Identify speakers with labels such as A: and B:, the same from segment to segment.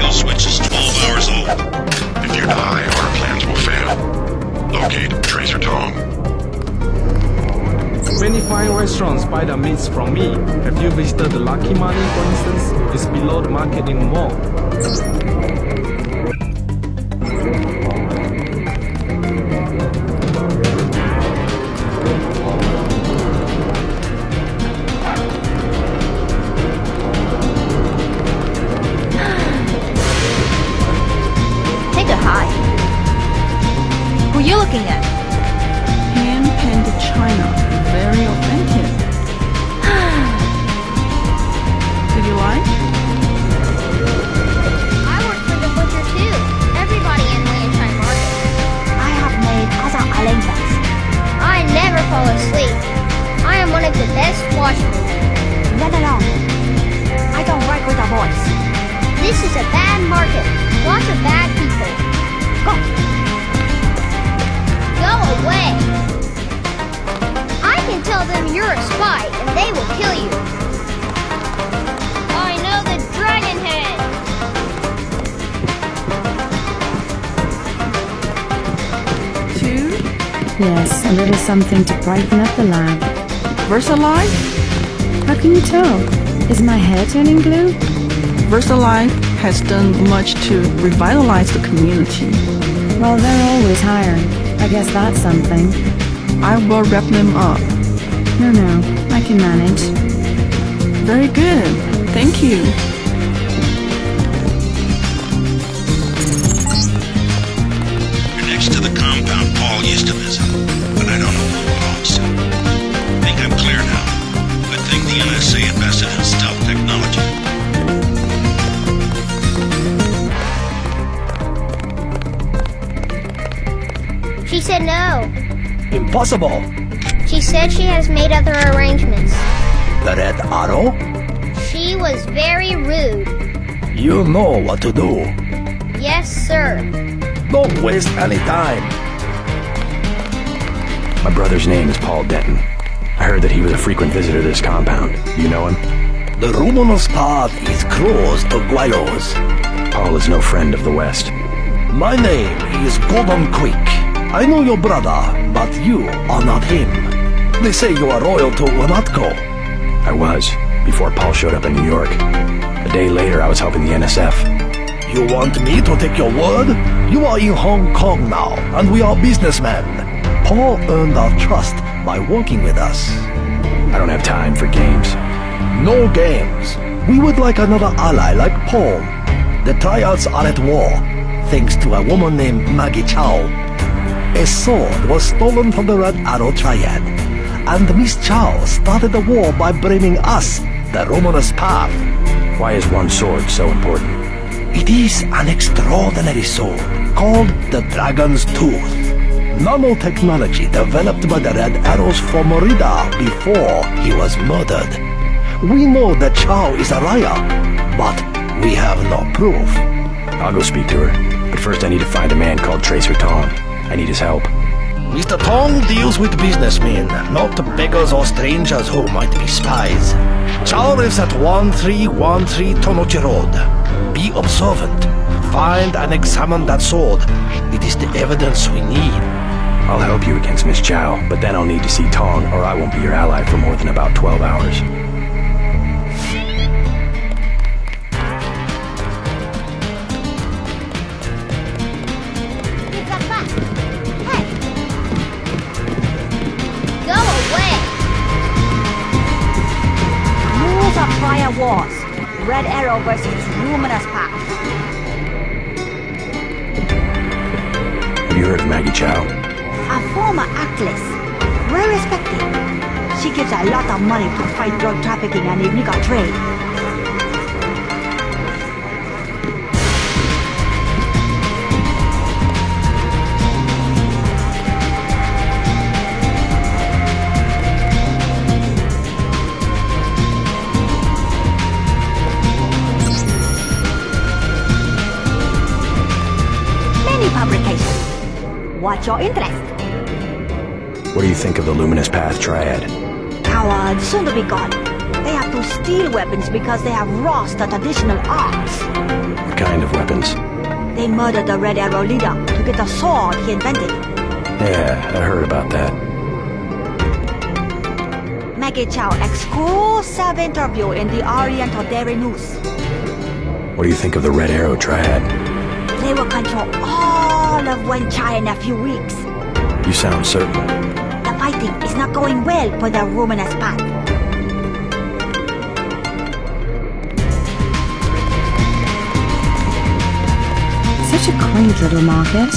A: kill switch is 12 hours old.
B: If you die, our plans will fail. Locate Tracer Tong.
C: Many fine restaurants buy their meats from me. Have you visited the Lucky Money, for instance? It's below the market in the mall.
D: Take a high. Who are you looking at?
E: Hand-painted china. Very authentic. Did you like?
F: I work for the butcher too. Everybody in Lanshine Market.
D: I have made other arrangements.
F: I never fall asleep. I am one of the best watchmen.
D: Let alone. I don't work with a voice.
F: This is a bad market. Lots of bad people.
D: Go.
F: Go away. I can tell them you're a spy and they will kill you. I know the dragon head.
E: Two?
G: Yes, a little something to brighten up the lab.
E: VersaLife?
G: How can you tell? Is my hair turning blue?
E: VersaLife has done much to revitalize the community.
G: Well, they're always hiring. I guess that's something.
E: I will wrap them up.
G: No, I can manage.
E: Very good. Thank you.
A: You're next to the compound Paul used to visit, but I don't know who it belongs to. I think I'm clear now. Good thing the NSA invested in stealth technology.
F: She said no.
H: Impossible.
F: She said she has made other arrangements.
H: The Red Arrow?
F: She was very rude.
H: You know what to do.
F: Yes, sir.
H: Don't waste any time.
I: My brother's name is Paul Denton. I heard that he was a frequent visitor to this compound. You know him?
H: The Luminous path is close to Guayos.
I: Paul is no friend of the West.
H: My name is Gordon Quick. I know your brother, but you are not him. They say you are loyal to UNATCO.
I: I was, before Paul showed up in New York. A day later, I was helping the NSF.
H: You want me to take your word? You are in Hong Kong now, and we are businessmen. Paul earned our trust by working with us.
I: I don't have time for games.
H: No games. We would like another ally like Paul. The Triads are at war, thanks to a woman named Maggie Chow. A sword was stolen from the Red Arrow Triad, and Miss Chow started the war by blaming us, the Luminous Path.
I: Why is one sword so important?
H: It is an extraordinary sword called the Dragon's Tooth. Nanotechnology developed by the Red Arrows for Merida before he was murdered. We know that Chow is a liar, but we have no proof.
I: I'll go speak to her, but first I need to find a man called Tracer Tong. I need his help.
H: Mr. Tong deals with businessmen, not beggars or strangers who might be spies. Chow lives at 1313 Tonochi Road. Be observant. Find and examine that sword. It is the evidence we need.
I: I'll help you against Miss Chow, but then I'll need to see Tong, or I won't be your ally for more than about 12 hours.
D: Prior wars. Red Arrow versus Luminous Path.
I: Have you heard of Maggie Chow?
D: A former actress. Well respected. She gives a lot of money to fight drug trafficking and illegal trade. What's your interest?
I: What do you think of the Luminous Path Triad?
D: Cowards, soon to be gone. They have to steal weapons because they have lost the traditional arts.
I: What kind of weapons?
D: He murdered the Red Arrow leader to get the sword he invented.
I: Yeah, I heard about that.
D: Maggie Chow exclusive interview in the Oriental Daily News.
I: What do you think of the Red Arrow Triad?
D: They will control all of Wenchai in a few weeks.
I: You sound certain.
D: The fighting is not going well for the Luminous path.
G: Such a quaint little market.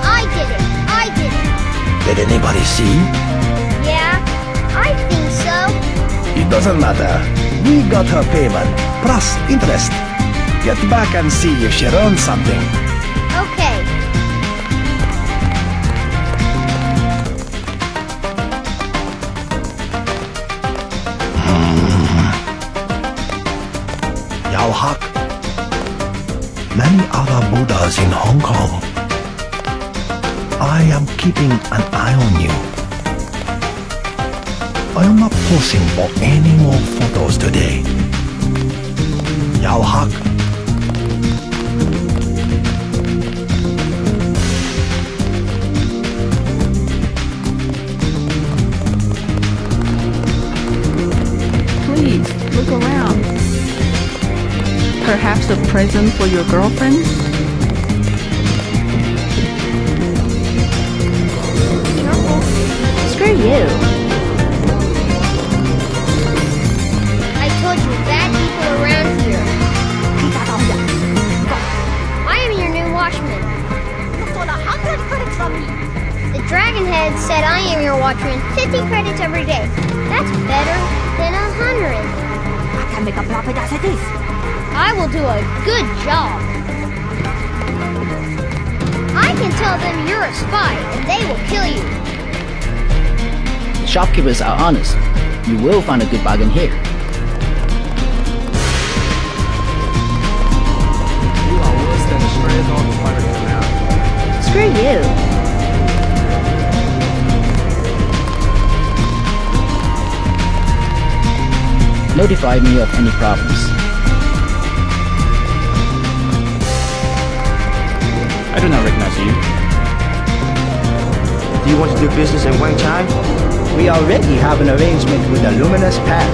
F: I did it.
H: Did anybody see?
F: Yeah, I think so.
H: It doesn't matter. We got her payment, plus interest. Get back and see if she earned something.
F: Okay.
H: Yao Hak. Many other Buddhas in Hong Kong. I am keeping an eye on you. I am not posing for any more photos today. Yao Hak.
E: Please, look around. Perhaps a present for your girlfriend?
F: Screw you. I told you bad people around here. I am your new watchman.
D: You stole 100 credits from me.
F: The Dragonhead said I am your watchman 50 credits every day. That's better than 100.
D: I can make a profit as it is.
F: I will do a good job. I can tell them you're a spy and they will kill you.
J: Shopkeepers are honest. You will find a good bargain here.
C: You are worse than a stray dog spider canal.
F: Screw you.
J: Notify me of any problems.
K: I do not recognize you.
L: Do you want to do business in Wenchai?
K: We already have an arrangement with the Luminous Path.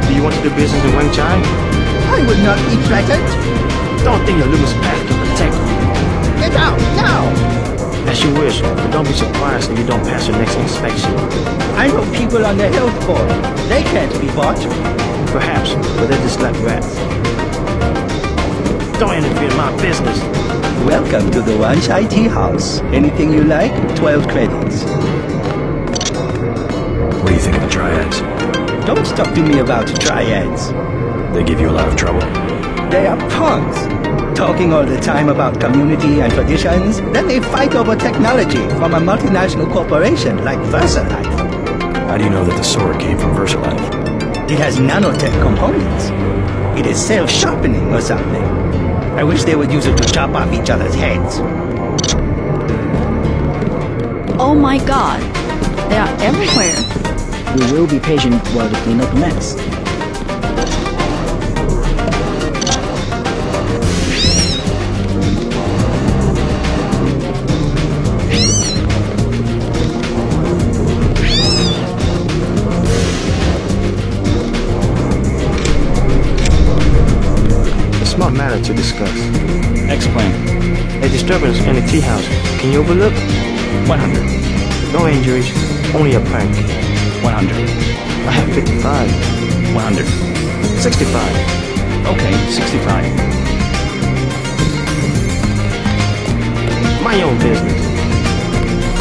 L: Do you want to do business in Wenchai?
K: I would not be threatened.
L: Don't think the Luminous Path can protect you.
K: Get out, now!
L: As you wish, but don't be surprised if you don't pass your next inspection.
K: I know people on the health board. They can't be bought.
L: Perhaps, but they're just like rats. Don't interfere in my business.
K: Welcome to the Wenchai Tea House. Anything you like, 12 credits.
I: What do you think of the triads?
K: Don't talk to me about triads.
I: They give you a lot of trouble.
K: They are punks. Talking all the time about community and traditions, then they fight over technology from a multinational corporation like VersaLife.
I: How do you know that the sword came from VersaLife?
K: It has nanotech components. It is self-sharpening or something. I wish they would use it to chop off each other's heads.
E: Oh my god, they are everywhere.
J: We will be patient while the cleanup commences.
L: Smart matter to discuss.
J: Explain.
L: A disturbance in the tea house. Can you overlook?
J: 100.
L: No injuries, only a prank.
J: 100.
L: I have 55.
J: 100.
L: 65.
J: Okay, 65.
L: My own business.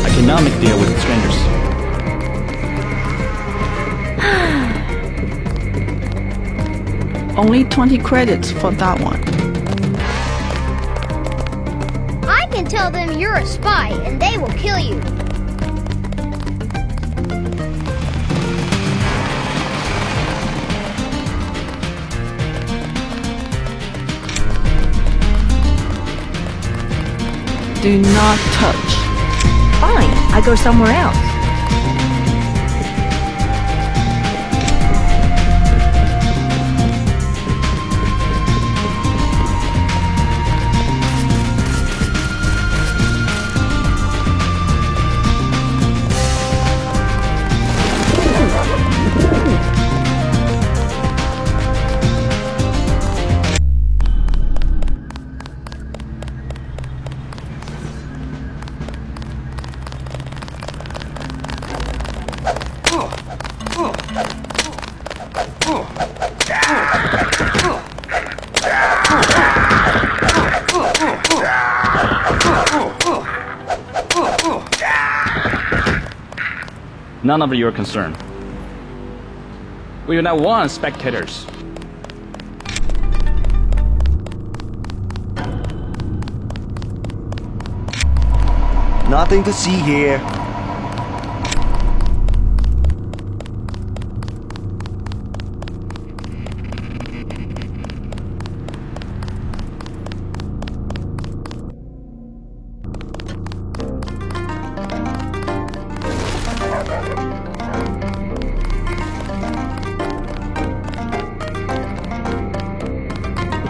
J: I cannot make deal with strangers.
E: Only 20 credits for that one.
F: I can tell them you're a spy and they will kill you.
E: Do not touch.
D: Fine, I go somewhere else.
J: None of your concern. We do not want spectators.
M: Nothing to see here.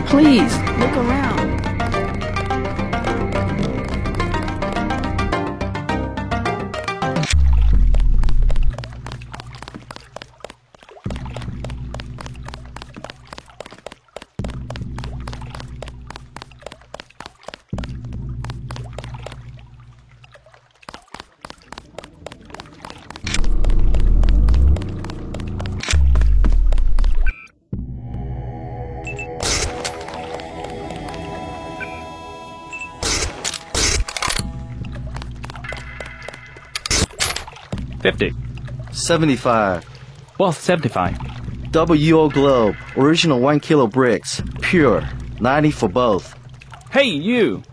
E: Please, look around.
J: $50.
M: 75.
J: Both 75.
M: WO globe. Original 1 kilo bricks. Pure. 90 for both.
J: Hey, you!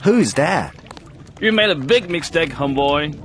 M: Who's that?
J: You made a big mistake, homeboy.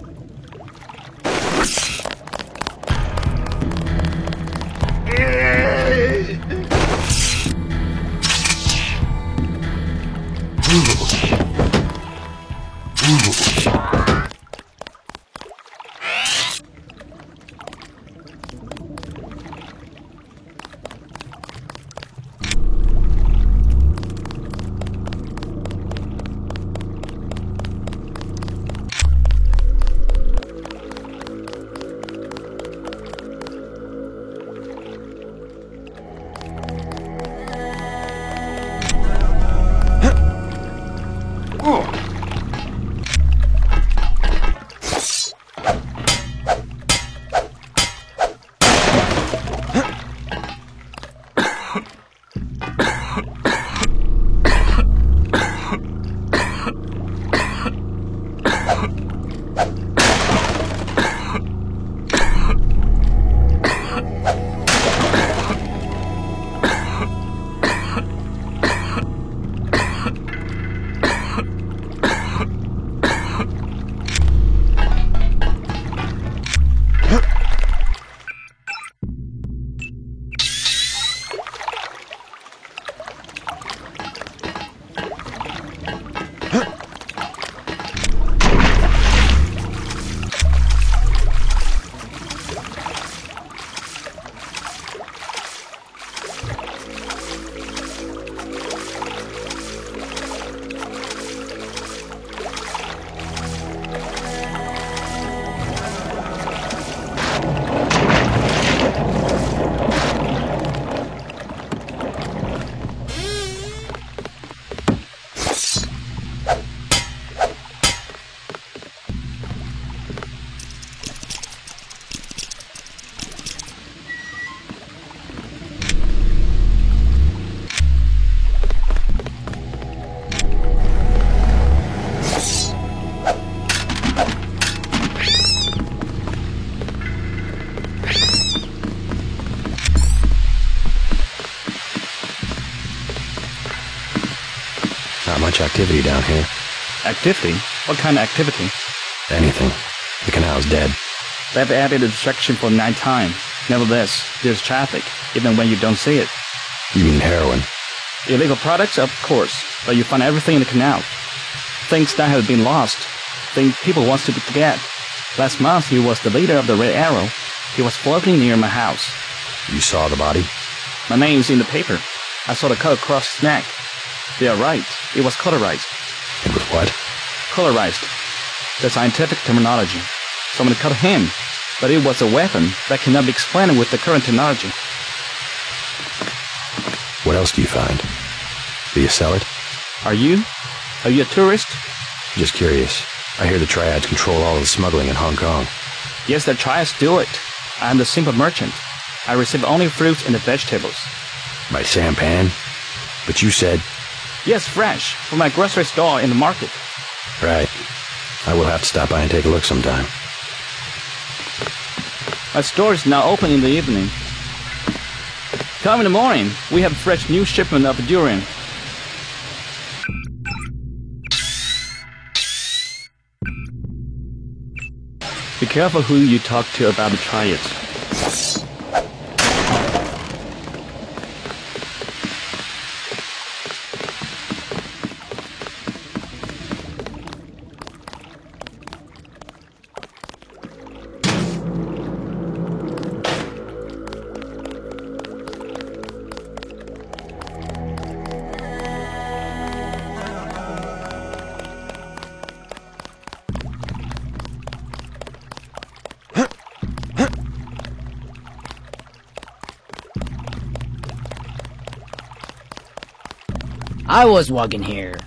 I: Not much activity down here.
J: Activity? What kind of activity?
I: Anything. The canal's dead.
J: They've added a distraction for nighttime. Nevertheless, there's traffic, even when you don't see it.
I: You mean heroin?
J: Illegal products, of course, but you find everything in the canal. Things that have been lost. Things people want to forget. Last month, he was the leader of the Red Arrow. He was floating near my house.
I: You saw the body?
J: My name's in the paper. I saw the cut across his neck. They are right. It was cauterized.
I: It was what?
J: Cauterized. The scientific terminology. Someone cut him, but it was a weapon that cannot be explained with the current technology.
I: What else do you find? Do you sell it?
J: Are you? Are you a tourist?
I: Just curious. I hear the Triads control all the smuggling in Hong Kong.
J: Yes, the Triads do it. I am the simple merchant. I receive only fruits and the vegetables.
I: By sampan? But you said...
J: Yes, fresh, from my grocery store in the market.
I: Right. I will have to stop by and take a look sometime.
J: My store is now open in the evening. Come in the morning. We have a fresh new shipment of durian. Be careful who you talk to about the triads.
N: I was walking here.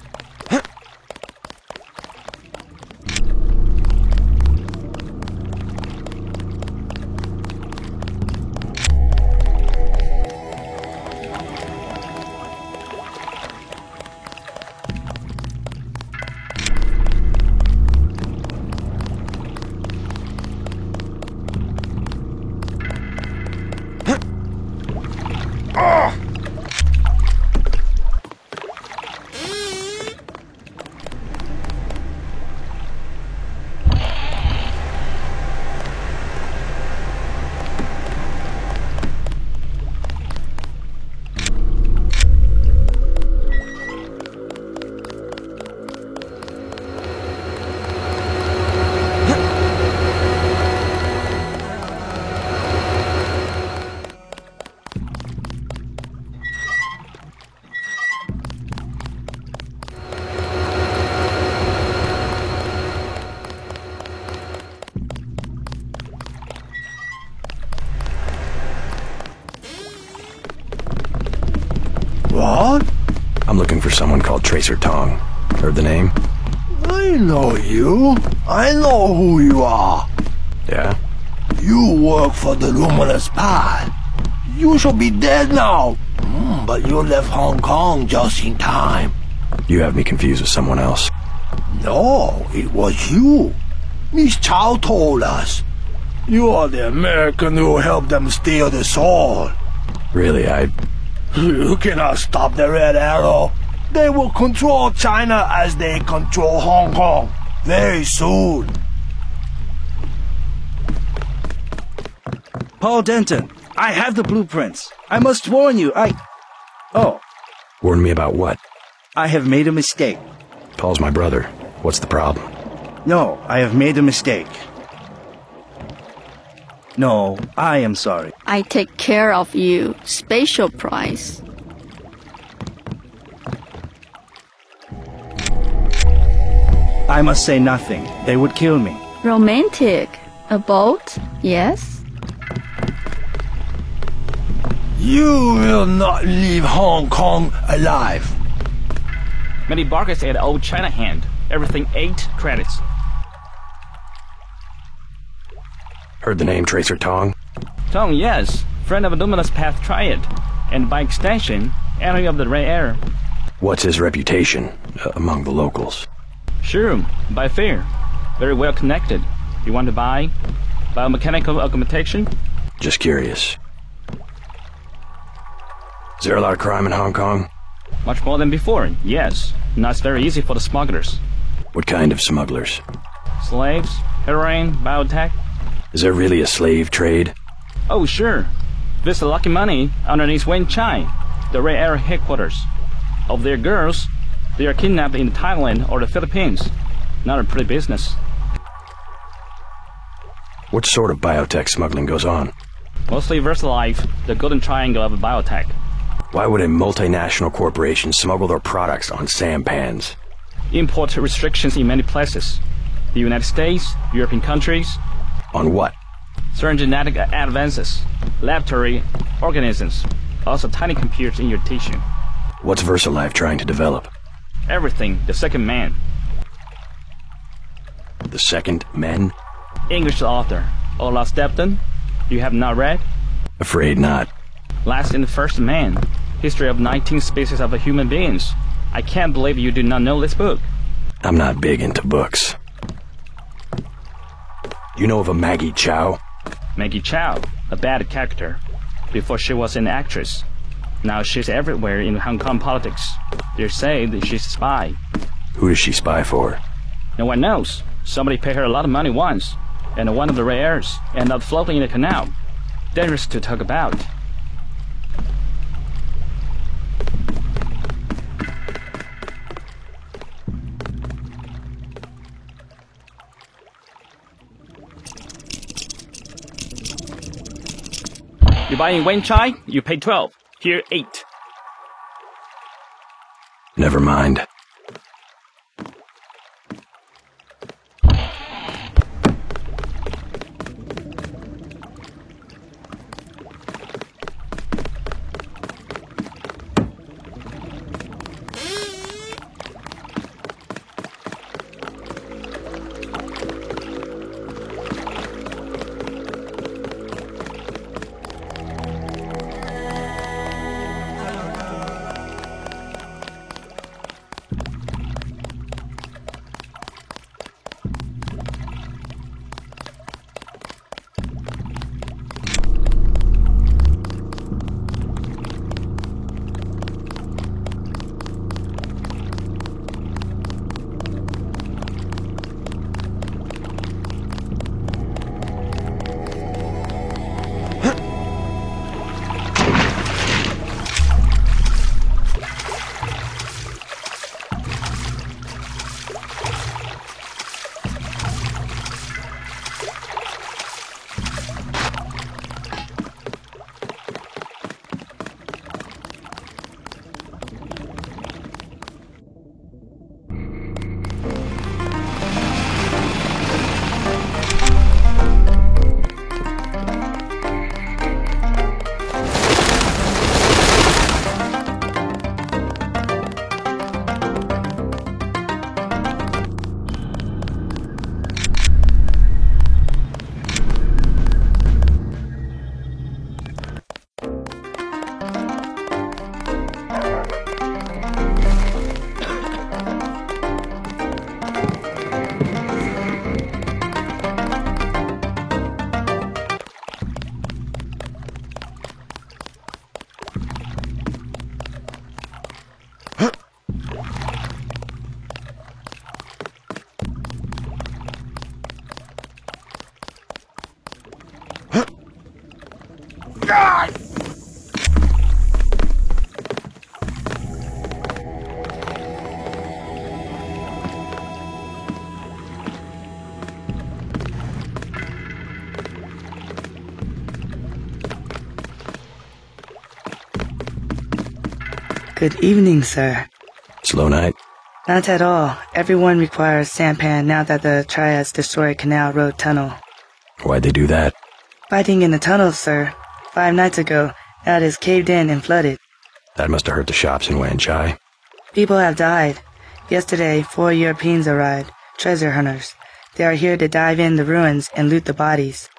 H: What?
I: I'm looking for someone called Tracer Tong. Heard the name?
H: I know you. I know who you are.
I: Yeah?
H: You work for the Luminous Path. You should be dead now. But you left Hong Kong just in time.
I: You have me confused with someone else.
H: No, it was you. Miss Chow told us. You are the American who helped them steal the soul.
I: Really,
H: You cannot stop the Red Arrow. They will control China as they control Hong Kong very soon.
K: Paul Denton, I have the blueprints. I must warn you, Oh.
I: Warn me about what?
K: I have made a mistake.
I: Paul's my brother. What's the problem?
K: No, I have made a mistake. No, I am sorry.
E: I take care of you. Special price.
K: I must say nothing. They would kill me.
E: Romantic. A boat? Yes?
H: You will not leave Hong Kong alive.
J: Many bargains at Old China Hand. Everything 8 credits.
I: Heard the name Tracer Tong?
J: Tong, yes. Friend of Luminous Path Triad. And by extension, enemy of the Red Arrow.
I: What's his reputation among the locals?
J: Sure, by fair. Very well connected. You want to buy biomechanical augmentation?
I: Just curious. Is there a lot of crime in Hong Kong?
J: Much more than before, yes. Now it's very easy for the smugglers.
I: What kind of smugglers?
J: Slaves, heroin, biotech.
I: Is there really a slave trade?
J: Oh, sure. There's a lucky money underneath Wen Chai, the Red Arrow headquarters. Of their girls, they are kidnapped in Thailand or the Philippines. Not a pretty business.
I: What sort of biotech smuggling goes on?
J: Mostly VersaLife, the golden triangle of biotech.
I: Why would a multinational corporation smuggle their products on sampans?
J: Import restrictions in many places. The United States, European countries.
I: On what?
J: Certain genetic advances, laboratory organisms, also tiny computers in your tissue.
I: What's VersaLife trying to develop?
J: Everything, the second man.
I: The second men?
J: English author, Ola Stepton. You have not read?
I: Afraid not.
J: Last and First Man, history of 19 species of human beings. I can't believe you do not know this book.
I: I'm not big into books. You know of a Maggie Chow?
J: Maggie Chow, a bad character. Before she was an actress. Now she's everywhere in Hong Kong politics. They say that she's a spy.
I: Who does she spy for?
J: No one knows. Somebody paid her a lot of money once, and one of the rare airs ended up floating in the canal. Dangerous to talk about. You buy in Wen Chai, you pay 12. Here, 8.
I: Never mind.
O: Good evening, sir.
I: Slow night?
O: Not at all. Everyone requires sampan now that the Triads destroyed Canal Road Tunnel.
I: Why'd they do that?
O: Fighting in the tunnels, sir. 5 nights ago, that is caved in and flooded.
I: That must have hurt the shops in Wan Chai.
O: People have died. Yesterday, 4 Europeans arrived, treasure hunters. They are here to dive in the ruins and loot the bodies.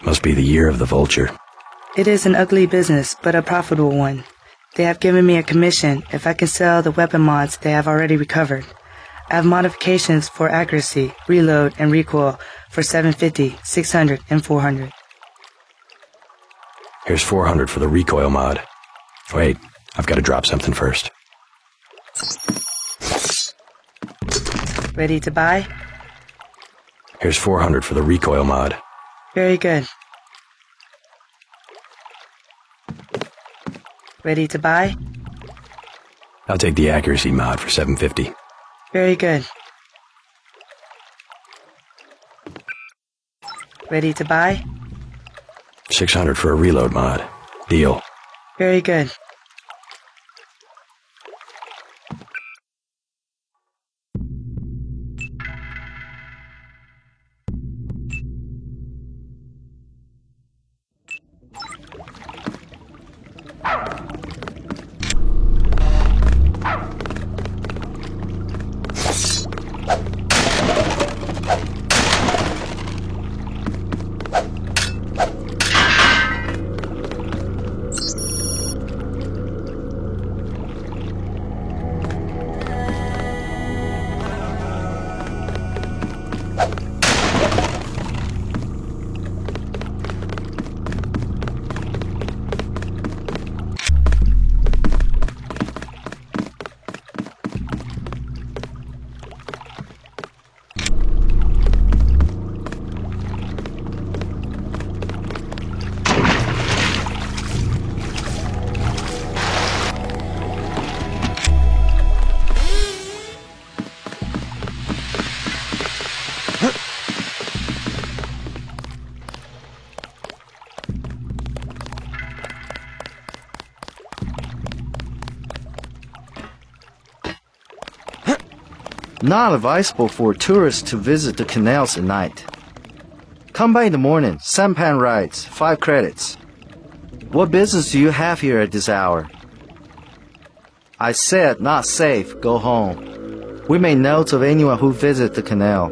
I: Must be the year of the vulture.
O: It is an ugly business, but a profitable one. They have given me a commission if I can sell the weapon mods they have already recovered. I have modifications for accuracy, reload, and recoil for 750, 600, and 400.
I: Here's 400 for the recoil mod. Wait, I've got to drop something first.
O: Ready to buy?
I: Here's 400 for the recoil mod.
O: Very good. Ready to buy?
I: I'll take the accuracy mod for 750.
O: Very good. Ready to buy?
I: 600 for a reload mod. Deal.
O: Very good.
M: Not advisable for tourists to visit the canals at night. Come by in the morning. Sampan rides, 5 credits. What business do you have here at this hour? I said not safe. Go home. We made notes of anyone who visits the canal.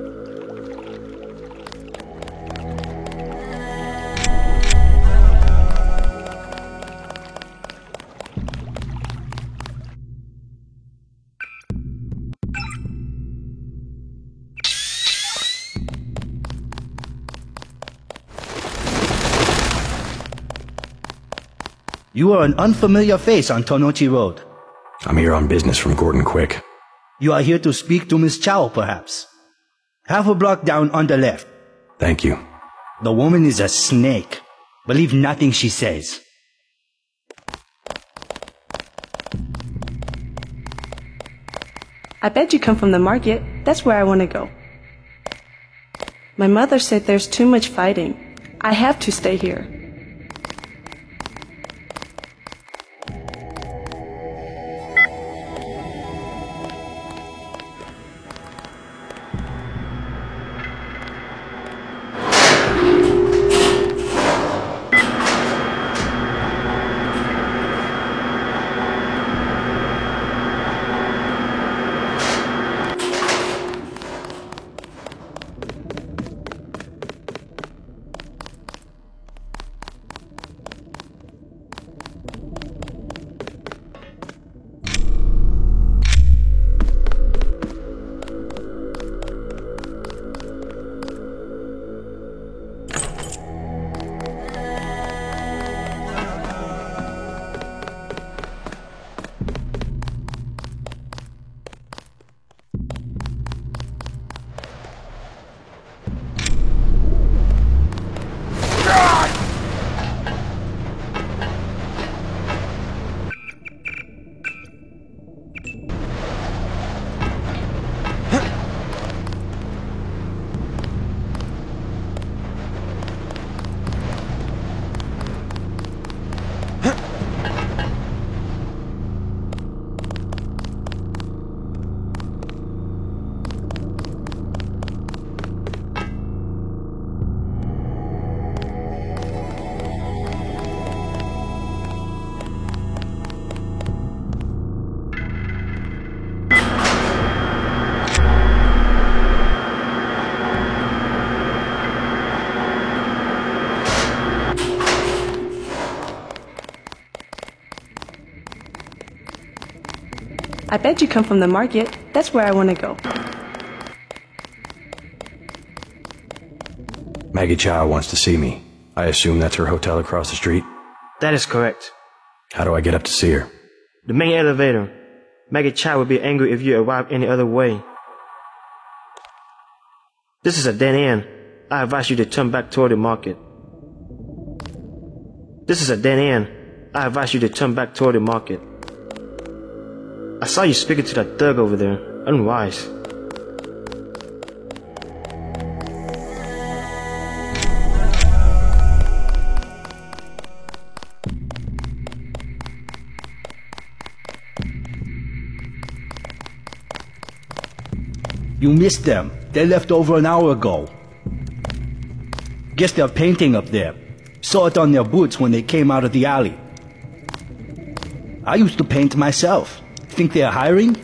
K: You are an unfamiliar face on Tonochi Road.
I: I'm here on business from Gordon Quick.
K: You are here to speak to Miss Chow, perhaps. Half a block down on the left.
I: Thank you.
K: The woman is a snake. Believe nothing she says.
E: I bet you come from the market. That's where I want to go. My mother said there's too much fighting. I have to stay here. I bet you come from the market. That's where I want to go.
I: Maggie Chow wants to see me. I assume that's her hotel across the street?
L: That is correct.
I: How do I get up to see her?
L: The main elevator. Maggie Chow would be angry if you arrive any other way. This is a dead end. I advise you to turn back toward the market. This is a dead end. I advise you to turn back toward the market. I saw you speaking to that thug over there. Unwise.
K: You missed them. They left over an hour ago. Guess they're painting up there. Saw it on their boots when they came out of the alley. I used to paint myself. Think they're hiring?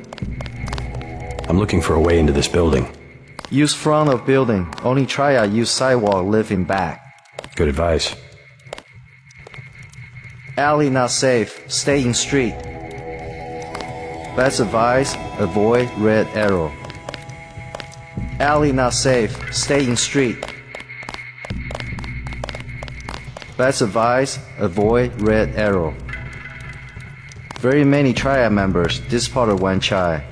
I: I'm looking for a way into this building.
M: Use front of building. Only triad use sidewalk living back.
I: Good advice.
M: Alley not safe. Stay in street. Best advice, avoid red arrow. Alley not safe. Stay in street. Best advice, avoid red arrow. Very many triad members, this part of Wan Chai.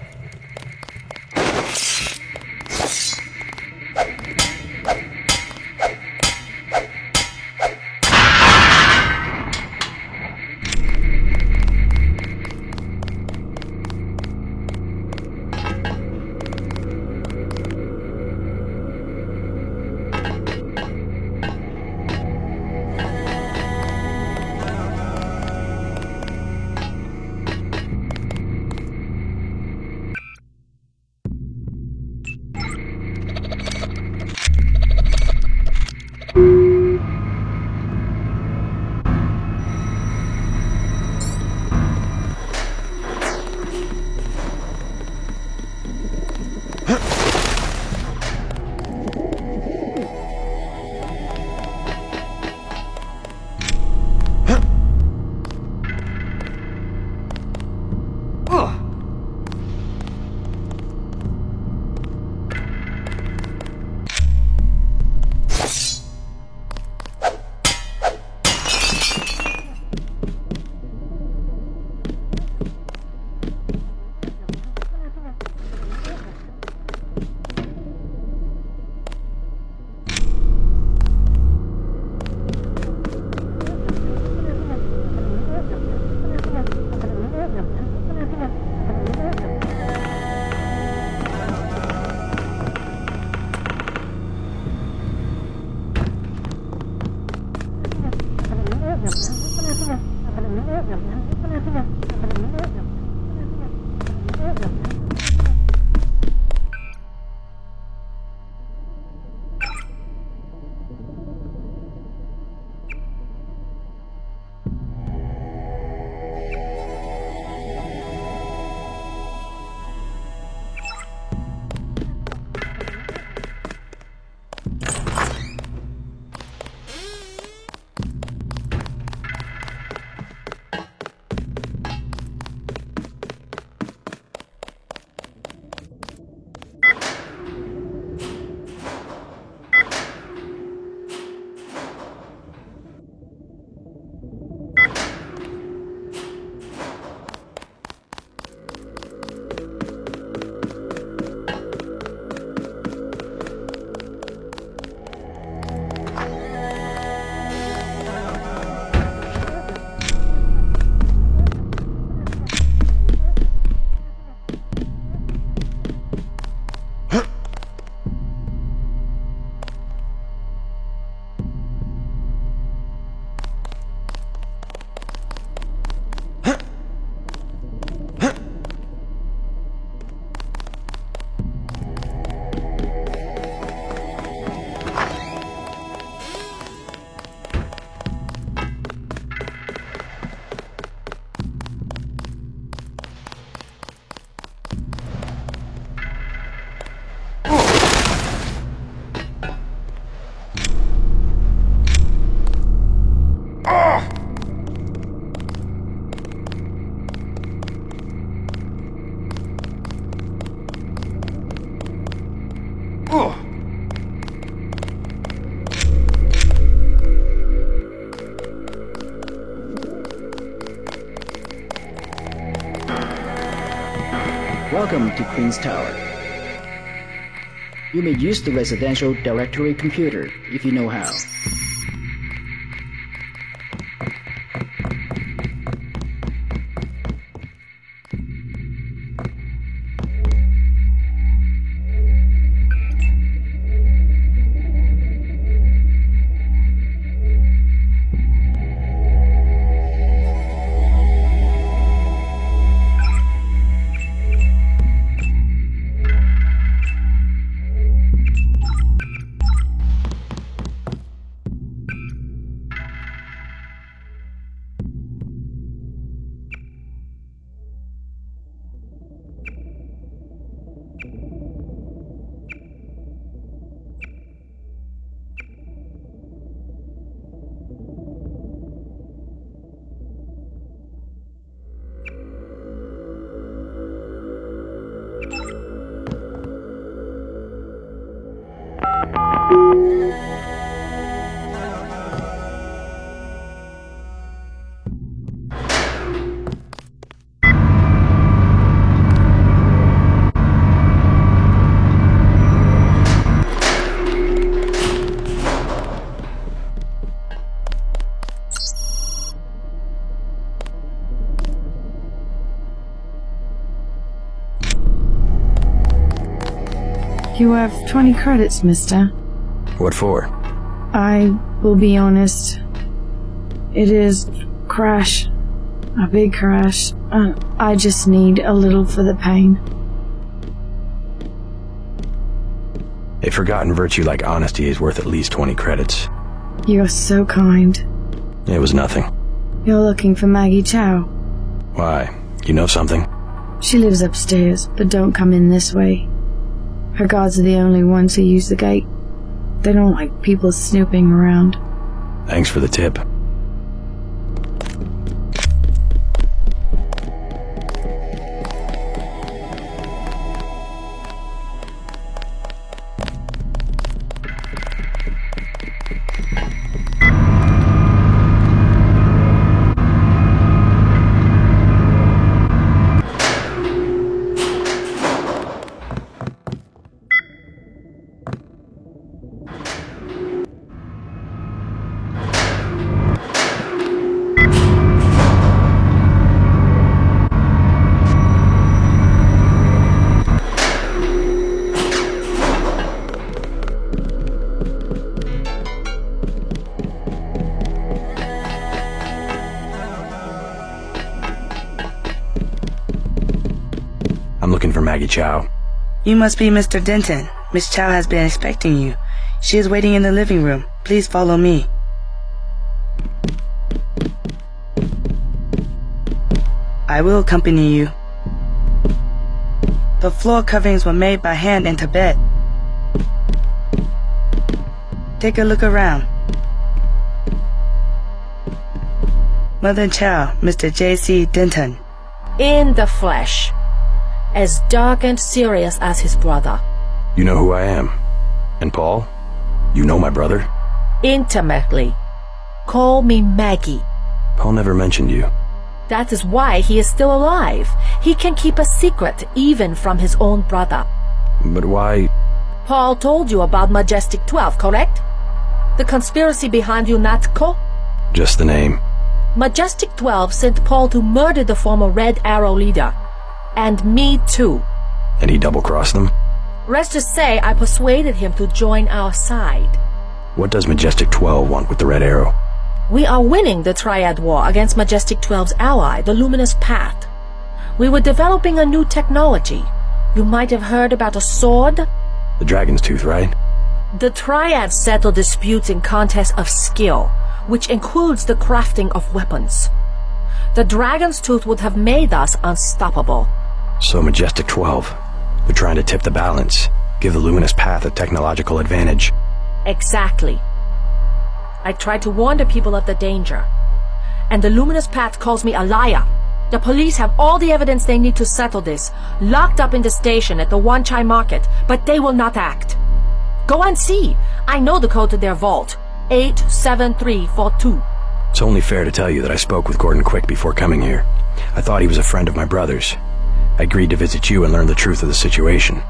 N: Welcome to Queen's Tower. You may use the residential directory computer if you know how.
G: You have 20 credits, mister.
I: What for?
G: I will be honest. It is crash. A big crash. I just need a little for the pain.
I: A forgotten virtue like honesty is worth at least 20 credits.
G: You're so kind.
I: It was nothing.
G: You're looking for Maggie Chow.
I: Why? You know something?
G: She lives upstairs, but don't come in this way. Her guards are the only ones who use the gate. They don't like people snooping around.
I: Thanks for the tip. I'm looking for Maggie Chow.
O: You must be Mr. Denton. Miss Chow has been expecting you. She is waiting in the living room. Please follow me. I will accompany you. The floor coverings were made by hand in Tibet. Take a look around. Mother Chow, Mr. J.C. Denton.
P: In the flesh. As dark and serious as his brother.
I: You know who I am. And Paul? You know my brother?
P: Intimately. Call me Maggie.
I: Paul never mentioned you.
P: That is why he is still alive. He can keep a secret even from his own brother.
I: But why?
P: Paul told you about Majestic 12, correct? The conspiracy behind UNATCO?
I: Just the name.
P: Majestic 12 sent Paul to murder the former Red Arrow leader. And me too.
I: And he double-crossed them?
P: Let's just say I persuaded him to join our side.
I: What does Majestic 12 want with the Red Arrow?
P: We are winning the Triad War against Majestic 12's ally, the Luminous Path. We were developing a new technology. You might have heard about a sword?
I: The Dragon's Tooth, right?
P: The Triads settle disputes in contests of skill, which includes the crafting of weapons. The Dragon's Tooth would have made us unstoppable.
I: So Majestic 12, they're trying to tip the balance, give the Luminous Path a technological advantage.
P: Exactly. I tried to warn the people of the danger. And the Luminous Path calls me a liar. The police have all the evidence they need to settle this, locked up in the station at the Wanchai Market, but they will not act. Go and see. I know the code to their vault. 87342.
I: It's only fair to tell you that I spoke with Gordon Quick before coming here. I thought he was a friend of my brother's. I agreed to visit you and learn the truth of the situation.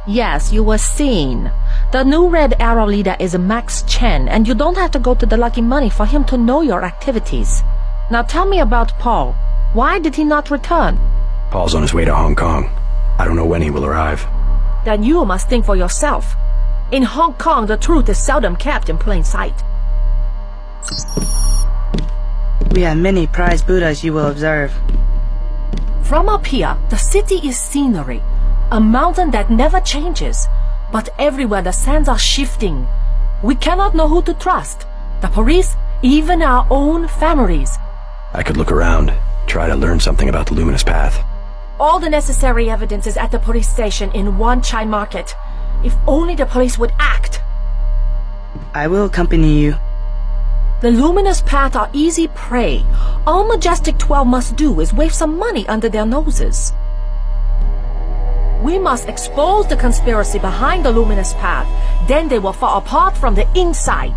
P: Yes, you were seen. The new Red Arrow leader is Max Chen, and you don't have to go to the Lucky Money for him to know your activities. Now tell me about Paul. Why did he not return?
I: Paul's on his way to Hong Kong. I don't know when he will arrive.
P: Then you must think for yourself. In Hong Kong, the truth is seldom kept in plain sight.
O: We have many prized Buddhas, you will observe.
P: From up here, the city is scenery, a mountain that never changes. But everywhere the sands are shifting. We cannot know who to trust. The police, even our own families.
I: I could look around, try to learn something about the Luminous Path.
P: All the necessary evidence is at the police station in Wan Chai Market. If only the police would act.
O: I will accompany you.
P: The Luminous Path are easy prey. All Majestic 12 must do is wave some money under their noses. We must expose the conspiracy behind the Luminous Path. Then they will fall apart from the inside.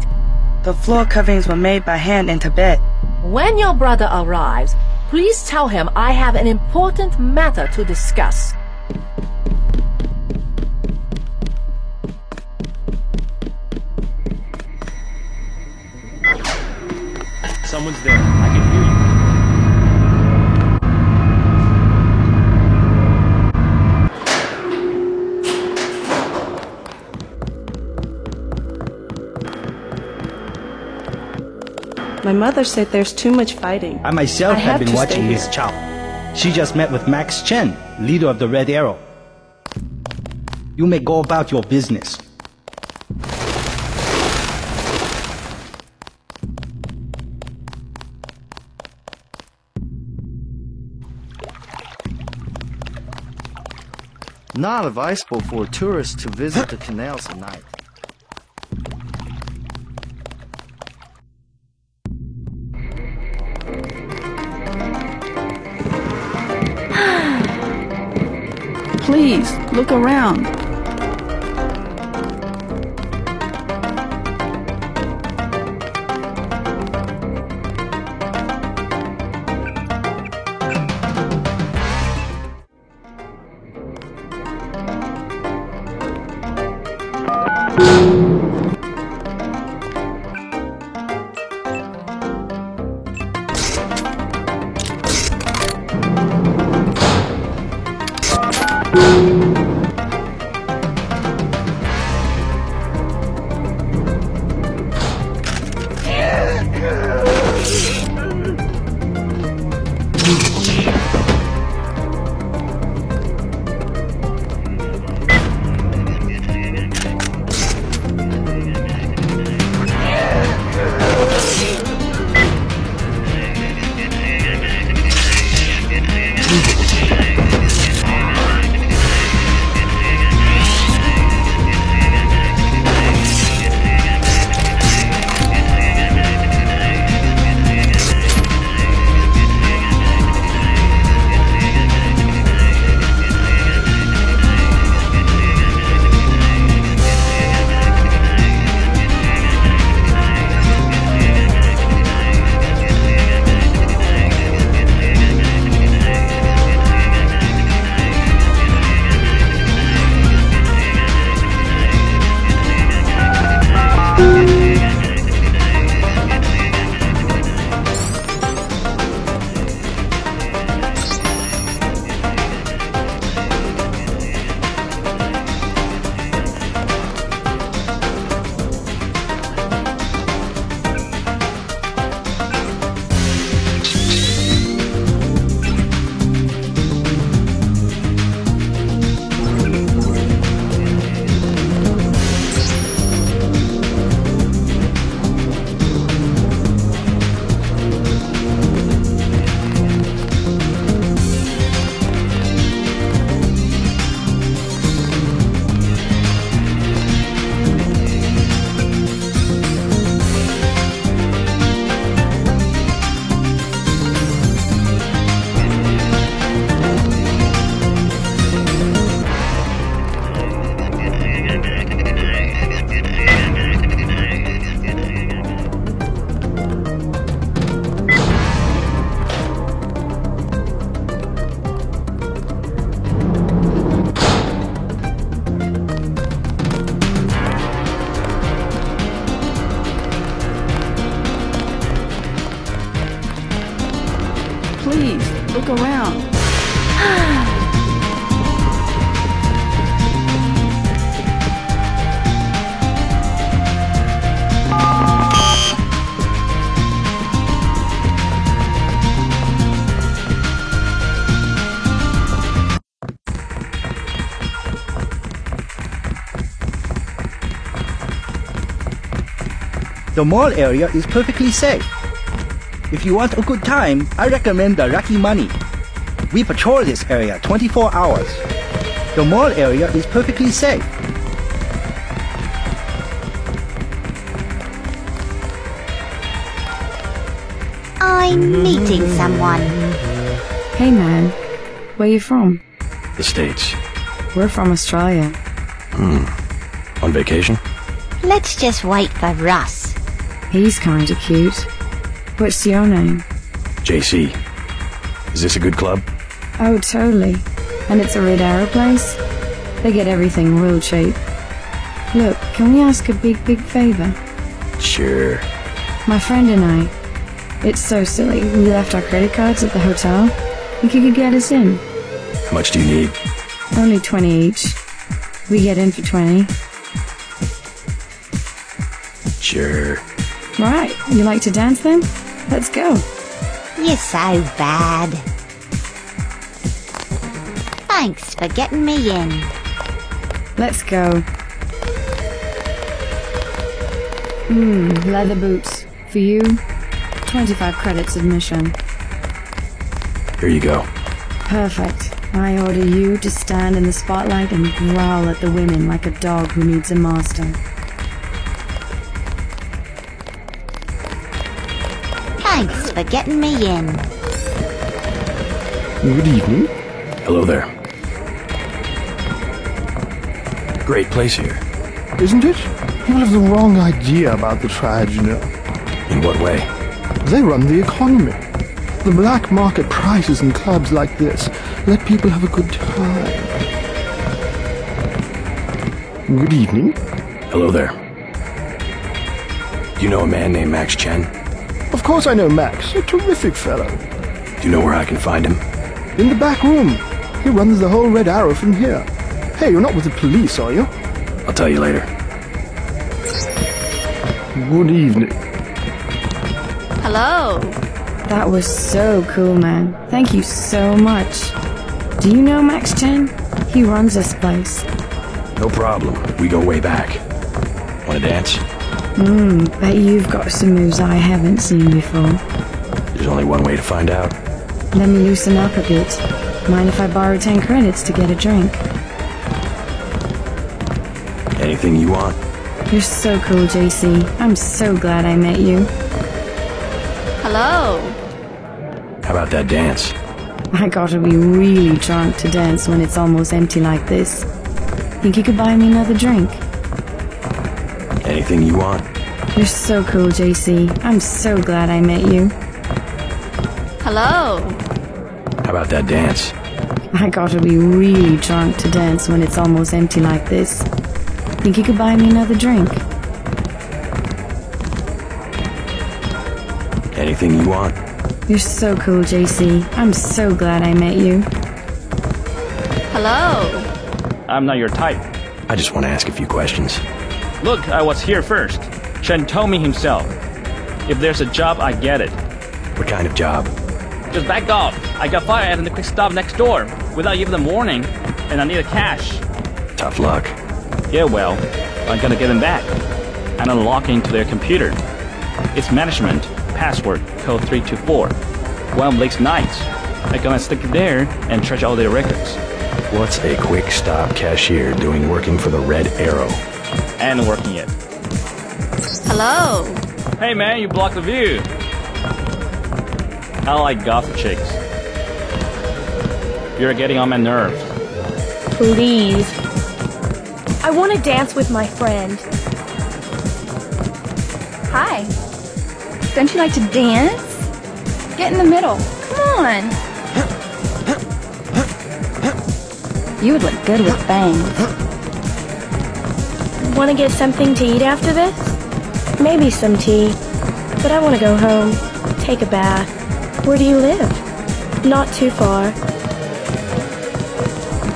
O: The floor coverings were made by hand in Tibet.
P: When your brother arrives, please tell him I have an important matter to discuss.
L: Someone's there. I can hear you.
E: My mother said there's too much fighting.
K: I myself have been watching Miss Chow. She just met with Max Chen, leader of the Red Arrow. You may go about your business.
M: Not advisable for tourists to visit the canals at night.
G: Please, look around.
K: The mall area is perfectly safe. If you want a good time, I recommend the Rocky Money. We patrol this area 24 hours. The mall area is perfectly safe.
D: I'm meeting someone.
G: Hey man, where you from?
I: The States.
G: We're from Australia.
I: On vacation?
D: Let's just wait for Russ.
G: He's kinda cute. What's your name?
I: JC. Is this a good club?
G: Oh, totally. And it's a Red Arrow place? They get everything real cheap. Look, can we ask a big favor?
I: Sure.
G: My friend and I, it's so silly. We left our credit cards at the hotel. Think you could get us in?
I: How much do you need?
G: Only 20 each. We get in for 20.
I: Sure.
G: Right, you like to dance then? Let's go.
D: You're so bad. Thanks for getting me in.
G: Let's go. Leather boots. For you, 25 credits admission.
I: Here you go.
G: Perfect. I order you to stand in the spotlight and growl at the women like a dog who needs a master.
D: Thanks for getting me in.
I: Good evening. Hello there. Great place here.
Q: Isn't it? People have the wrong idea about the tribes, you know.
I: In what way?
Q: They run the economy. The black market prices in clubs like this let people have a good time. Good evening.
I: Hello there. Do you know a man named Max Chen?
Q: Of course I know Max. A terrific fellow.
I: Do you know where I can find him?
Q: In the back room. He runs the whole Red Arrow from here. Hey, you're not with the police, are you?
I: I'll tell you later.
Q: Good evening.
P: Hello.
G: That was so cool, man. Thank you so much. Do you know Max Chen? He runs this place.
I: No problem. We go way back. Want to dance?
G: Bet you've got some moves I haven't seen before.
I: There's only one way to find out.
G: Let me loosen up a bit. Mind if I borrow 10 credits to get a drink?
I: Anything you want?
G: You're so cool, JC. I'm so glad I met you.
P: Hello.
I: How about that dance?
G: I gotta be really drunk to dance when it's almost empty like this. Think you could buy me another drink?
I: Anything you want?
G: You're so cool, JC. I'm so glad I met you.
P: Hello.
I: How about that dance?
G: I gotta be really drunk to dance when it's almost empty like this. Think you could buy me another drink?
I: Anything you want?
G: You're so cool, JC. I'm so glad I met you.
P: Hello.
J: I'm not your type.
I: I just want to ask a few questions.
J: Look, I was here first. Chen told me himself. If there's a job, I get it.
I: What kind of job?
J: Just back off. I got fired at the quick stop next door without even a warning, and I needed cash.
I: Tough luck.
J: Yeah, well, I'm gonna get them back. And unlock into their computer. It's management, password, code 324. One of Blake's nights. I'm gonna stick it there and trash all their records.
I: What's a quick stop cashier doing working for the Red Arrow?
J: And working it.
P: Hello.
J: Hey man, you blocked the view. I like goth chicks. You're getting on my nerves.
P: Please. I want to dance with my friend.
R: Hi. Don't you like to dance? Get in the middle. Come on. You would look good with bangs.
P: Want to get something to eat after this? Maybe some tea. But I want to go home. Take a bath. Where do you live? Not too far.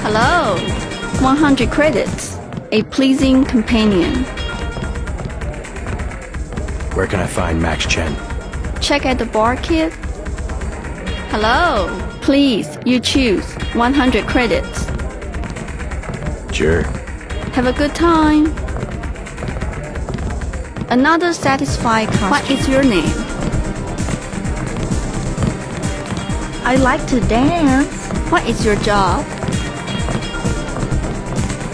R: Hello. 100 credits. A pleasing companion.
I: Where can I find Max Chen?
R: Check at the bar, kid. Hello. Please, you choose. 100 credits.
I: Sure.
R: Have a good time. Another satisfied customer. What is your name?
D: I like to dance.
R: What is your job?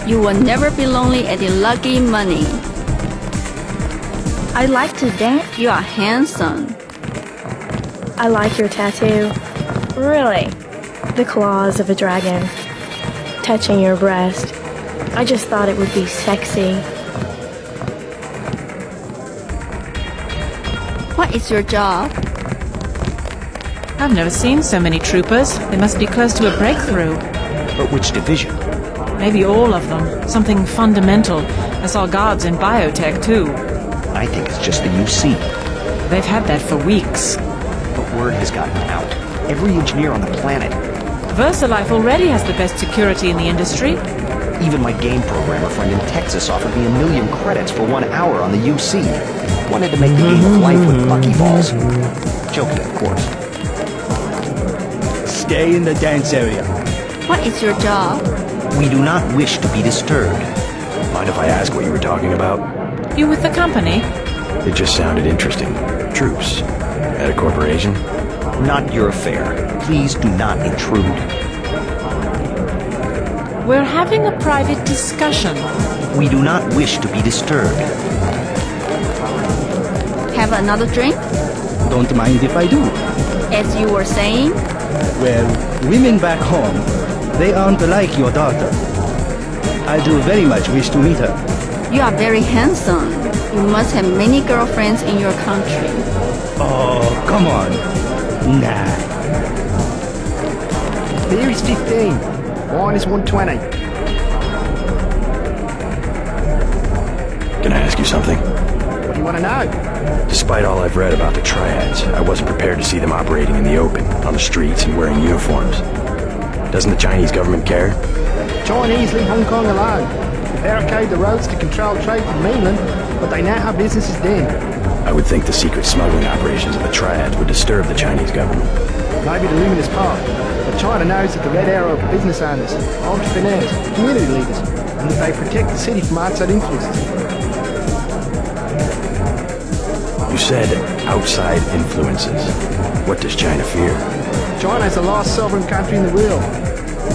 R: You will never be lonely at the Lucky Money.
D: I like to dance.
R: You are handsome.
E: I like your tattoo. Really? The claws of a dragon. Touching your breast. I just thought it would be sexy.
R: What is your job?
S: I've never seen so many troopers. They must be close to a breakthrough.
I: But which division?
S: Maybe all of them. Something fundamental. I saw guards in biotech, too.
I: I think it's just the UC.
S: They've had that for weeks.
I: But word has gotten out. Every engineer on the planet.
S: VersaLife already has the best security in the industry.
I: Even my game programmer friend in Texas offered me 1 million credits for 1 hour on the UC. Wanted to make the game of life with buckyballs. Joking, of course.
K: Stay in the dance area.
R: What is your job?
I: We do not wish to be disturbed. Mind if I ask what you were talking about?
S: You with the company?
I: It just sounded interesting. Troops. At a corporation?
T: Not your affair. Please do not intrude.
S: We're having a private discussion.
T: We do not wish to be disturbed.
R: Have another drink?
K: Don't mind if I do.
R: As you were saying?
K: Well, women back home, they aren't like your daughter. I do very much wish to meet her.
R: You are very handsome. You must have many girlfriends in your country.
K: Oh, come on. Nah.
U: Beer is 15. Wine is 120.
I: Can I ask you something?
U: What do you want to know?
I: Despite all I've read about the triads, I wasn't prepared to see them operating in the open, on the streets, and wearing uniforms. Doesn't the Chinese government care?
U: Chinese leave Hong Kong alone. They barricade the roads to control trade from mainland, but they know how business is done.
I: I would think the secret smuggling operations of the triads would disturb the Chinese government.
U: Maybe the luminous part, but China knows that the Red Arrow are business owners, entrepreneurs, community leaders, and that they protect the city from outside influences.
I: You said outside influences. What does China fear?
U: China is the last sovereign country in the world.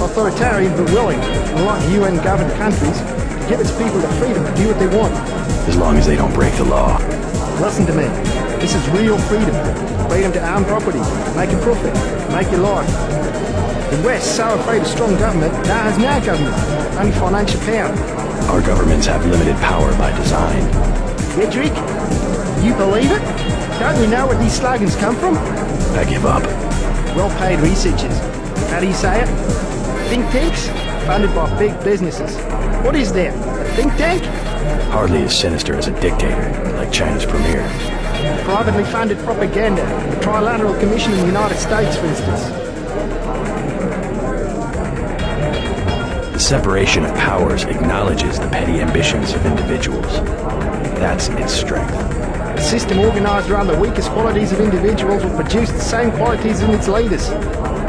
U: Authoritarian but willing, unlike UN-governed countries, to give its people the freedom to do what they want.
I: As long as they don't break the law.
U: Listen to me. This is real freedom. Freedom to own property, make a profit, make your life. The West, so afraid of strong government, now has no government, only financial power.
I: Our governments have limited power by design.
U: Edric, you believe it? Don't we know where these slogans come from?
I: I give up.
U: Well-paid researchers. How do you say it? Think tanks? Funded by big businesses. What is there? A think tank?
I: Hardly as sinister as a dictator, like China's premier.
U: Privately funded propaganda. The Trilateral Commission in the United States, for instance.
I: The separation of powers acknowledges the petty ambitions of individuals. That's its strength.
U: A system organized around the weakest qualities of individuals will produce the same qualities in its leaders.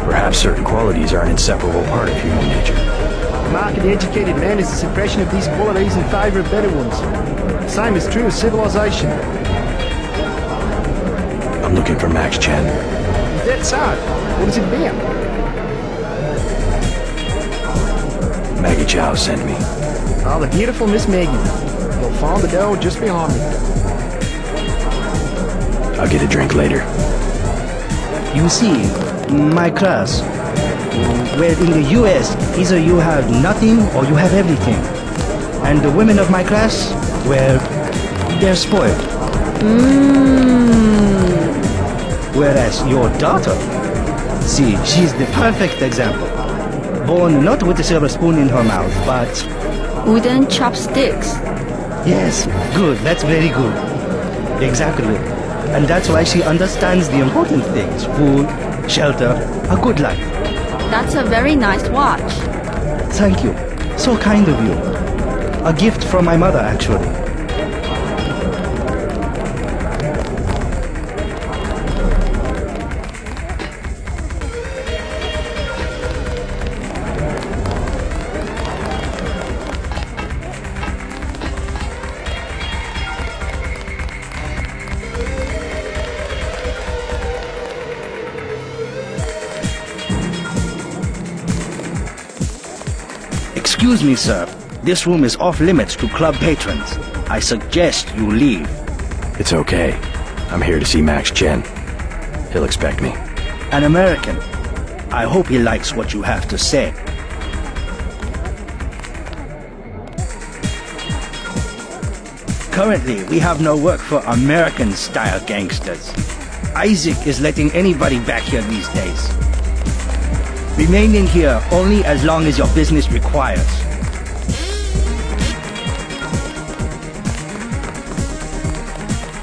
I: Perhaps certain qualities are an inseparable part of human nature.
U: The market-educated man is the suppression of these qualities in favor of better ones. The same is true of civilization.
I: I'm looking for Max Chen.
U: Is that so? What has it been?
I: Maggie Chow sent me.
U: Oh, the beautiful Miss Maggie. You'll find the door just behind me.
I: I'll get a drink later.
K: You see, my class, well, in the US, either you have nothing or you have everything. And the women of my class, well, they're spoiled. Whereas your daughter, see, she's the perfect example. Born not with a silver spoon in her mouth, but...
R: wooden chopsticks.
K: Yes, good, that's very good. Exactly. And that's why she understands the important things. Food, shelter, a good life.
R: That's a very nice watch.
K: Thank you. So kind of you. A gift from my mother, actually. Excuse me, sir. This room is off limits to club patrons. I suggest you leave.
B: It's okay. I'm here to see Max Chen. He'll expect me.
K: An American. I hope he likes what you have to say. Currently, we have no work for American-style gangsters. Isaac is letting anybody back here these days. Remain in here only as long as your business requires.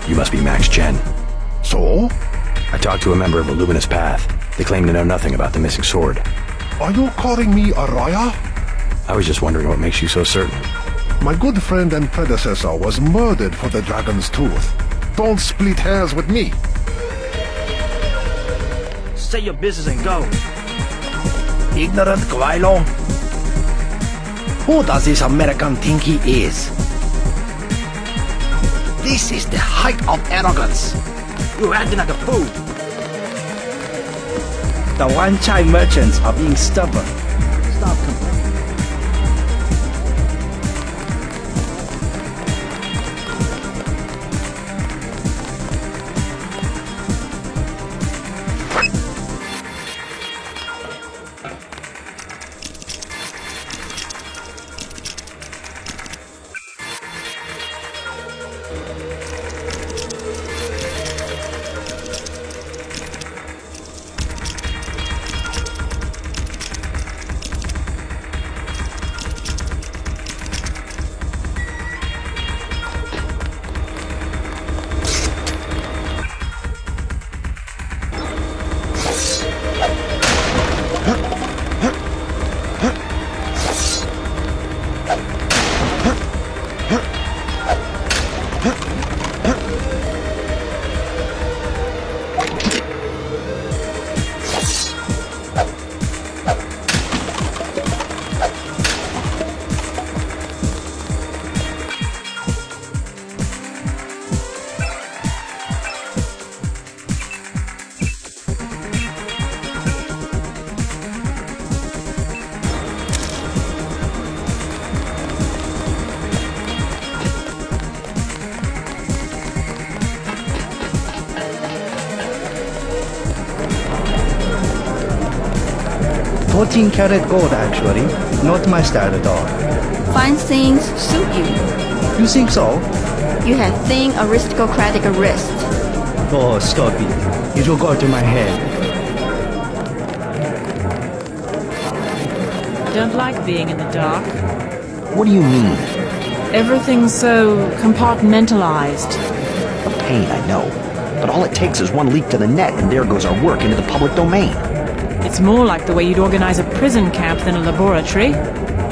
B: You must be Max Chen.
U: So?
B: I talked to a member of the Luminous Path. They claim to know nothing about the missing sword.
U: Are you calling me a liar?
B: I was just wondering what makes you so certain.
U: My good friend and predecessor was murdered for the Dragon's Tooth. Don't split hairs with me.
L: Say your business and go.
H: Ignorant Guaylo? Who does this American think he is? This is the height of arrogance.
L: You're acting like a fool.
K: The one-chai merchants are being stubborn. Stop complaining. $14-karat gold, actually. Not my style at all.
R: Fine things suit you.
K: You think so?
R: You have thin aristocratic wrist.
K: Oh, stop it. It will go to my head.
S: Don't like being in the dark.
I: What do you mean?
S: Everything's so compartmentalized.
I: The pain, I know. But all it takes is one leak to the net, and there goes our work into the public domain.
S: It's more like the way you'd organize a prison camp than a laboratory.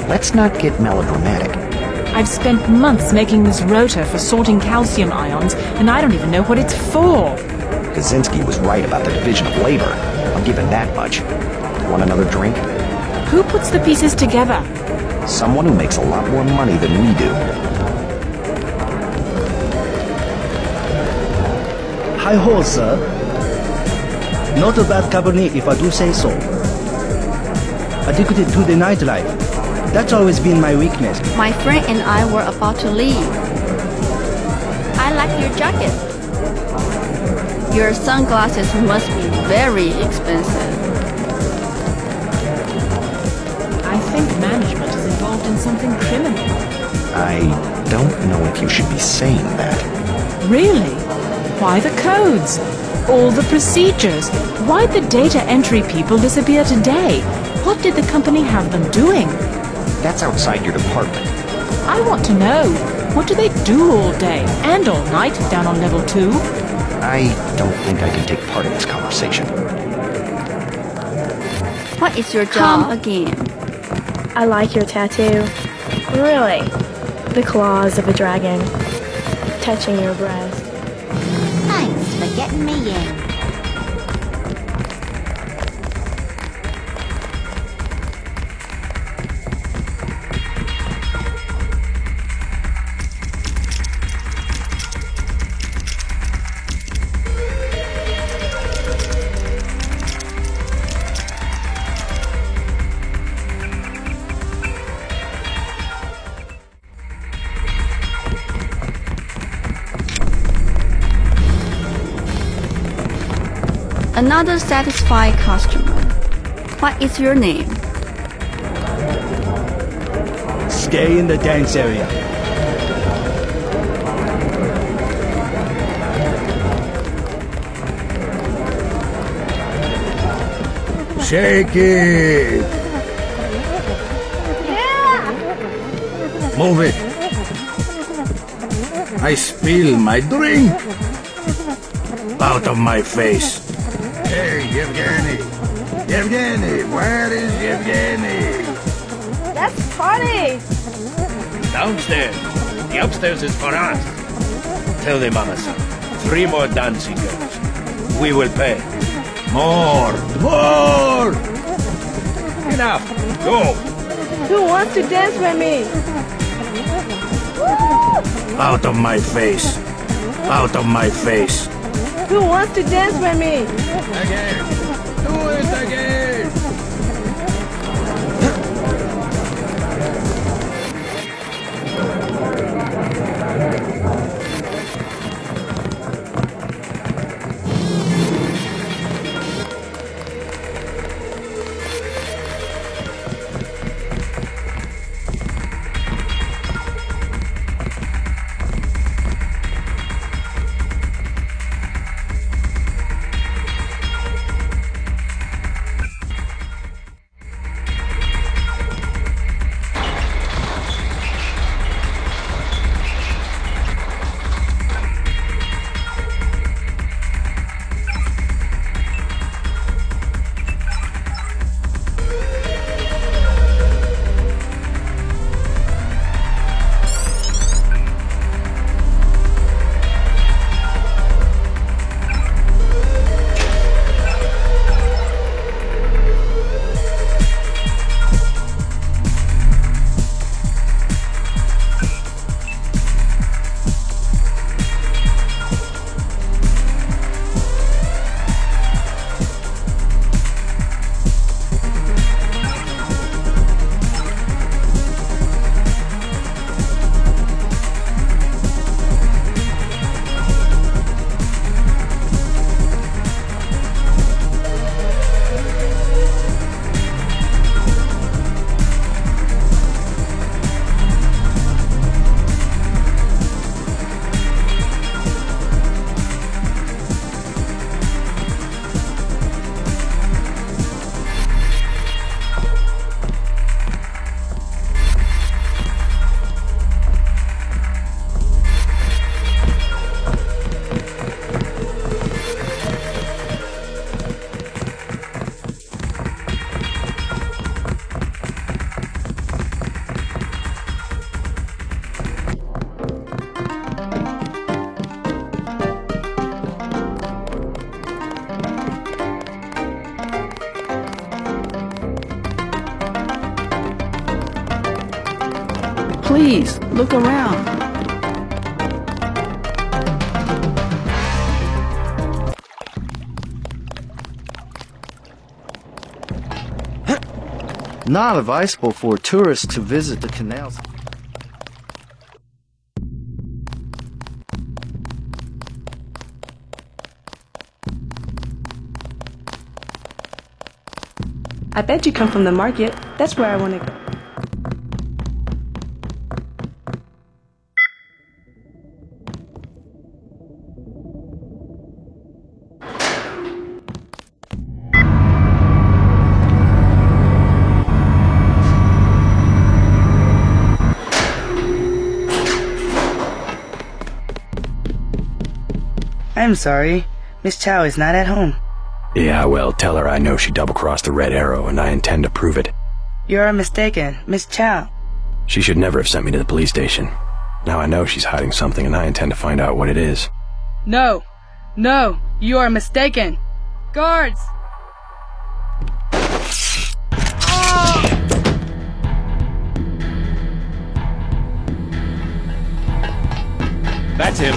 I: Let's not get melodramatic.
S: I've spent months making this rotor for sorting calcium ions, and I don't even know what it's for.
I: Kaczynski was right about the division of labor. I'll give him that much. Want another drink?
S: Who puts the pieces together?
I: Someone who makes a lot more money than we do.
K: Hi-ho, sir. Not a bad cabernet if I do say so. Addicted to the nightlife. That's always been my weakness.
R: My friend and I were about to leave. I like your jacket. Your sunglasses must be very expensive.
S: I think management is involved in something criminal.
I: I don't know if you should be saying that.
S: Really? Why the codes? All the procedures? Why'd the data entry people disappear today? What did the company have them doing?
I: That's outside your department.
S: I want to know. What do they do all day and all night down on level 2?
I: I don't think I can take part in this conversation.
R: What is your job again?
E: I like your tattoo. Really. The claws of a dragon. Touching your breast.
D: Thanks for getting me in.
R: Another satisfied customer. What is your name?
K: Stay in the dance area.
A: Shake it!
F: Yeah!
A: Move it! I spill my drink! Out of my face! Hey, Yevgeny! Yevgeny! Where is Yevgeny?
E: Let's party!
A: Downstairs. The upstairs is for us. Tell them, Mama-san. 3 more dancing girls. We will pay. More! More! Enough! Go!
E: Who wants to dance with me?
A: Out of my face! Out of my face!
E: Who wants to dance with me?
A: Again! Do it again!
S: Please, look around.
M: Not advisable for tourists to visit the canals.
O: I bet you come from the market. That's where I want to go. I'm sorry. Miss Chow is not at home.
B: Yeah, well, tell her I know she double-crossed the Red Arrow, and I intend to prove it.
O: You are mistaken, Miss Chow.
B: She should never have sent me to the police station. Now I know she's hiding something, and I intend to find out what it is.
O: No. No, you are mistaken. Guards!
A: That's him.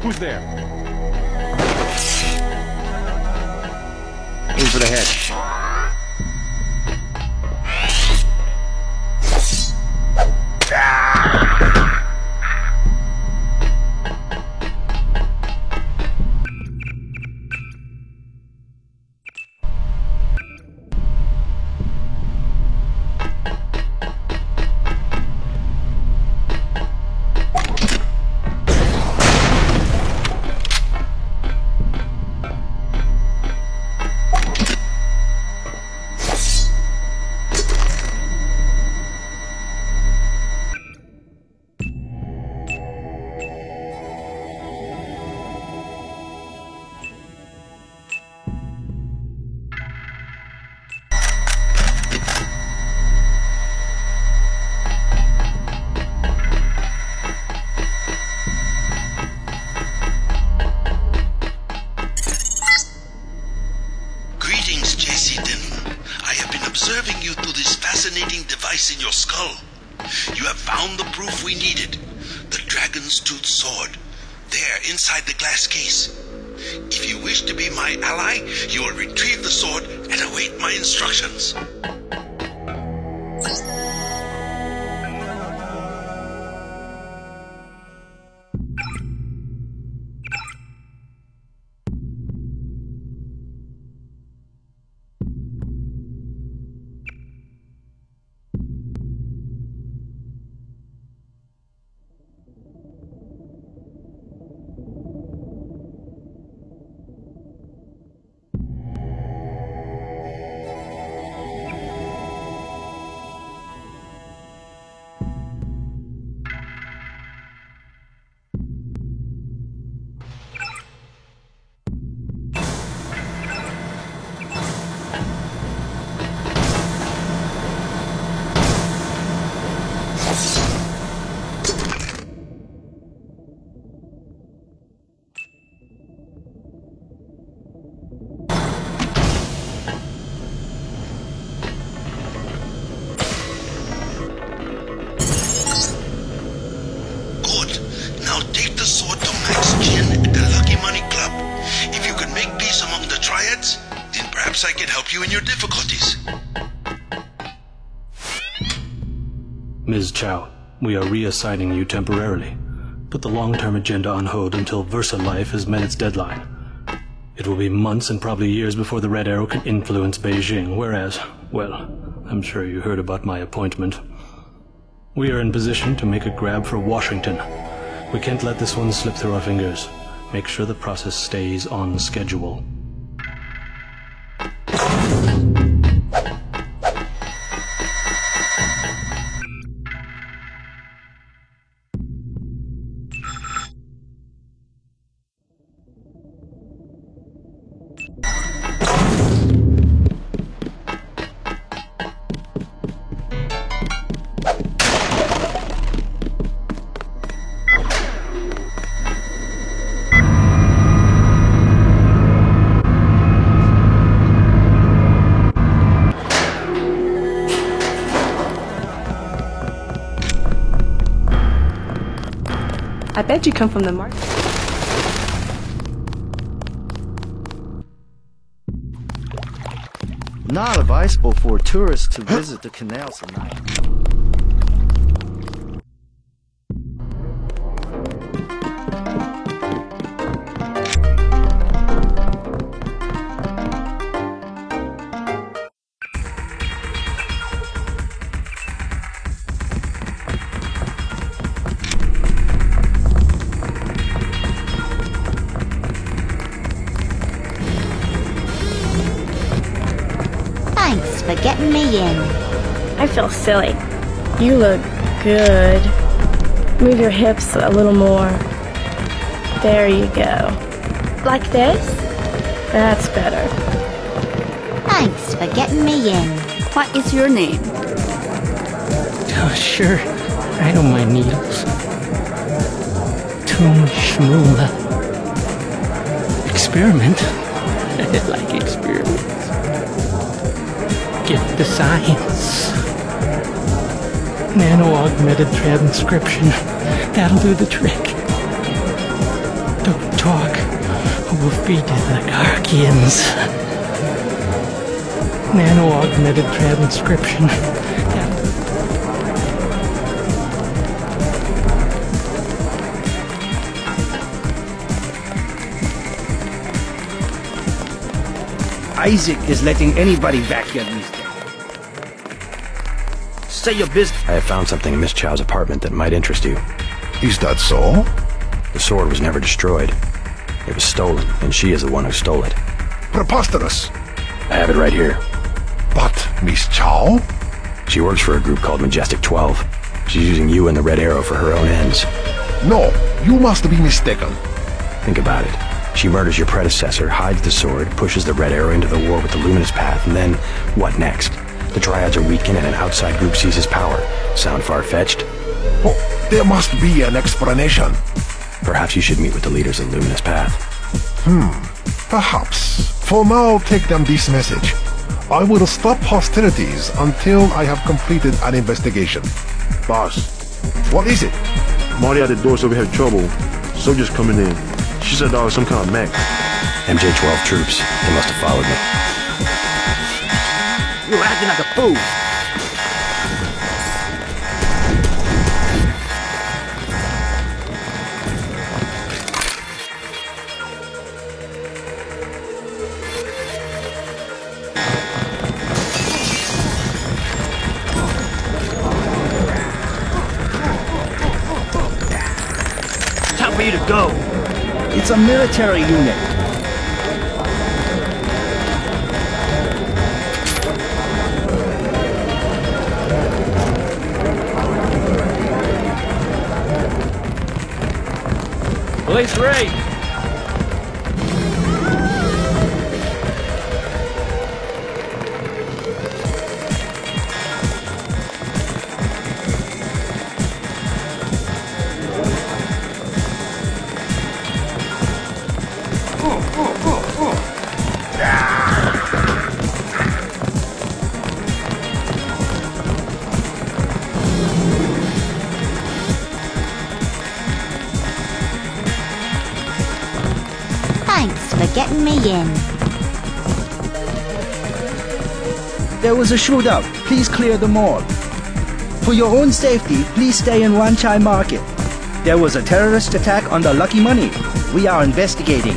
C: Who's there?
A: Aim for the head.
V: observing you through this fascinating device in your skull. You have found the proof we needed. The dragon's tooth sword. There, inside the glass case. If you wish to be my ally, you will retrieve the sword and await my instructions.
J: Ms. Chow, we are reassigning you temporarily. Put the long-term agenda on hold until VersaLife has met its deadline. It will be months and probably years before the Red Arrow can influence Beijing, whereas, well, I'm sure you heard about my appointment. We are in position to make a grab for Washington. We can't let this one slip through our fingers. Make sure the process stays on schedule.
O: I bet you come from the market.
M: Not advisable for tourists to visit the canals at night.
D: Thanks for getting me in.
E: I feel silly. You look good. Move your hips a little more. There you go. Like this? That's better.
D: Thanks for getting me in.
R: What is your name?
W: Oh, sure. I don't mind needles. Too schmoola. Experiment. I like experiments. Get the science. Nano-augmented transcription. That'll do the trick. Don't feed the Archeans. Nano-augmented transcription.
K: Isaac is letting anybody back here these days.
L: Say your business.
B: I have found something in Miss Chow's apartment that might interest you.
C: Is that so?
B: The sword was never destroyed. It was stolen, and she is the one who stole it.
C: Preposterous.
B: I have it right here.
C: But Miss Chow?
B: She works for a group called Majestic 12. She's using you and the Red Arrow for her own ends.
C: No, you must be mistaken.
B: Think about it. She murders your predecessor, hides the sword, pushes the Red Arrow into the war with the Luminous Path, and then, what next? The Triads are weakened and an outside group seizes power. Sound far-fetched?
C: Oh, there must be an explanation.
B: Perhaps you should meet with the leaders of the Luminous Path.
C: Perhaps. For now, take them this message. I will stop hostilities until I have completed an investigation.
L: Boss.
C: What is it?
L: Marty at the door said we had trouble. Soldiers coming in. She said that was some kind of mech.
B: MJ-12 troops. They must have followed me.
L: You're acting like a fool. Time for you to go.
K: It's a military unit.
A: Police raid!
D: Getting me in.
K: There was a shootout. Please clear the mall. For your own safety, please stay in Wanchai Market. There was a terrorist attack on the Lucky Money. We are investigating.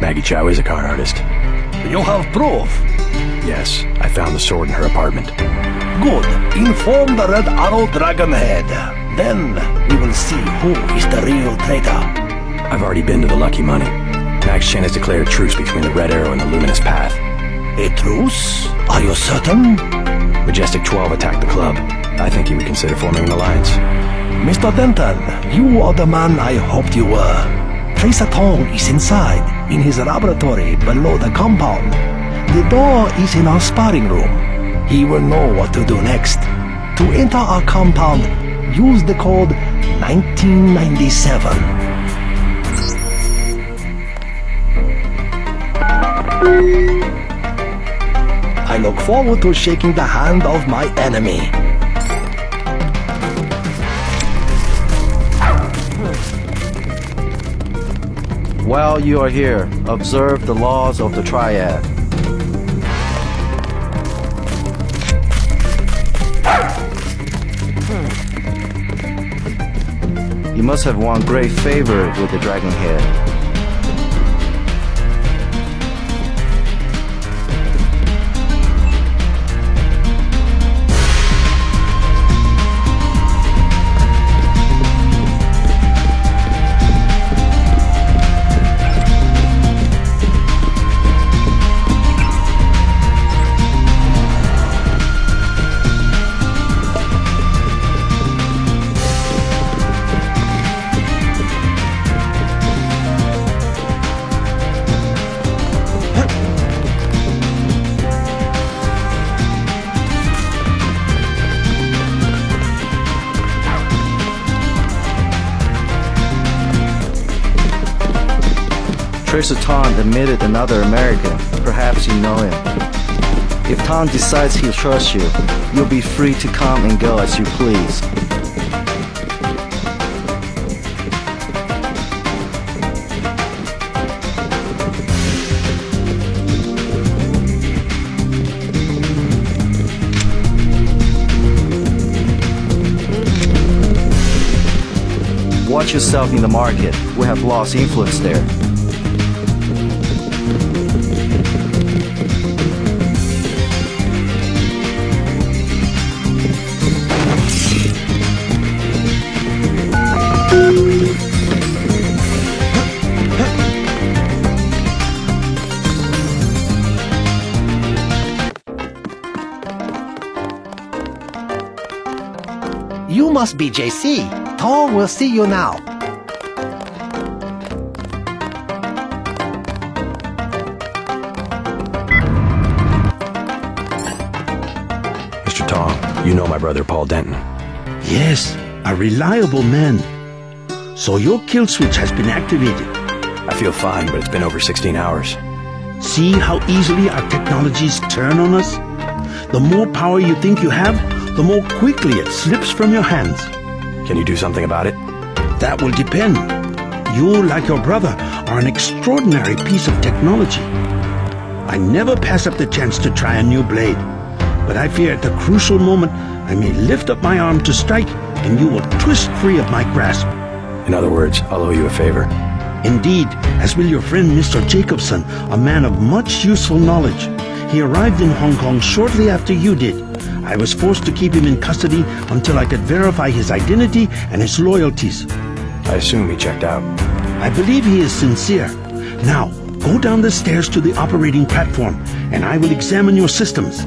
B: Maggie Chow is a con artist.
H: You have proof?
B: Yes, I found the sword in her apartment.
H: Good. Inform the Red Arrow Dragonhead. Then we will see who is the real traitor.
B: I've already been to the Lucky Money. Max Chen has declared a truce between the Red Arrow and the Luminous Path.
H: A truce? Are you certain?
B: Majestic 12 attacked the club. I think he would consider forming an alliance.
H: Mr. Denton, you are the man I hoped you were. Tracer Tong is inside, in his laboratory below the compound. The door is in our sparring room. He will know what to do next. To enter our compound, use the code 1997. I look forward to shaking the hand of my enemy.
M: While you are here, observe the laws of the Triad. You must have won great favor with the Dragonhead. Tracer Tong admitted another American. Perhaps you know him. If Tong decides he'll trust you, you'll be free to come and go as you please. Watch yourself in the market. We have lost influence there.
H: You must be JC. Tong will see you now.
B: Mr. Tong, you know my brother Paul Denton.
G: Yes, a reliable man. So your kill switch has been activated.
B: I feel fine, but it's been over 16 hours.
G: See how easily our technologies turn on us? The more power you think you have, the more quickly it slips from your hands.
B: Can you do something about it?
G: That will depend. You, like your brother, are an extraordinary piece of technology. I never pass up the chance to try a new blade, but I fear at the crucial moment I may lift up my arm to strike and you will twist free of my grasp.
B: In other words, I'll owe you a favor.
G: Indeed, as will your friend Mr. Jacobson, a man of much useful knowledge. He arrived in Hong Kong shortly after you did. I was forced to keep him in custody until I could verify his identity and his loyalties.
B: I assume he checked out.
G: I believe he is sincere. Now, go down the stairs to the operating platform, and I will examine your systems.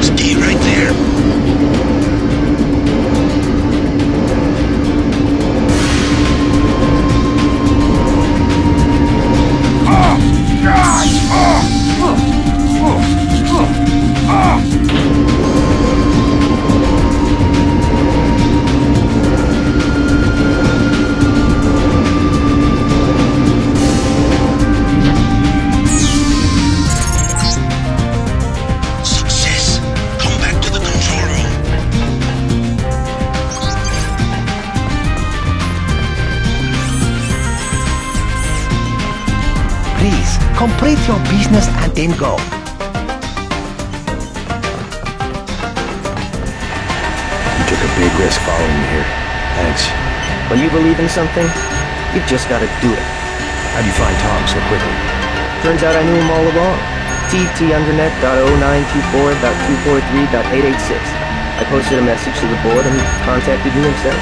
V: Stay right there.
H: Complete your business and then go.
B: You took a big risk following me here. Thanks.
I: When you believe in something, you just gotta do it.
B: How'd you find Tom so quickly?
I: Turns out I knew him all along. tt_undernet.092.4.243.886. I posted a message to the board and he contacted me himself.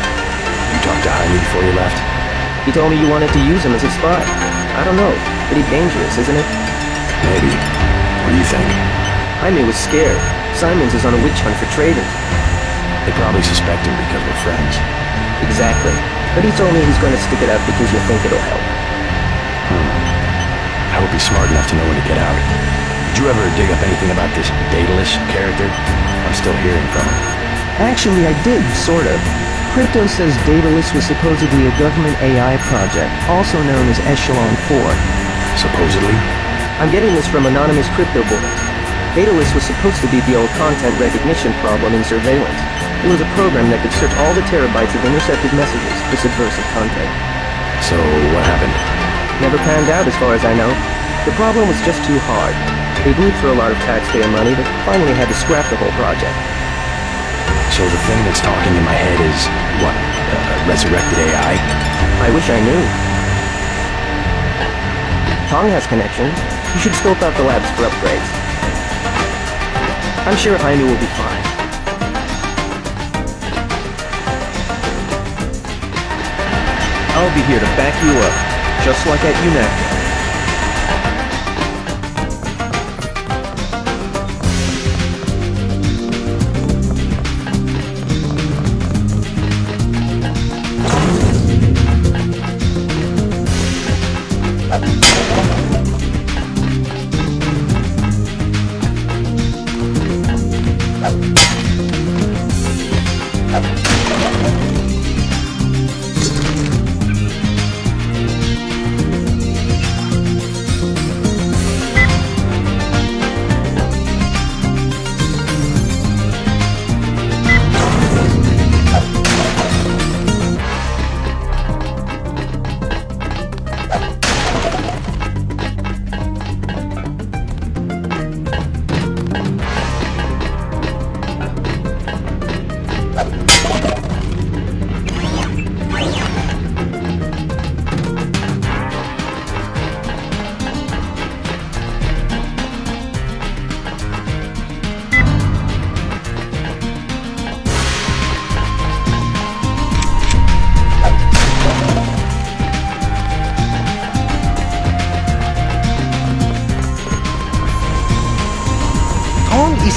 B: You talked to Jaime before you left?
I: He told me you wanted to use him as a spy. I don't know. Pretty dangerous, isn't it?
B: Maybe. What do you think?
I: Jaime was scared. Simons is on a witch hunt for traitors.
B: They probably suspect him because we're friends.
I: Exactly. But he told me he's going to stick it out because you think it'll help.
B: I would be smart enough to know when to get out. Did you ever dig up anything about this Daedalus character? I'm still hearing from him.
I: Actually, I did, sort of. Crypto says Daedalus was supposedly a government AI project, also known as Echelon 4.
B: Supposedly?
I: I'm getting this from anonymous crypto board. Daedalus was supposed to be the old content recognition problem in surveillance. It was a program that could search all the terabytes of intercepted messages for subversive content.
B: So, what happened?
I: Never panned out as far as I know. The problem was just too hard. They blew for a lot of taxpayer money, but finally had to scrap the whole project.
B: So the thing that's talking in my head is, what, resurrected AI?
I: I wish I knew. Tong has connections. You should scope out the labs for upgrades. I'm sure Jaime will be fine. I'll be here to back you up, just like at UNATCO.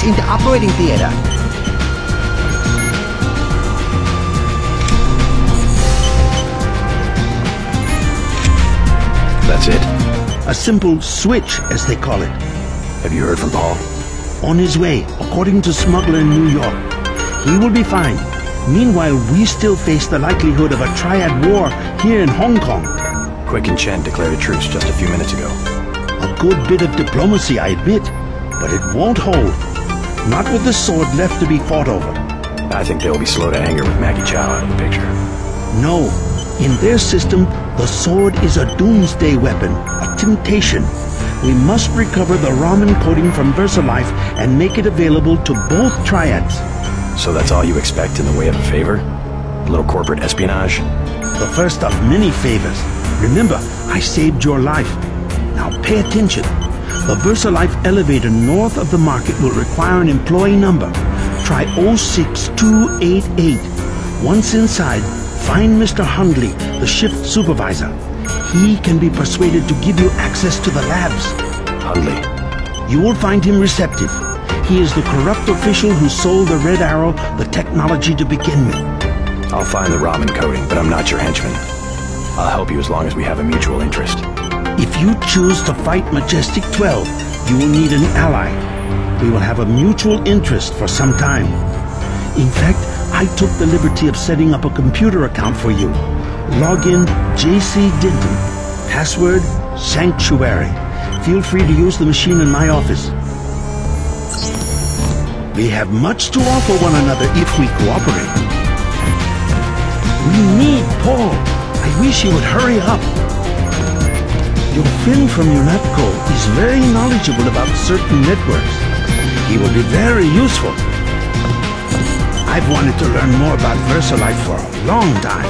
H: In the operating theater.
B: That's it?
G: A simple switch, as they call it.
B: Have you heard from Paul?
G: On his way, according to smuggler in New York. He will be fine. Meanwhile, we still face the likelihood of a triad war here in Hong Kong.
B: Quick and Chen declared a truce just a few minutes ago.
G: A good bit of diplomacy, I admit, but it won't hold. Not with the sword left to be fought over.
B: I think they'll be slow to anger with Maggie Chow out of the picture.
G: No. In their system, the sword is a doomsday weapon, a temptation. We must recover the ramen coating from VersaLife and make it available to both triads.
B: So that's all you expect in the way of a favor? A little corporate espionage?
G: The first of many favors. Remember, I saved your life. Now pay attention. The VersaLife elevator north of the market will require an employee number. Try 06288. Once inside, find Mr. Hundley, the shift supervisor. He can be persuaded to give you access to the labs.
B: Hundley.
G: You will find him receptive. He is the corrupt official who sold the Red Arrow the technology to begin with.
B: I'll find the ramen coating, but I'm not your henchman. I'll help you as long as we have a mutual interest.
G: If you choose to fight Majestic 12, you will need an ally. We will have a mutual interest for some time. In fact, I took the liberty of setting up a computer account for you. Login JC Denton. Password Sanctuary. Feel free to use the machine in my office. We have much to offer one another if we cooperate. We need Paul. I wish he would hurry up. Your friend from UNATCO is very knowledgeable about certain networks. He will be very useful. I've wanted to learn more about VersaLife for a long time.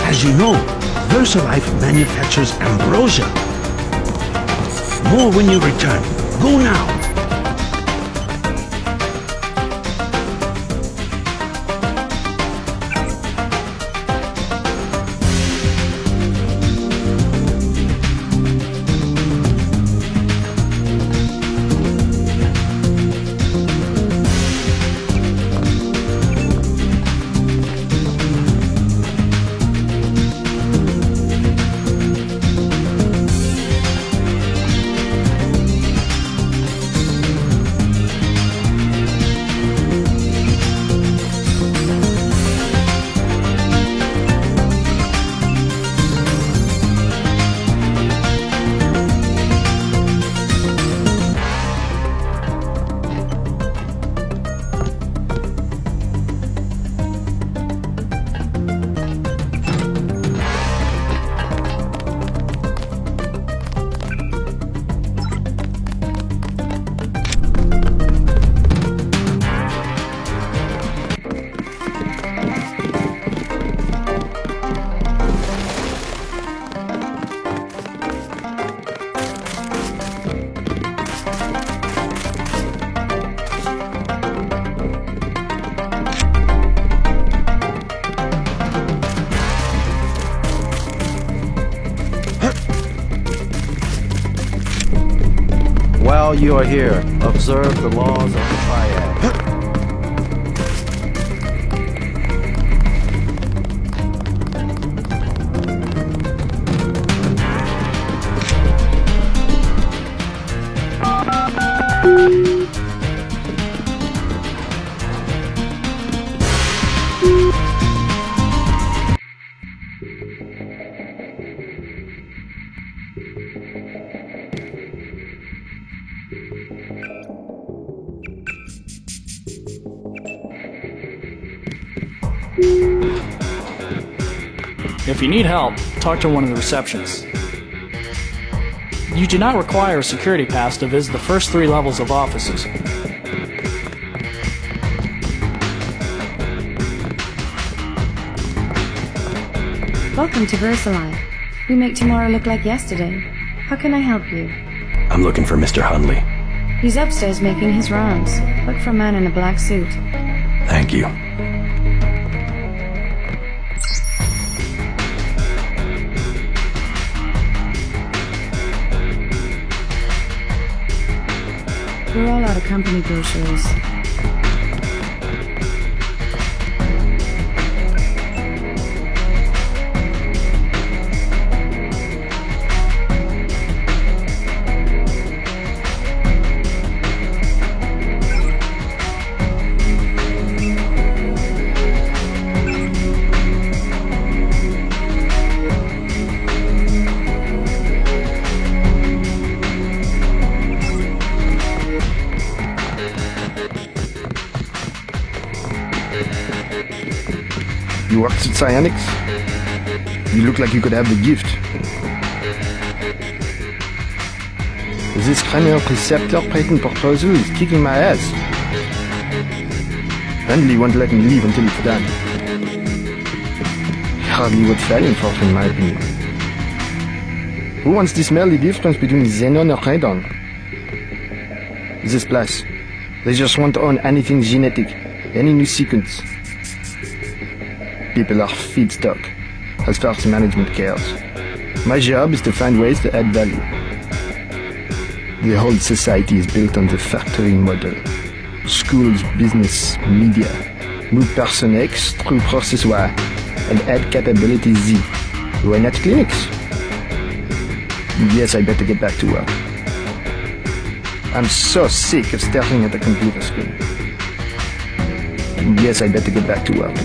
G: As you know, VersaLife manufactures ambrosia. More when you return. Go now.
M: While you are here, observe the laws of the triad.
N: If you need help, talk to one of the receptionists. You do not require a security pass to visit the first 3 levels of offices.
P: Welcome to VersaLife. We make tomorrow look like yesterday. How can I help you?
B: I'm looking for Mr. Hundley.
P: He's upstairs making his rounds. Look for a man in a black suit.
B: Thank you.
P: We're all out of company brochures.
U: You worked at Psionics? You look like you could have the gift. This cranial receptor patent proposal is kicking my ass. Handley won't let me leave until it's done. Hardly worth fighting for, in my opinion. Who wants to smell the difference between xenon and radon? This place. They just want to own anything genetic, any new sequence. People are feedstock, as far as management cares. My job is to find ways to add value. The whole society is built on the factory model. Schools, business, media. Move person X through process Y and add capability Z. Why not clinics? Yes, I better get back to work. I'm so sick of staring at the computer screen. Yes, I better get back to work.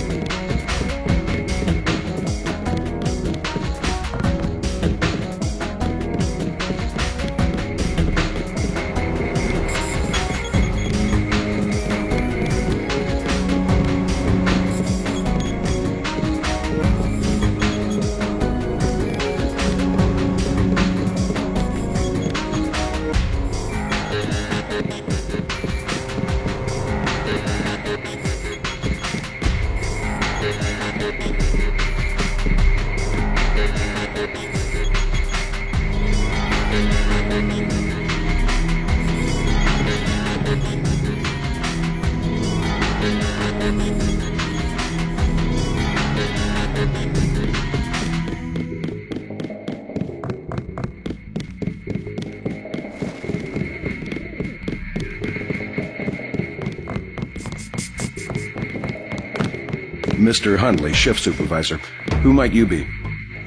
Q: Mr. Hundley, shift supervisor. Who might you be?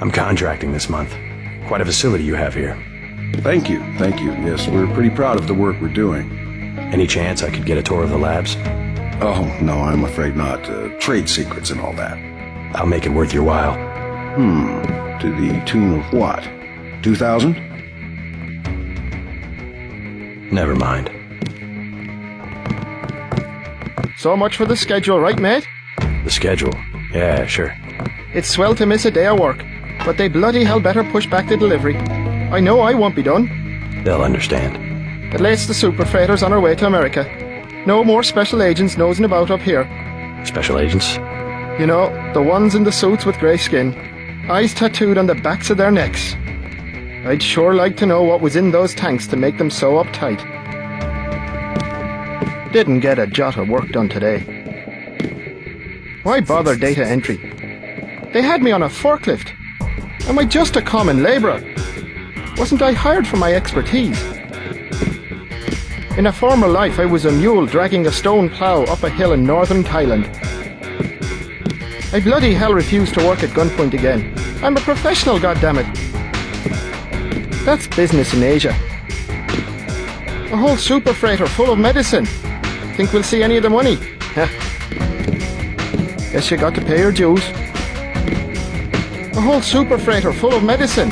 B: I'm contracting this month. Quite a facility you have here.
Q: Thank you, thank you. Yes, we're pretty proud of the work we're doing.
B: Any chance I could get a tour of the labs?
Q: Oh, no, I'm afraid not. Trade secrets and all that.
B: I'll make it worth your while.
Q: To the tune of what? 2,000?
B: Never mind.
U: So much for the schedule, right, mate?
B: The schedule? Yeah, sure.
U: It's swell to miss a day of work, but they bloody hell better push back the delivery. I know I won't be done.
B: They'll understand.
U: At least the super freighter's on our way to America. No more special agents nosing about up here.
B: Special agents?
U: You know, the ones in the suits with grey skin. Eyes tattooed on the backs of their necks. I'd sure like to know what was in those tanks to make them so uptight. Didn't get a jot of work done today. Why bother data entry? They had me on a forklift. Am I just a common labourer? Wasn't I hired for my expertise? In a former life, I was a mule dragging a stone plough up a hill in northern Thailand. I bloody hell refuse to work at gunpoint again. I'm a professional, goddammit. That's business in Asia. A whole super freighter full of medicine. Think we'll see any of the money? Guess you got to pay your dues. A whole super freighter full of medicine.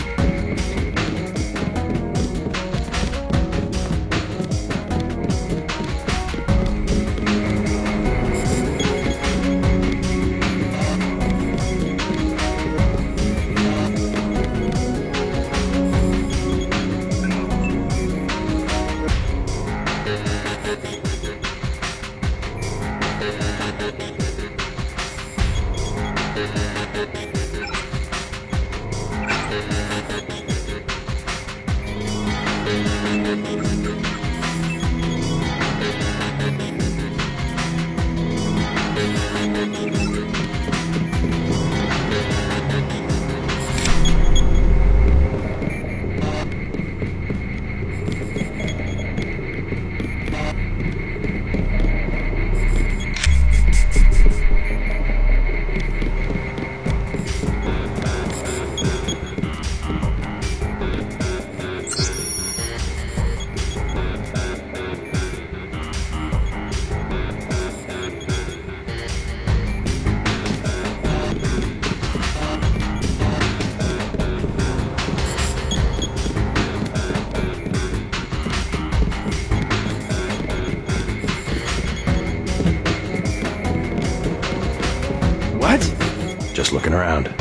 B: Just looking around.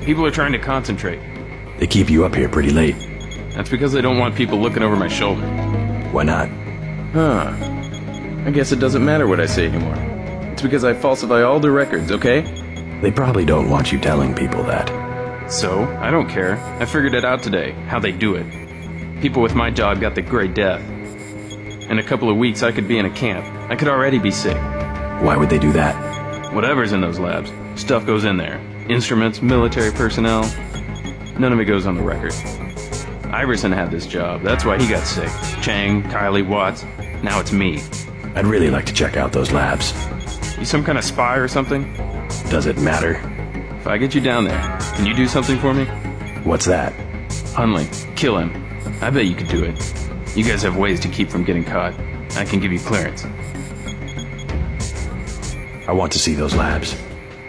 F: People are trying to concentrate.
B: They keep you up here pretty late.
F: That's because they don't want people looking over my shoulder.
B: Why not?
F: Huh. I guess it doesn't matter what I say anymore. It's because I falsify all the records, okay?
B: They probably don't want you telling people that.
F: So, I don't care. I figured it out today, how they do it. People with my job got the Great Death. In a couple of weeks, I could be in a camp. I could already be sick.
B: Why would they do that?
F: Whatever's in those labs. Stuff goes in there. Instruments, military personnel. None of it goes on the record. Iverson had this job. That's why he got sick. Chang, Kylie, Watts. Now it's me.
B: I'd really like to check out those labs.
F: You some kind of spy or something?
B: Does it matter?
F: If I get you down there, can you do something for me?
B: What's that?
F: Hunley. Kill him. I bet you could do it. You guys have ways to keep from getting caught. I can give you clearance.
B: I want to see those labs.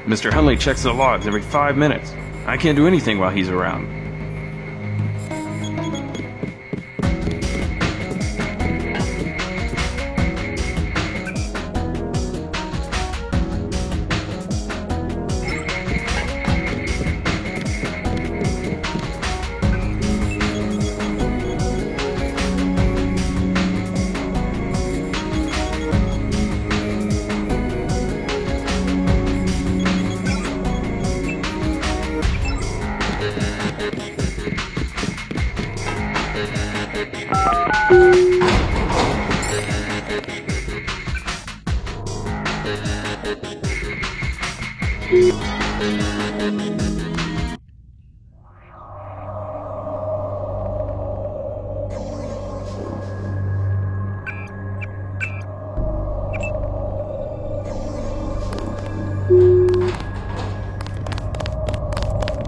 F: Mr. Hunley checks the logs every 5 minutes. I can't do anything while he's around.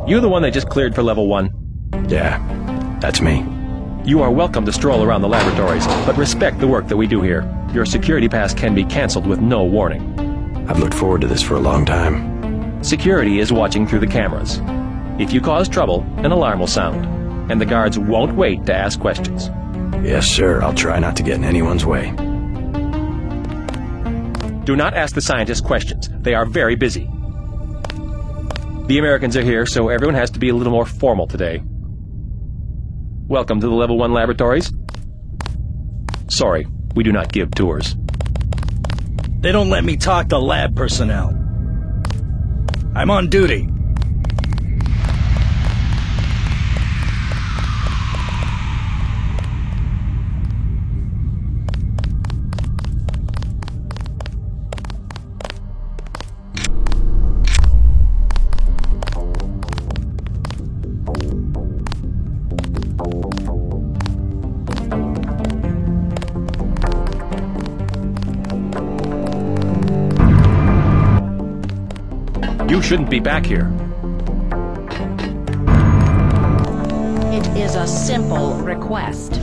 S: You the one they just cleared for level 1?
B: Yeah, that's me.
S: You are welcome to stroll around the laboratories, but respect the work that we do here. Your security pass can be cancelled with no warning.
B: I've looked forward to this for a long time.
S: Security is watching through the cameras. If you cause trouble, an alarm will sound, and the guards won't wait to ask questions.
B: Yes, sir. I'll try not to get in anyone's way.
S: Do not ask the scientists questions. They are very busy. The Americans are here, so everyone has to be a little more formal today. Welcome to the Level 1 laboratories. Sorry, we do not give tours.
K: They don't let me talk to lab personnel. I'm on duty.
S: You shouldn't be back here.
J: It is a simple request.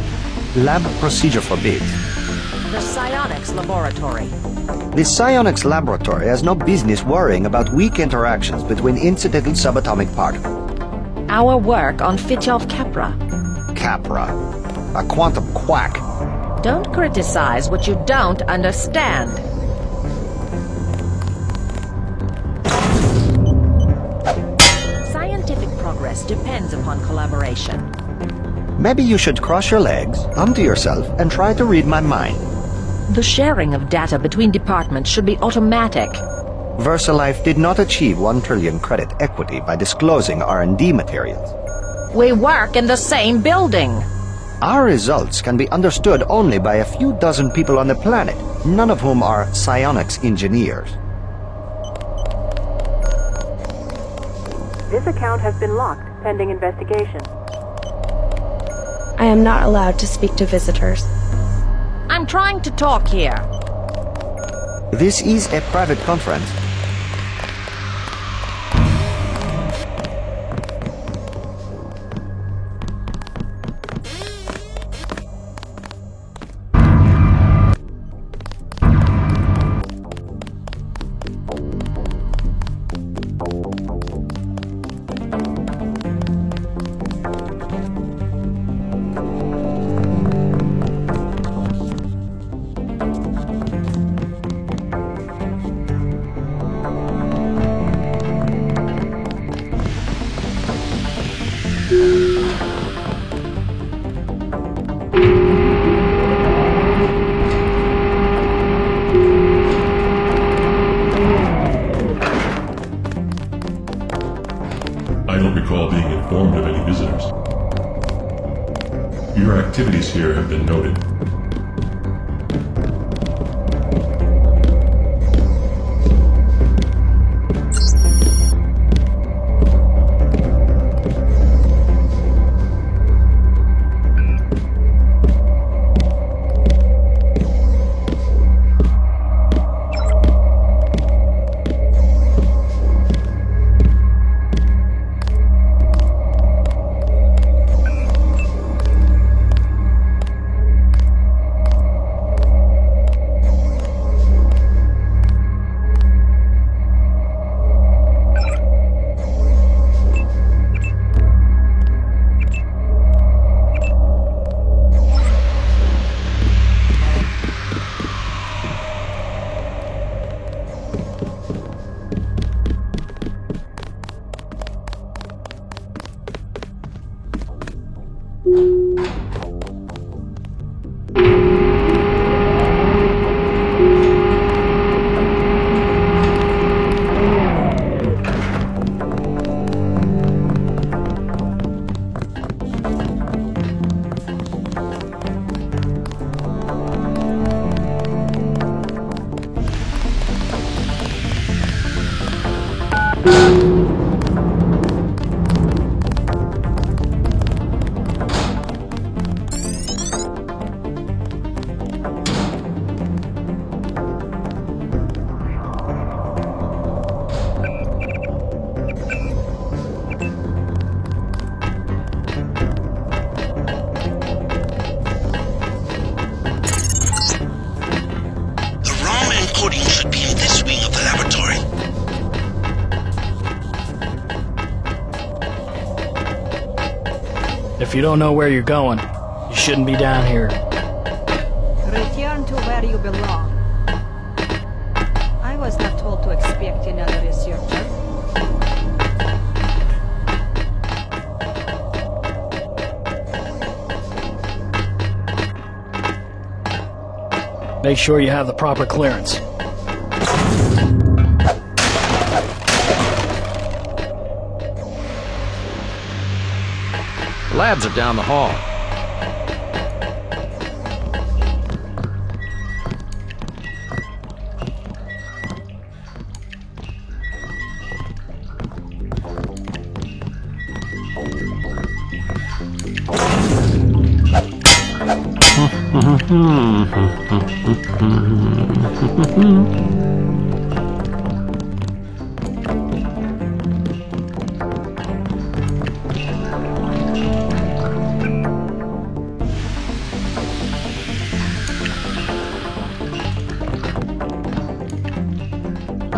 H: Lab procedure forbid.
J: The psionics laboratory.
H: The psionics laboratory has no business worrying about weak interactions between incidental subatomic particles.
J: Our work on Fitjov Capra.
H: Capra. A quantum quack.
J: Don't criticize what you don't understand. Scientific progress depends upon collaboration.
H: Maybe you should cross your legs, onto yourself, and try to read my mind.
J: The sharing of data between departments should be automatic.
H: VersaLife did not achieve 1 trillion credit equity by disclosing R&D materials.
J: We work in the same building.
H: Our results can be understood only by a few dozen people on the planet, none of whom are psionics engineers.
O: This account has been locked, pending investigation.
E: I am not allowed to speak to visitors.
J: I'm trying to talk here.
H: This is a private conference.
T: I don't recall being informed of any visitors. Your activities here have been noted.
N: If you don't know where you're going, you shouldn't be down here.
D: Return to where you belong. I was not told to expect another researcher.
N: Make sure you have the proper clearance.
S: The labs are down the hall.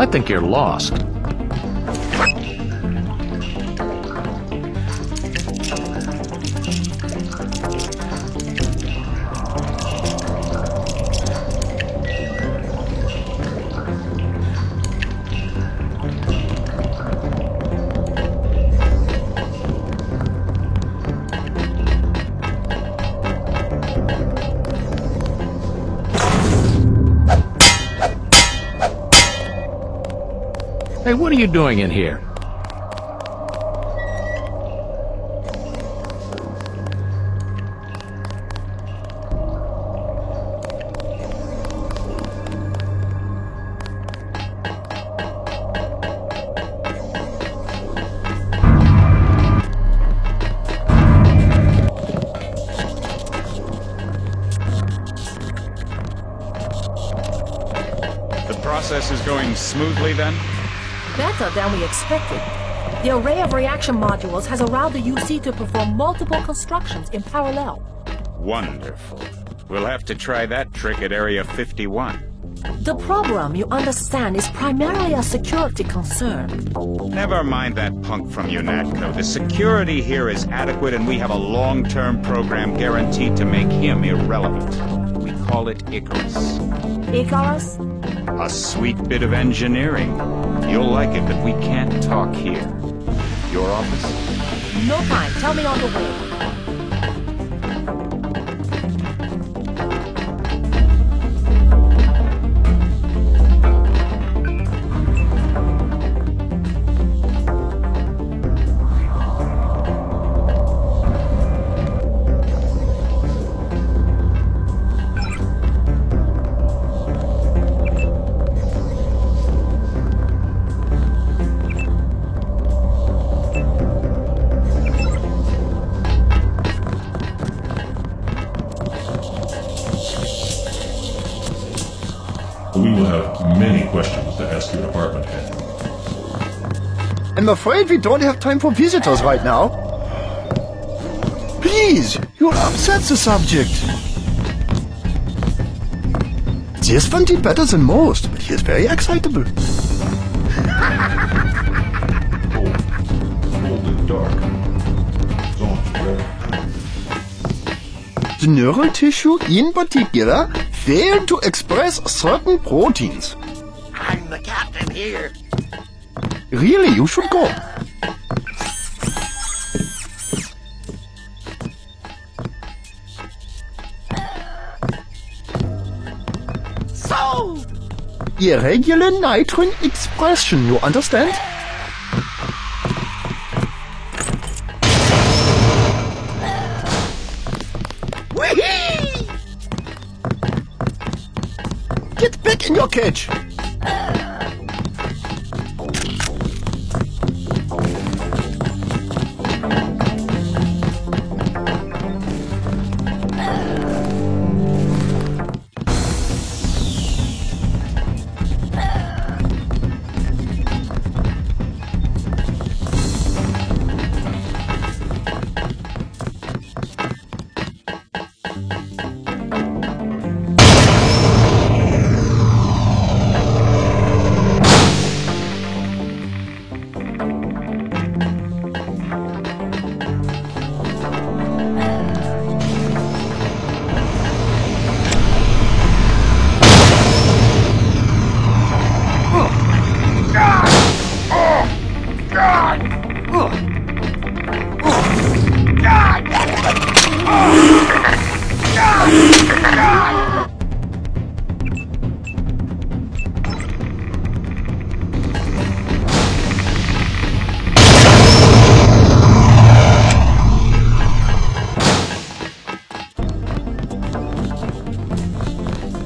C: I think you're lost. Hey, what are you doing in here?
R: The process is going smoothly then?
J: Better than we expected. The array of reaction modules has allowed the UC to perform multiple constructions in parallel.
R: Wonderful. We'll have to try that trick at Area 51.
J: The problem, you understand, is primarily a security concern.
R: Never mind that punk from UNATCO. The security here is adequate and we have a long-term program guaranteed to make him irrelevant. We call it Icarus.
J: Icarus?
R: A sweet bit of engineering. You'll like it, but we can't talk here. Your office?
J: No time. Tell me on the way.
T: We will have many questions to ask your department head.
U: I'm afraid we don't have time for visitors right now. Please, you'll upset the subject. This one did better than most, but he is very excitable.
T: Cold and dark. Soft red.
U: The neural tissue, in particular, failed to express certain proteins.
W: I'm the captain here.
U: Really, you should go.
W: So!
U: Irregular nitrogen expression, you understand?
W: Whee!
U: Get back in your cage!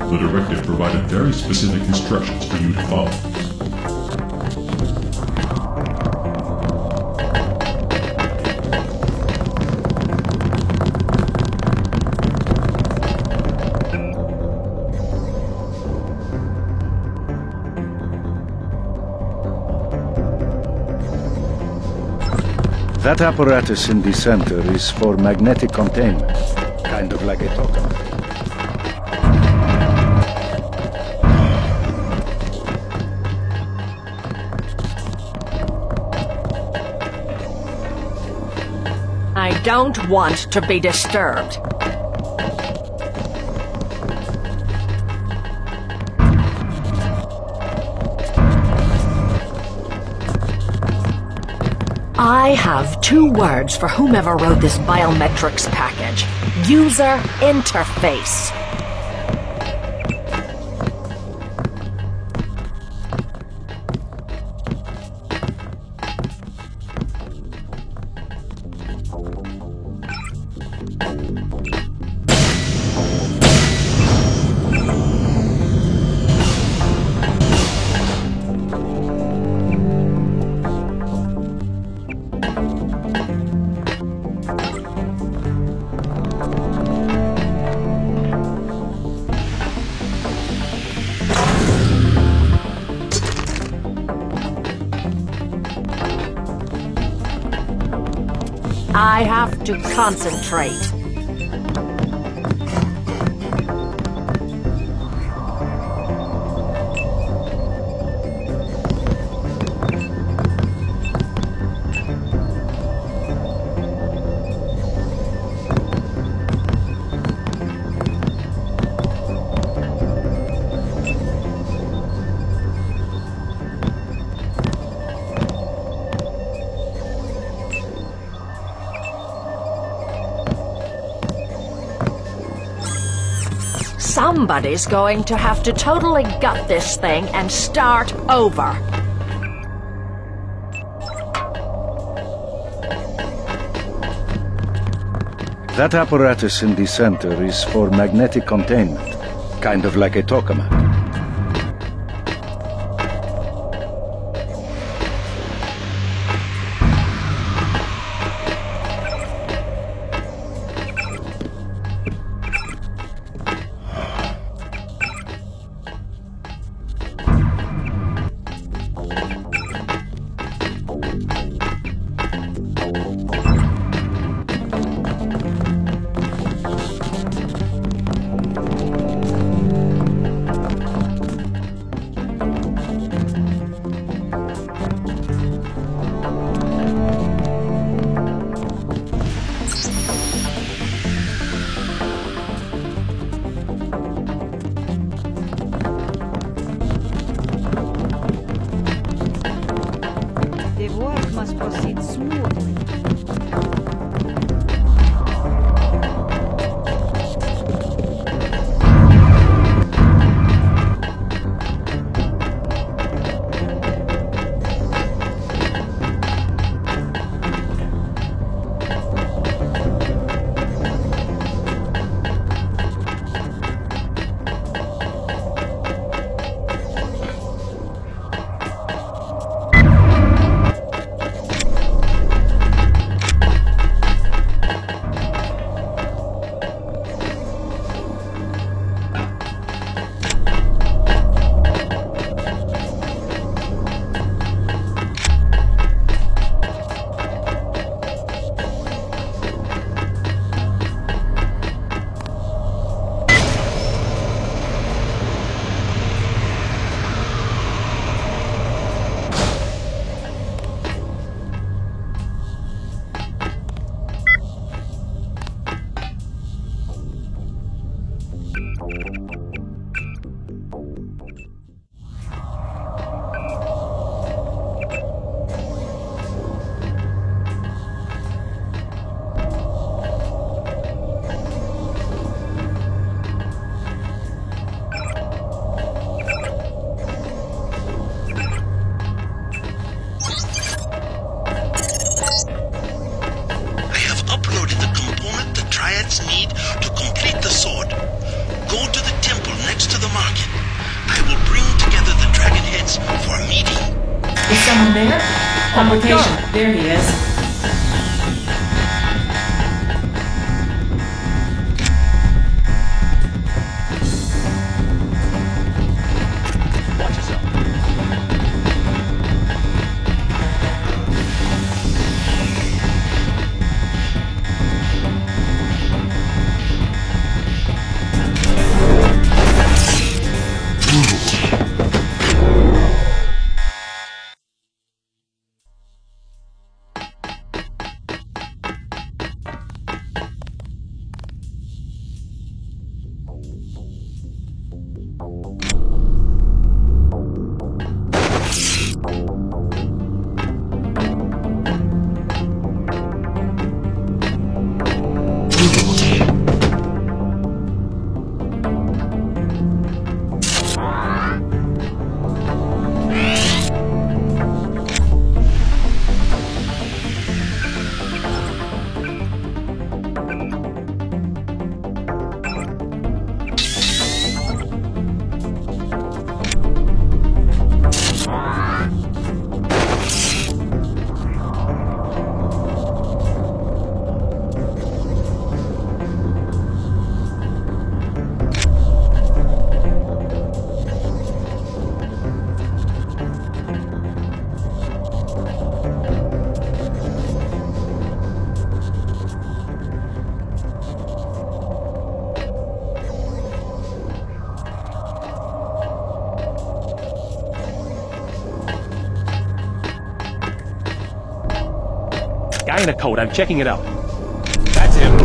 T: The directive provided very specific instructions for you to follow.
X: That apparatus in the center is for magnetic containment, kind of like a token.
J: I don't want to be disturbed. I have 2 words for whomever wrote this biometrics package. User interface. I have to concentrate. Somebody's going to have to totally gut this thing and start over.
X: That apparatus in the center is for magnetic containment, kind of like a tokamak.
J: Complication. There he is.
S: find a code. I'm checking it out. That's him.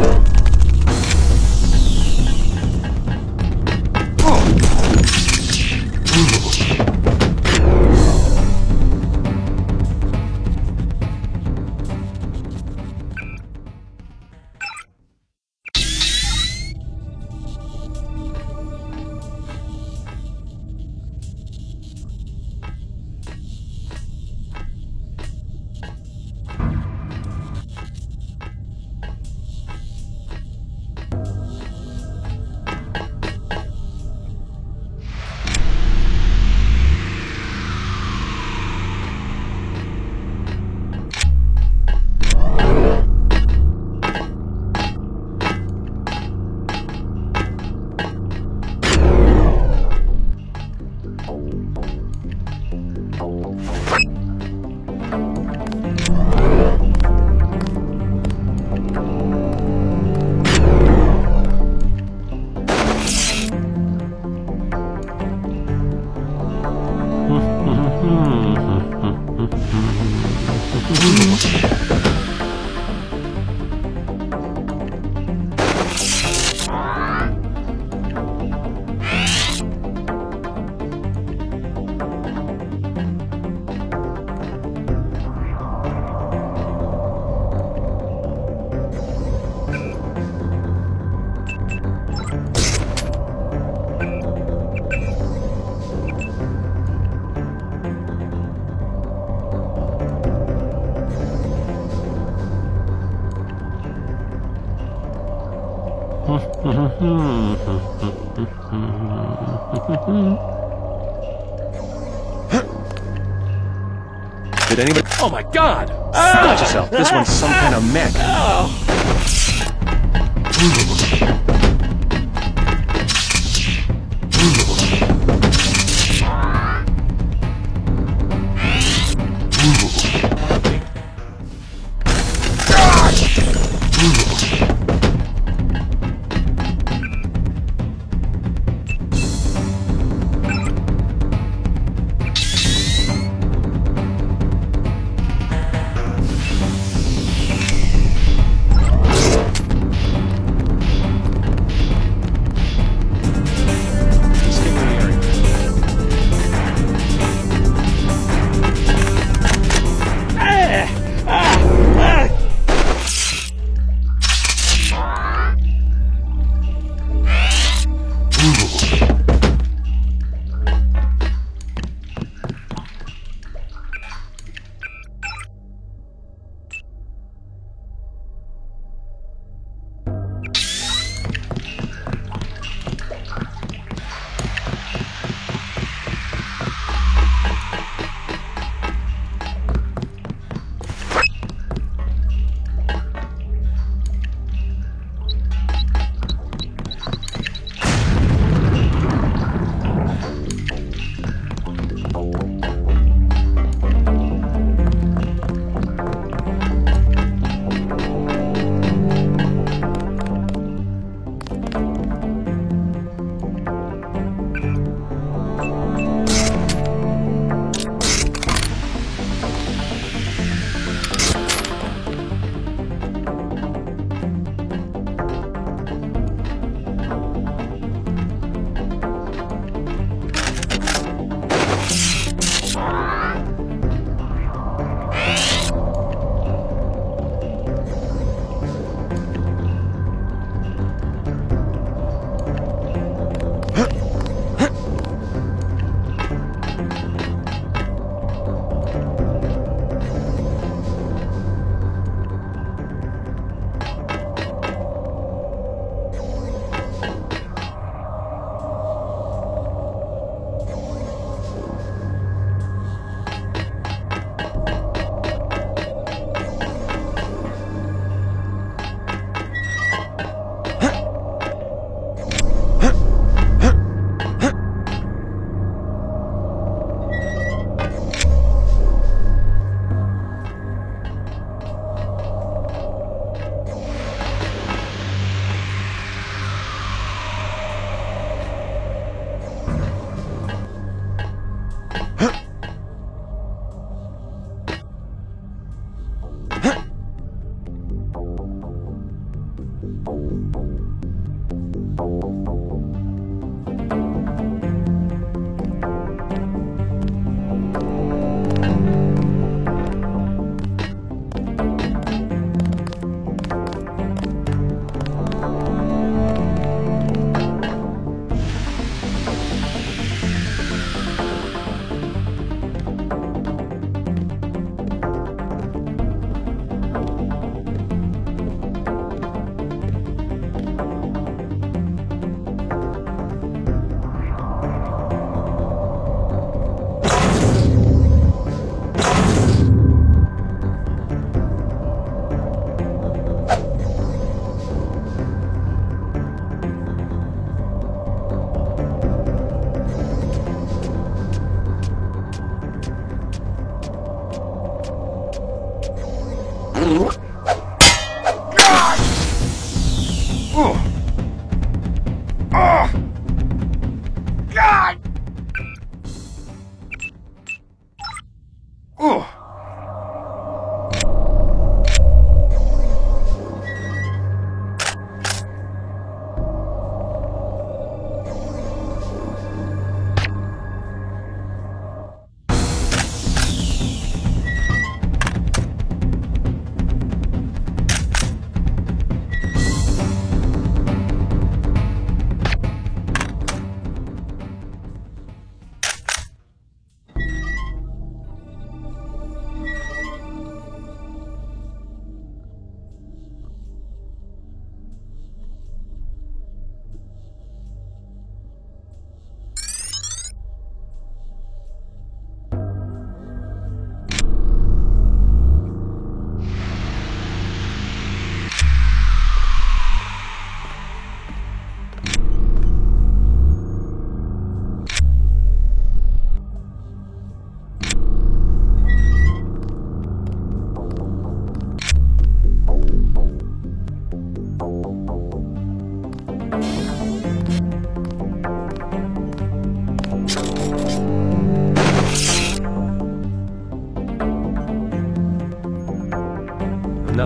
S: Did anybody? Oh my God! Watch yourself. This one's some kind of mech.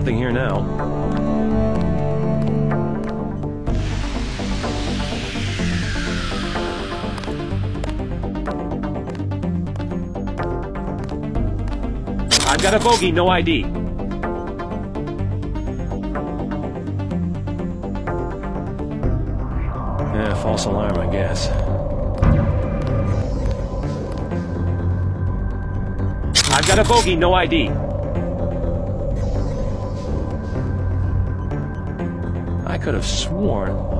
S: nothing here now. I've got a bogey, no ID. Yeah, false alarm, I guess. I've got a bogey, no ID. I could have sworn.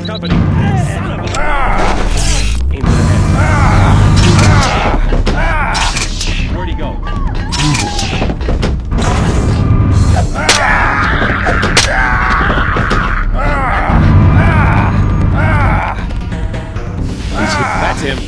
S: Company. Son of a... Aim for the head. Where'd he go? That's him.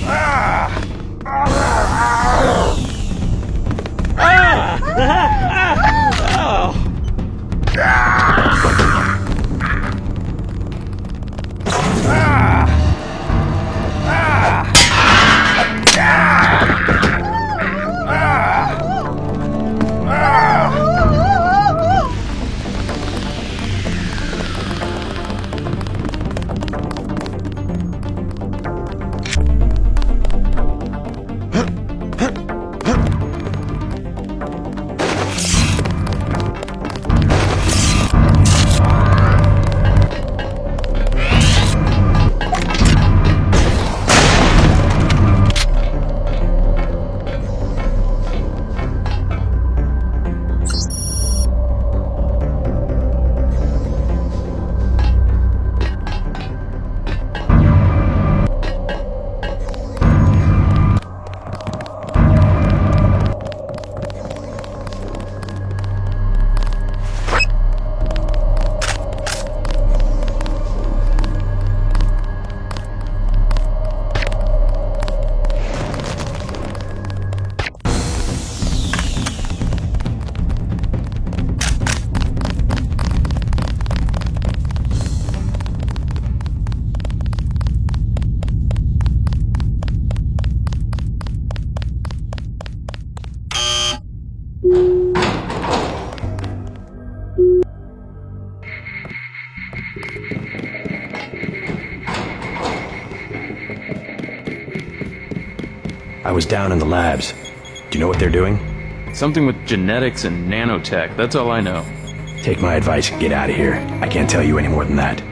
B: I was down in the labs. Do you know what they're doing?
F: Something with genetics and nanotech, that's all I know.
B: Take my advice and get out of here. I can't tell you any more than that.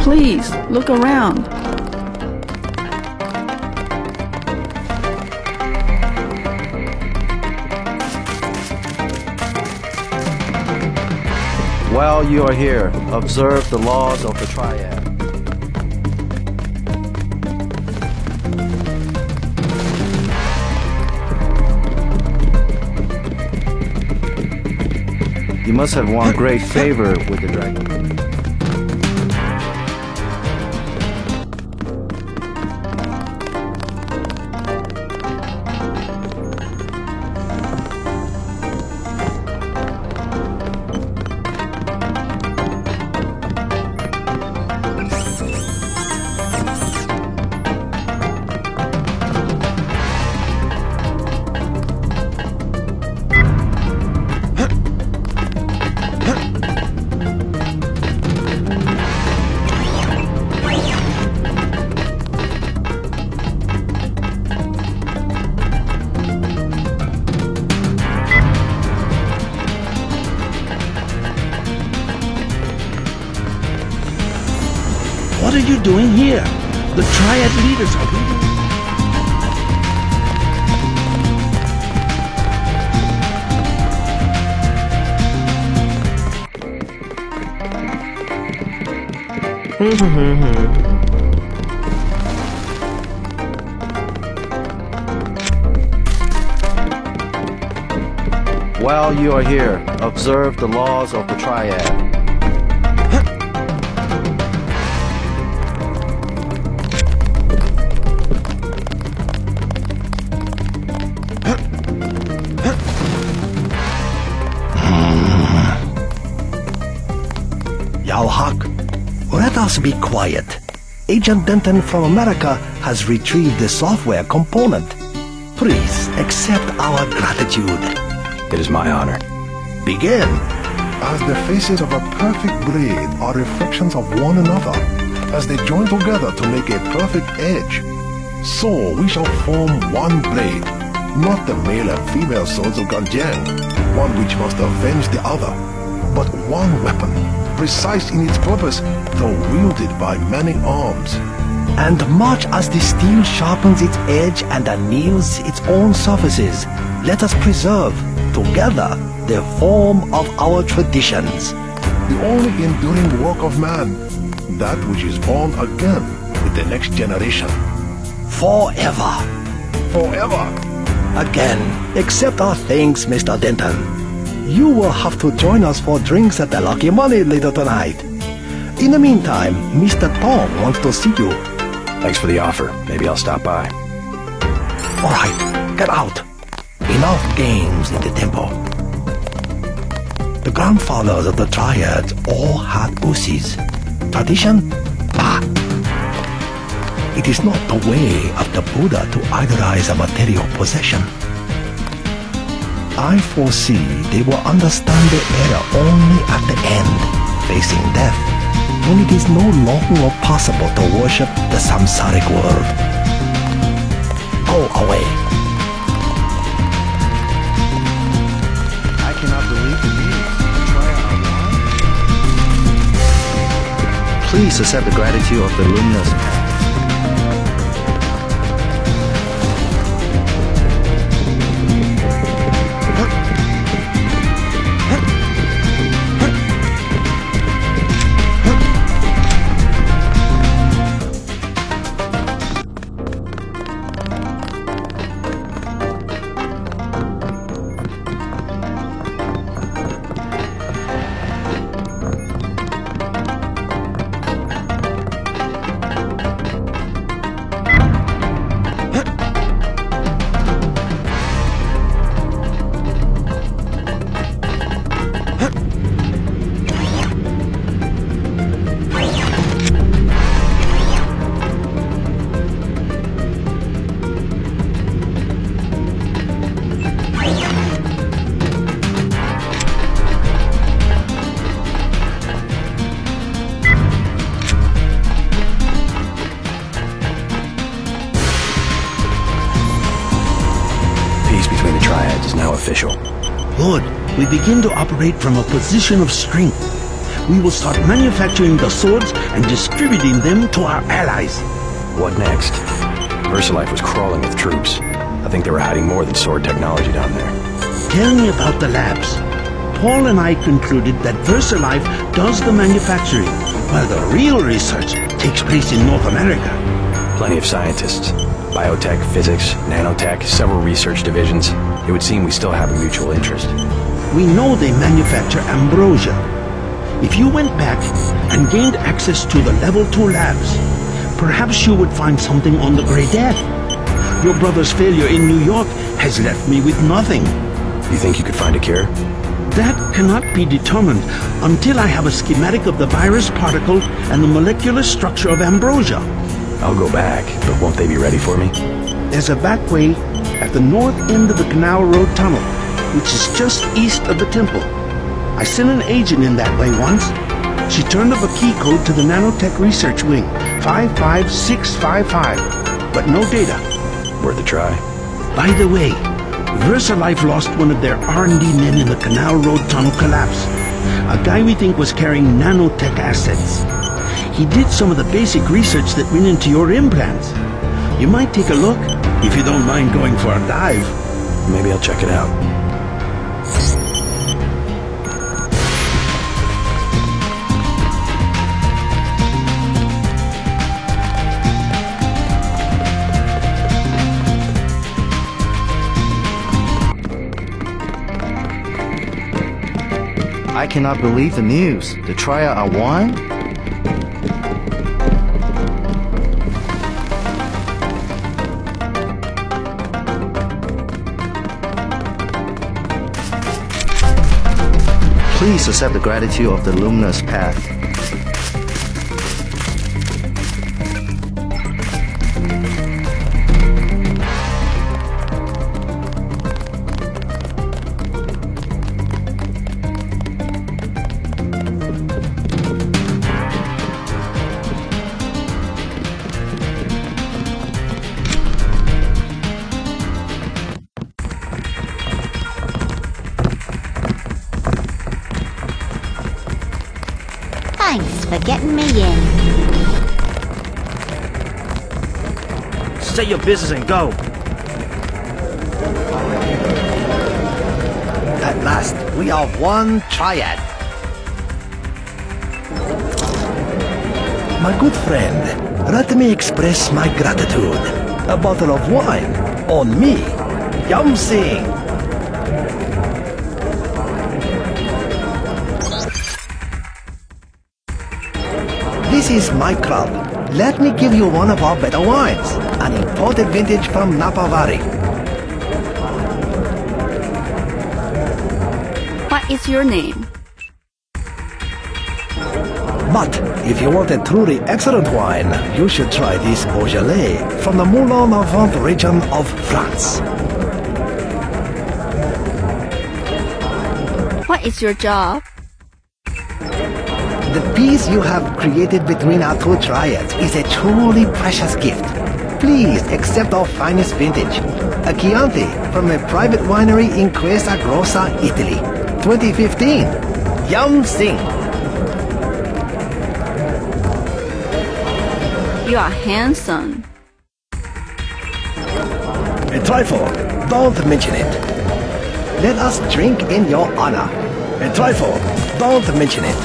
A: Please, look around.
M: While you are here, observe the laws of the triad. You must have won great favor with the dragon.
G: What are you doing here? The Triad leaders are waiting.
M: While you are here, observe the laws of the triad.
H: Let us be quiet. Agent Denton from America has retrieved the software component. Please accept our gratitude.
B: It is my honor.
H: Begin.
Q: As the faces of a perfect blade are reflections of one another, as they join together to make a perfect edge, so we shall form one blade, not the male and female swords of Ganjiang, one which must avenge the other, but one weapon, precise in its purpose, though wielded by many arms.
H: And much as the steel sharpens its edge and anneals its own surfaces, let us preserve, together, the form of our traditions.
Q: The only enduring work of man, that which is born again with the next generation.
H: Forever.
Q: Forever.
H: Again, accept our thanks, Mr. Denton. You will have to join us for drinks at the Lucky Money later tonight. In the meantime, Mr. Tong wants to see you.
B: Thanks for the offer. Maybe I'll stop by.
H: All right, get out. Enough games in the temple. The grandfathers of the Triads all had Usis. Tradition? Bah! It is not the way of the Buddha to idolize a material possession. I foresee they will understand the error only at the end, facing death, when it is no longer possible to worship the samsaric world. Go away.
M: I cannot believe the news. Try our Please accept the gratitude of the luminous.
B: is now official.
G: Good. We begin to operate from a position of strength. We will start manufacturing the swords and distributing them to our allies.
B: What next? VersaLife was crawling with troops. I think they were hiding more than sword technology down there.
G: Tell me about the labs. Paul and I concluded that VersaLife does the manufacturing, while the real research takes place in North America.
B: Plenty of scientists. Biotech, physics, nanotech, several research divisions. It would seem we still have a mutual interest.
G: We know they manufacture ambrosia. If you went back and gained access to the Level 2 labs, perhaps you would find something on the Grey Death. Your brother's failure in New York has left me with nothing.
B: You think you could find a cure?
G: That cannot be determined until I have a schematic of the virus particle and the molecular structure of ambrosia.
B: I'll go back, but won't they be ready for me?
G: There's a back way at the north end of the Canal Road Tunnel, which is just east of the temple. I sent an agent in that way once. She turned up a key code to the Nanotech Research Wing, 55655, but no data.
B: Worth a try.
G: By the way, VersaLife lost one of their R&D men in the Canal Road Tunnel collapse. A guy we think was carrying nanotech assets. He did some of the basic research that went into your implants. You might take a look, if you don't mind going for a dive.
B: Maybe I'll check it out.
M: I cannot believe the news. The trial are won? Please accept the gratitude of the luminous path.
D: Thanks for getting me in.
K: Say your business and go.
H: At last, we are one triad. My good friend, let me express my gratitude. A bottle of wine on me. Yum Sing. This is my club. Let me give you one of our better wines. An imported vintage from Napa Valley.
A: What is your name?
H: But if you want a truly excellent wine, you should try this Beaujolais from the Moulin-à-Vent region of France.
A: What is your job?
H: The peace you have created between our two triads is a truly precious gift. Please accept our finest vintage, a Chianti from a private winery in Questa Grossa, Italy, 2015. Yum Sing.
A: You are handsome.
H: A trifle, don't mention it. Let us drink in your honor. A trifle, don't mention it.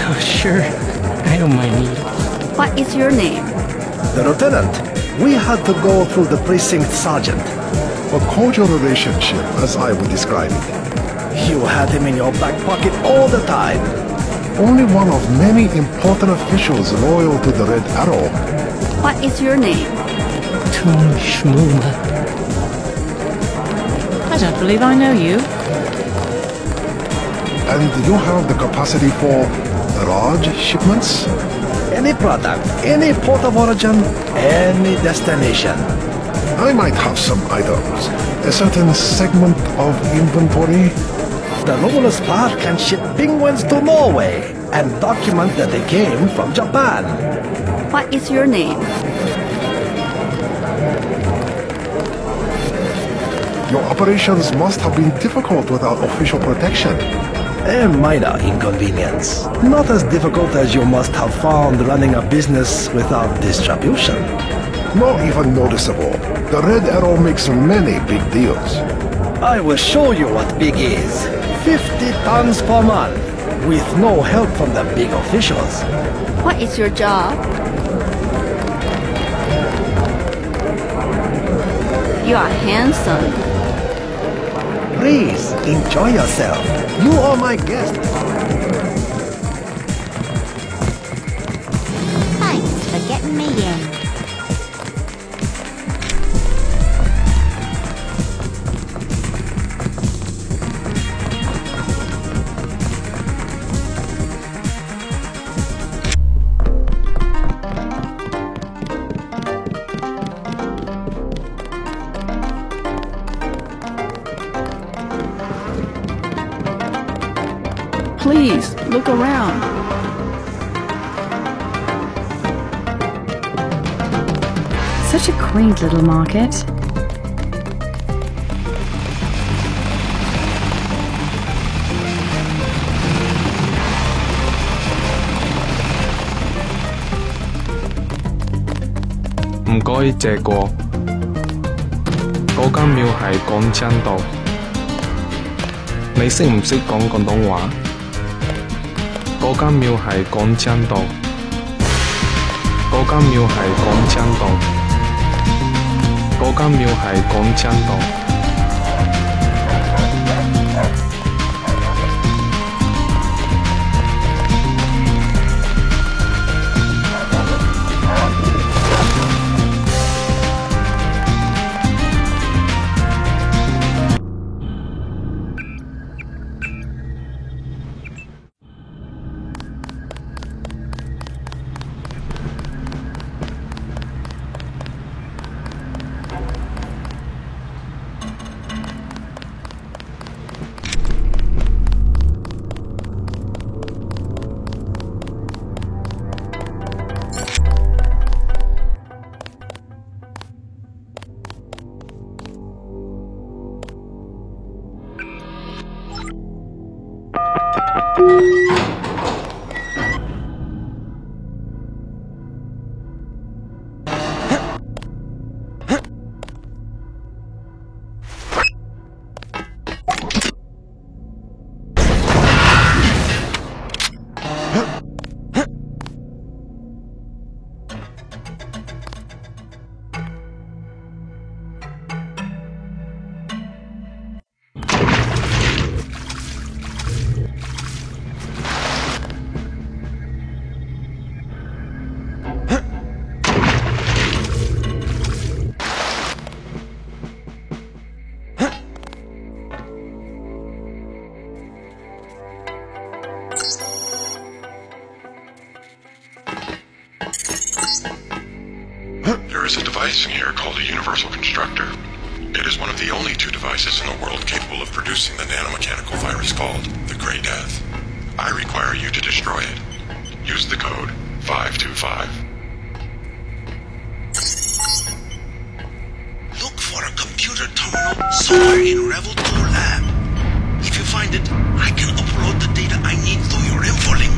I: Oh, sure. I don't mind eating.
A: What is your name?
H: The lieutenant. We had to go through the precinct sergeant.
Q: A cordial relationship, as I would describe it.
H: You had him in your back pocket all the time.
Q: Only one of many important officials loyal to the Red Arrow.
A: What is your name?
I: Tong Shmuma.
J: I don't believe I know you.
Q: And you have the capacity for large shipments?
H: Any product, any port of origin, any destination.
Q: I might have some items. A certain segment of inventory.
H: The luminous path can ship penguins to Norway and document that they came from Japan.
A: What is your name?
Q: Your operations must have been difficult without official protection.
H: A minor inconvenience. Not as difficult as you must have found running a business without distribution.
Q: Not even noticeable. The Red Arrow makes many big deals.
H: I will show you what big is. 50 tons per month, with no help from the big officials.
A: What is your job? You are handsome.
H: Please, enjoy yourself. You are my guest.
D: Thanks for getting me in.
A: Please, look around.
L: Such a quaint little market.
O: 唔該借過，嗰間廟係廣真道。你識唔識講廣東話？嗰間廟係廣真道。嗰間廟係廣真道。嗰間廟係廣真道。
P: There is a device in here called a universal constructor. It is one of the only two devices in the world capable of producing the nanomechanical virus called the Grey Death. I require you to destroy it. Use the code 525.
W: Look for a computer terminal somewhere in Revel 2 lab. If you find it, I can upload the data I need through your info link.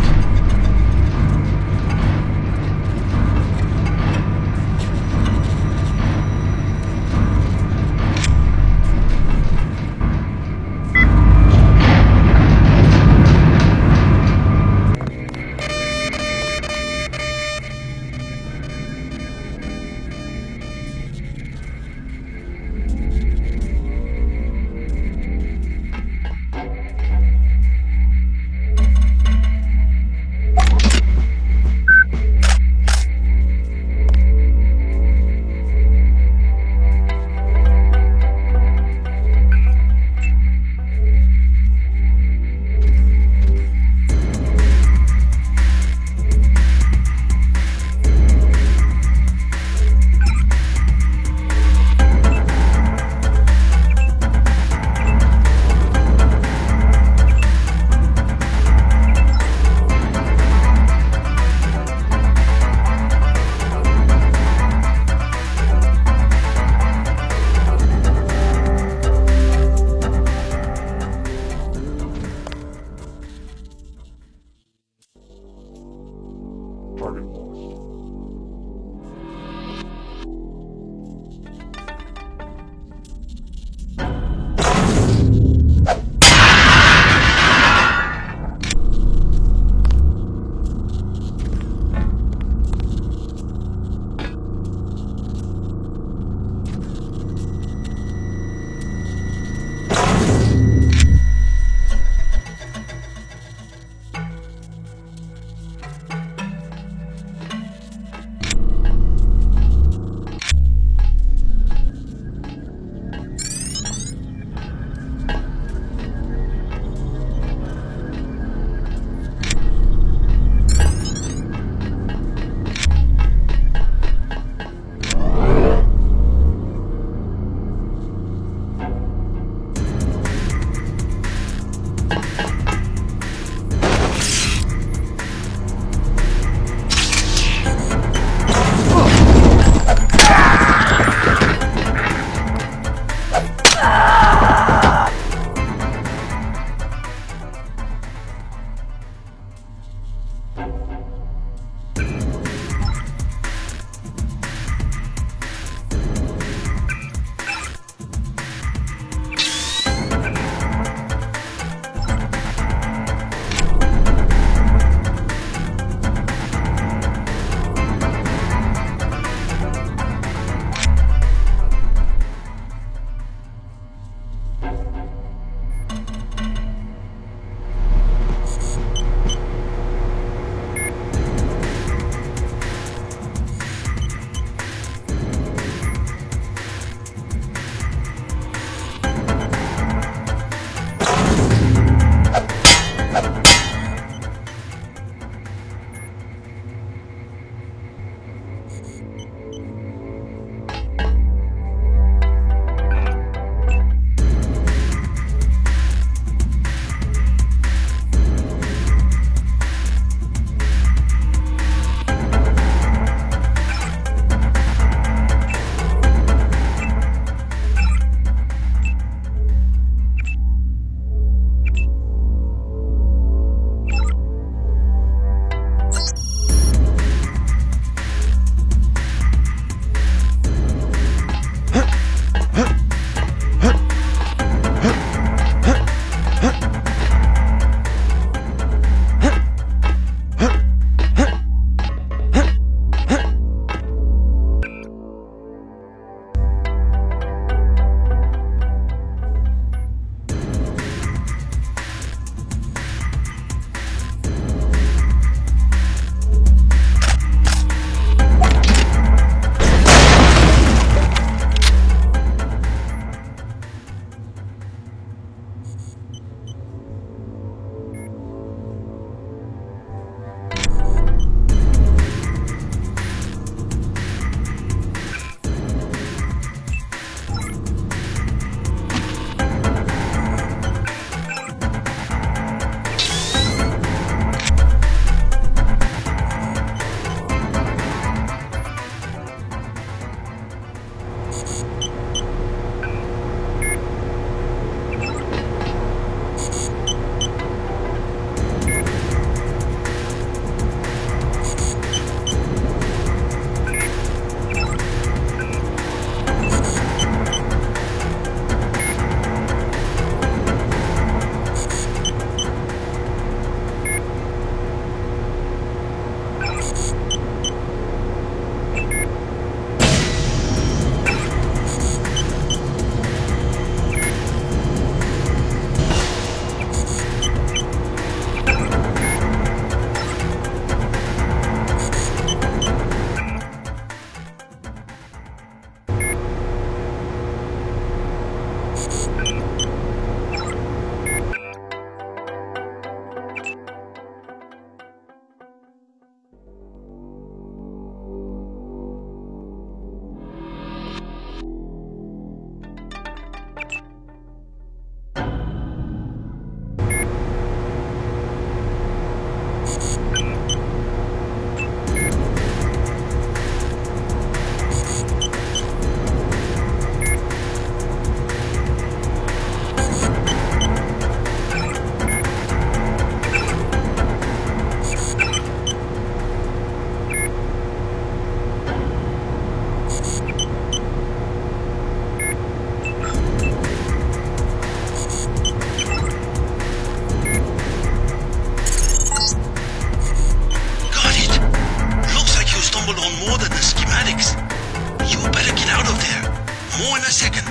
W: More in a second.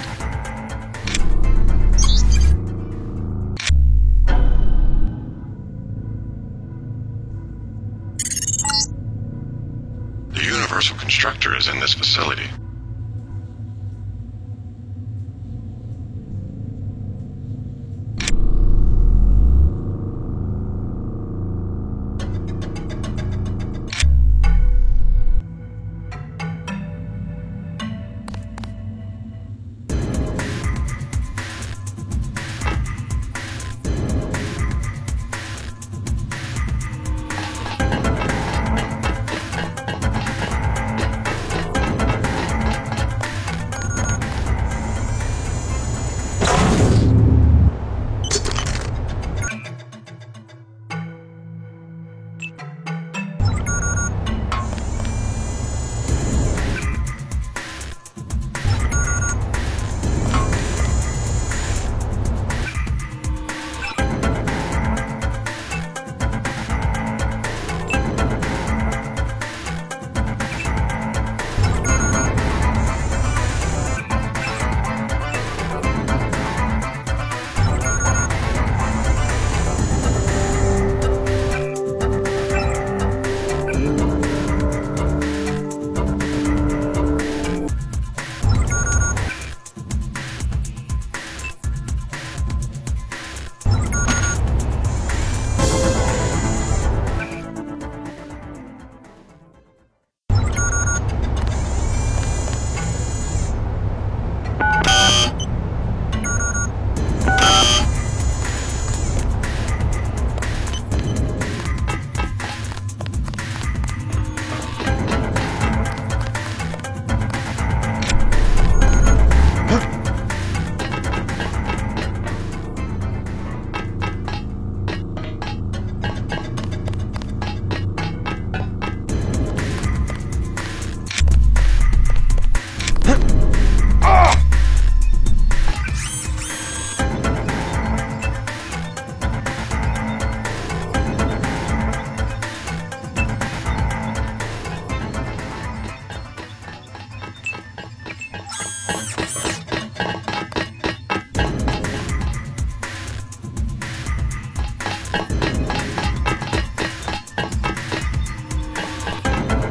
P: The Universal Constructor is in this facility.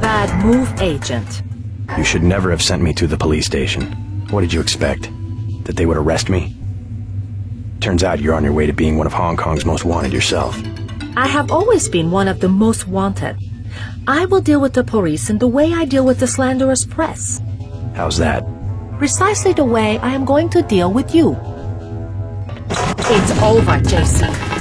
J: Bad move, Agent.
B: You should never have sent me to the police station. What did you expect? That they would arrest me? Turns out you're on your way to being one of Hong Kong's most wanted yourself.
J: I have always been one of the most wanted. I will deal with the police in the way I deal with the slanderous press.
B: How's that?
J: Precisely the way I am going to deal with you. It's over, JC.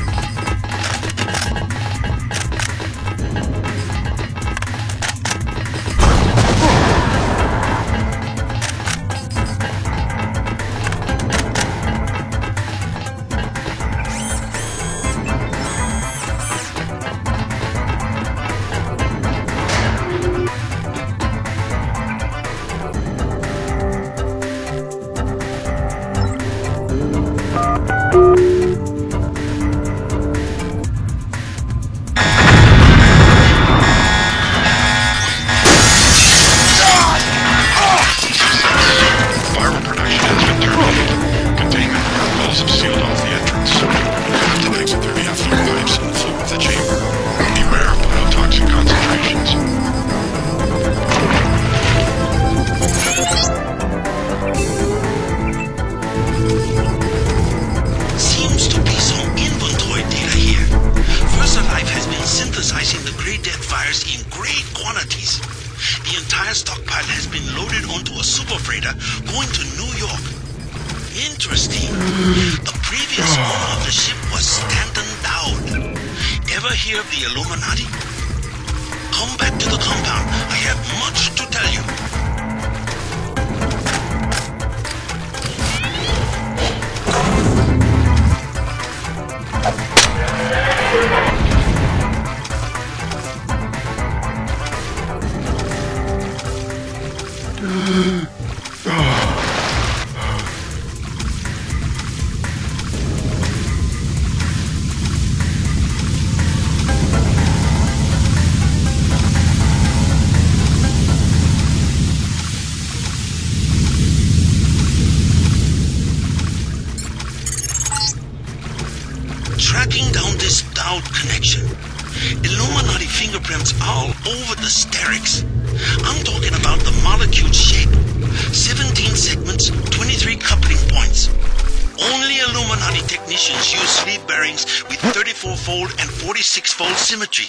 W: The previous owner of the ship was Stanton Dowd. Ever hear of the Illuminati? Come back to the compound. I have much to tell you. out connection. Illuminati fingerprints all over the sterics. I'm talking about the molecule shape. 17 segments, 23 coupling points. Only Illuminati technicians use sleeve bearings with 34-fold and 46-fold symmetry.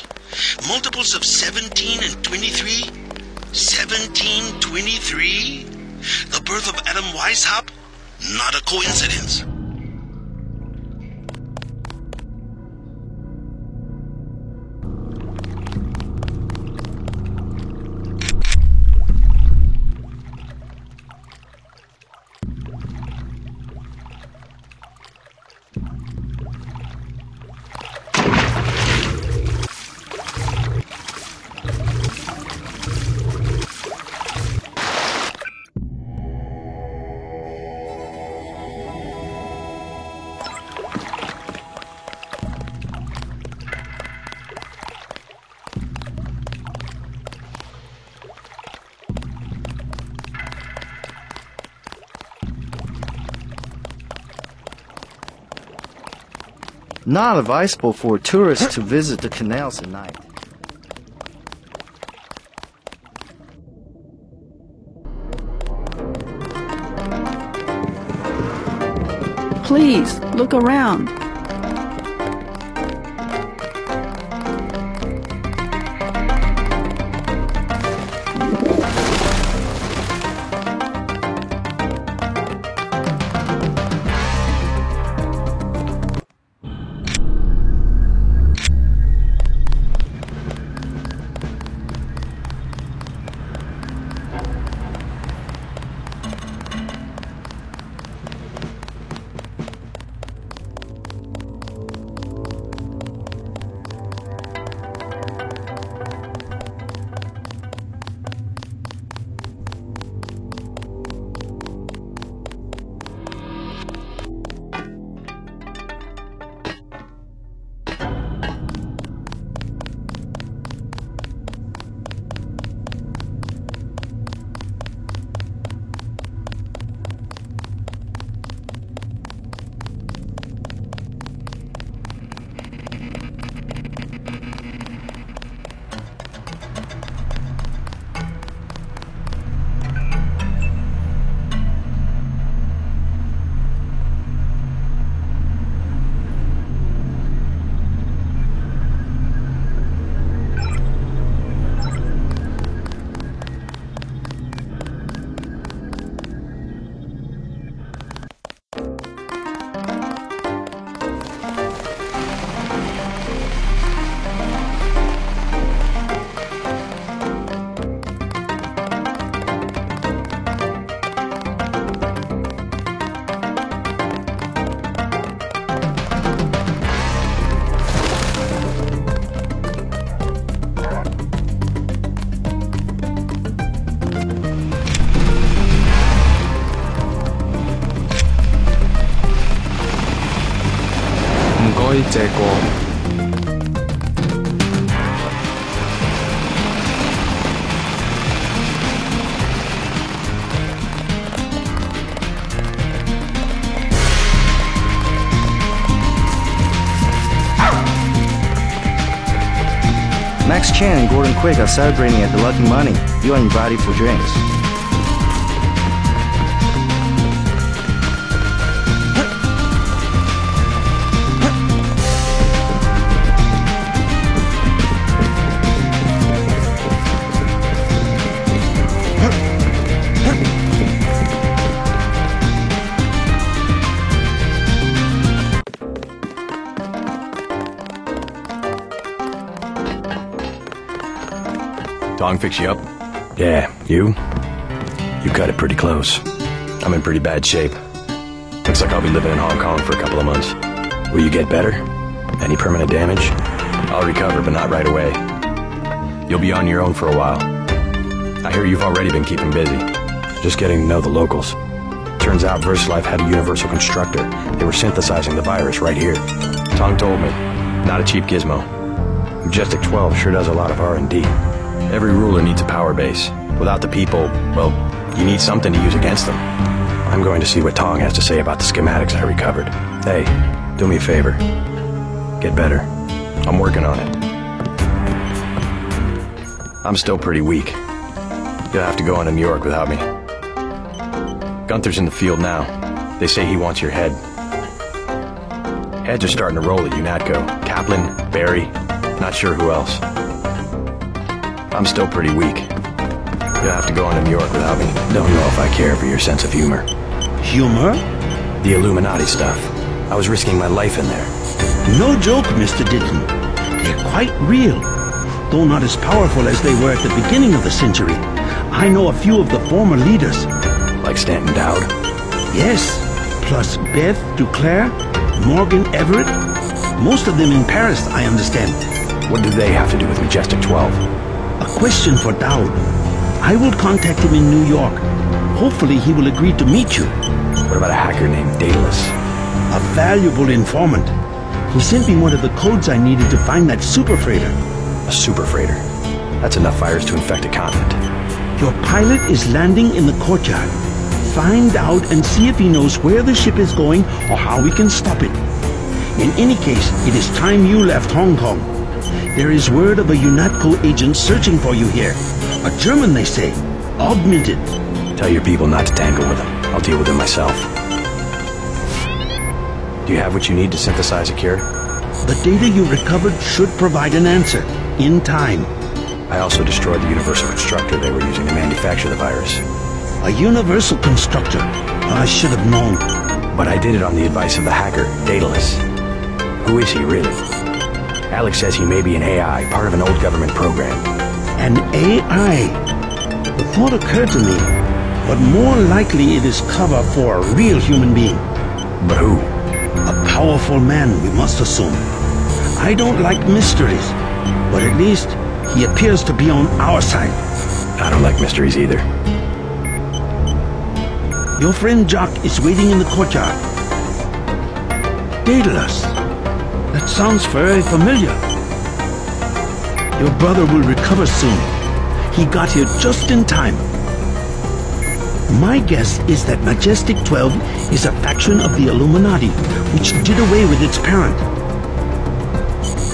W: Multiples of 17 and 23? 17, 23? The birth of Adam Weishaupt? Not a coincidence.
M: Not advisable for tourists to visit the canals at night.
A: Please, look around.
M: Max Chen and Gordon Quick are celebrating at the Lucky Money. You are invited for drinks.
B: Tong fix you up? Yeah, you? You cut it pretty close. I'm in pretty bad shape. Looks like I'll be living in Hong Kong for a couple of months. Will you get better? Any permanent damage? I'll recover, but not right away. You'll be on your own for a while. I hear you've already been keeping busy. Just getting to know the locals. Turns out VersaLife had a universal constructor. They were synthesizing the virus right here. Tong told me. Not a cheap gizmo. Majestic 12 sure does a lot of R&D. Every ruler needs a power base. Without the people, well, you need something to use against them. I'm going to see what Tong has to say about the schematics I recovered. Hey, do me a favor. Get better. I'm working on it. I'm still pretty weak. You'll have to go on to New York without me. Gunther's in the field now. They say he wants your head. Heads are starting to roll at UNATCO. Kaplan, Barry, not sure who else. I'm still pretty weak. You'll have to go on to New York without me. Don't know if I care for your sense of humor.
G: Humor?
B: The Illuminati stuff. I was risking my life in there.
G: No joke, Mr. Ditton. They're quite real. Though not as powerful as they were at the beginning of the century. I know a few of the former leaders.
B: Like Stanton Dowd?
G: Yes. Plus Beth Duclair, Morgan Everett. Most of them in Paris, I understand.
B: What do they have to do with Majestic 12?
G: A question for Dowd. I will contact him in New York. Hopefully he will agree to meet you.
B: What about a hacker named Daedalus?
G: A valuable informant. He sent me one of the codes I needed to find that super freighter.
B: A super freighter? That's enough virus to infect a continent.
G: Your pilot is landing in the courtyard. Find out and see if he knows where the ship is going or how we can stop it. In any case, it is time you left Hong Kong. There is word of a UNATCO agent searching for you here. A German, they say. Augmented.
B: Tell your people not to tangle with him. I'll deal with him myself. Do you have what you need to synthesize a cure?
G: The data you recovered should provide an answer. In time.
B: I also destroyed the universal constructor they were using to manufacture the virus.
G: A universal constructor? I should have known.
B: But I did it on the advice of the hacker, Daedalus. Who is he, really? Alex says he may be an AI, part of an old government program.
G: An AI? The thought occurred to me, but more likely it is cover for a real human being.
B: But who?
G: A powerful man, we must assume. I don't like mysteries, but at least he appears to be on our side.
B: I don't like mysteries either.
G: Your friend Jock is waiting in the courtyard. Daedalus. That sounds very familiar. Your brother will recover soon. He got here just in time. My guess is that Majestic 12 is a faction of the Illuminati, which did away with its parent.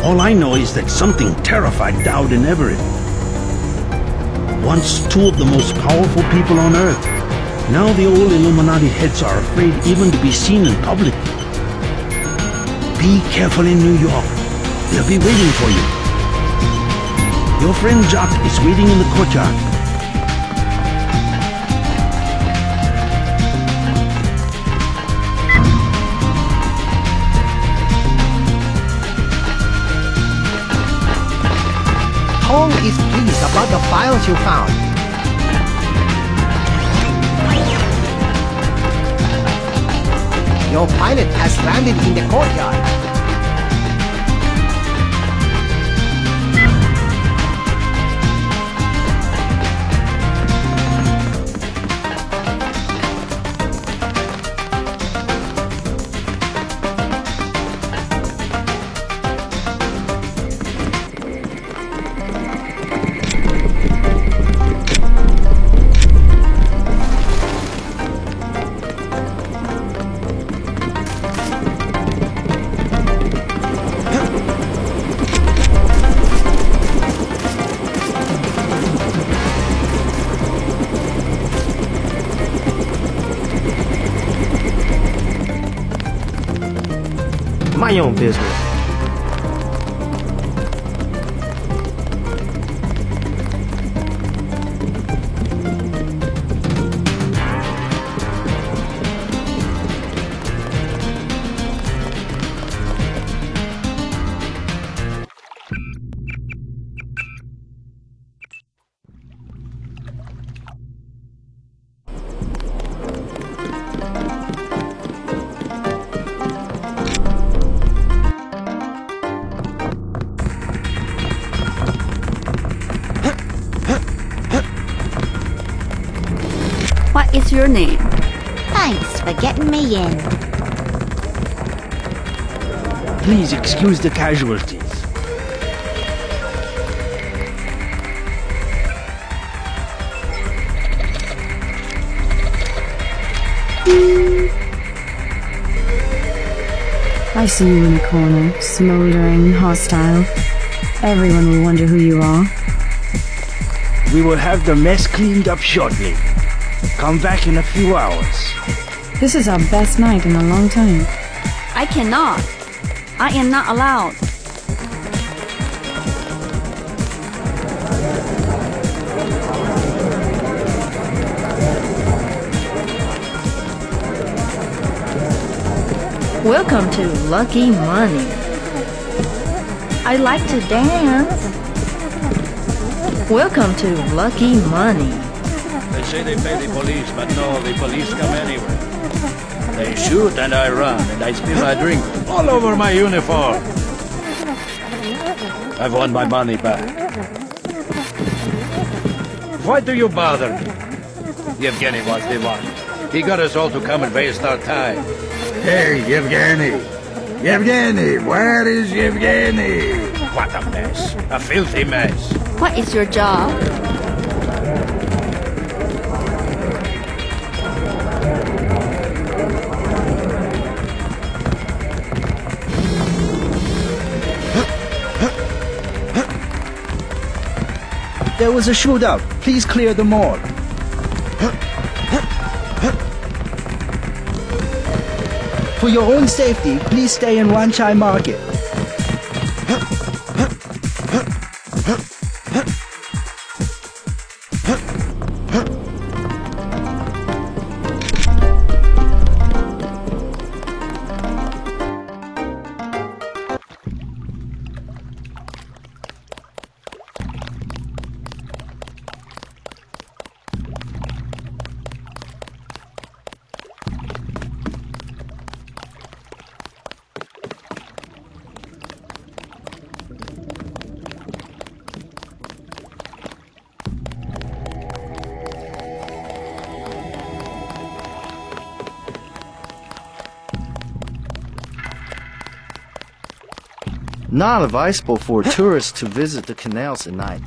G: All I know is that something terrified Dowd and Everett. Once two of the most powerful people on Earth. Now the old Illuminati heads are afraid even to be seen in public. Be careful in New York. They'll be waiting for you. Your friend Jock is waiting in the courtyard.
U: Tong is pleased about the files you found. Your pilot has landed in the courtyard. My own business.
A: What is your name?
D: Thanks for getting me in.
K: Please excuse the casualties.
L: I see you in a corner, smoldering, hostile. Everyone will wonder who you are.
K: We will have the mess cleaned up shortly. Come back in a few hours.
L: This is our best night in a long time.
A: I cannot. I am not allowed.
C: Welcome to Lucky Money. I like to dance. Welcome to Lucky Money.
E: They say they pay the police, but no, the police come anyway. They shoot and I run, and I spill my drink all over my uniform. I've won my money back. Why do you bother me? Yevgeny was the one. He got us all to come and waste our time.
X: Hey, Yevgeny! Yevgeny, where is Yevgeny?
E: What a mess. A filthy mess.
A: What is your job?
K: There was a shootout. Please clear the morgue. For your own safety, please stay in Wanchai Market.
M: Not advisable for tourists to visit the canals at night.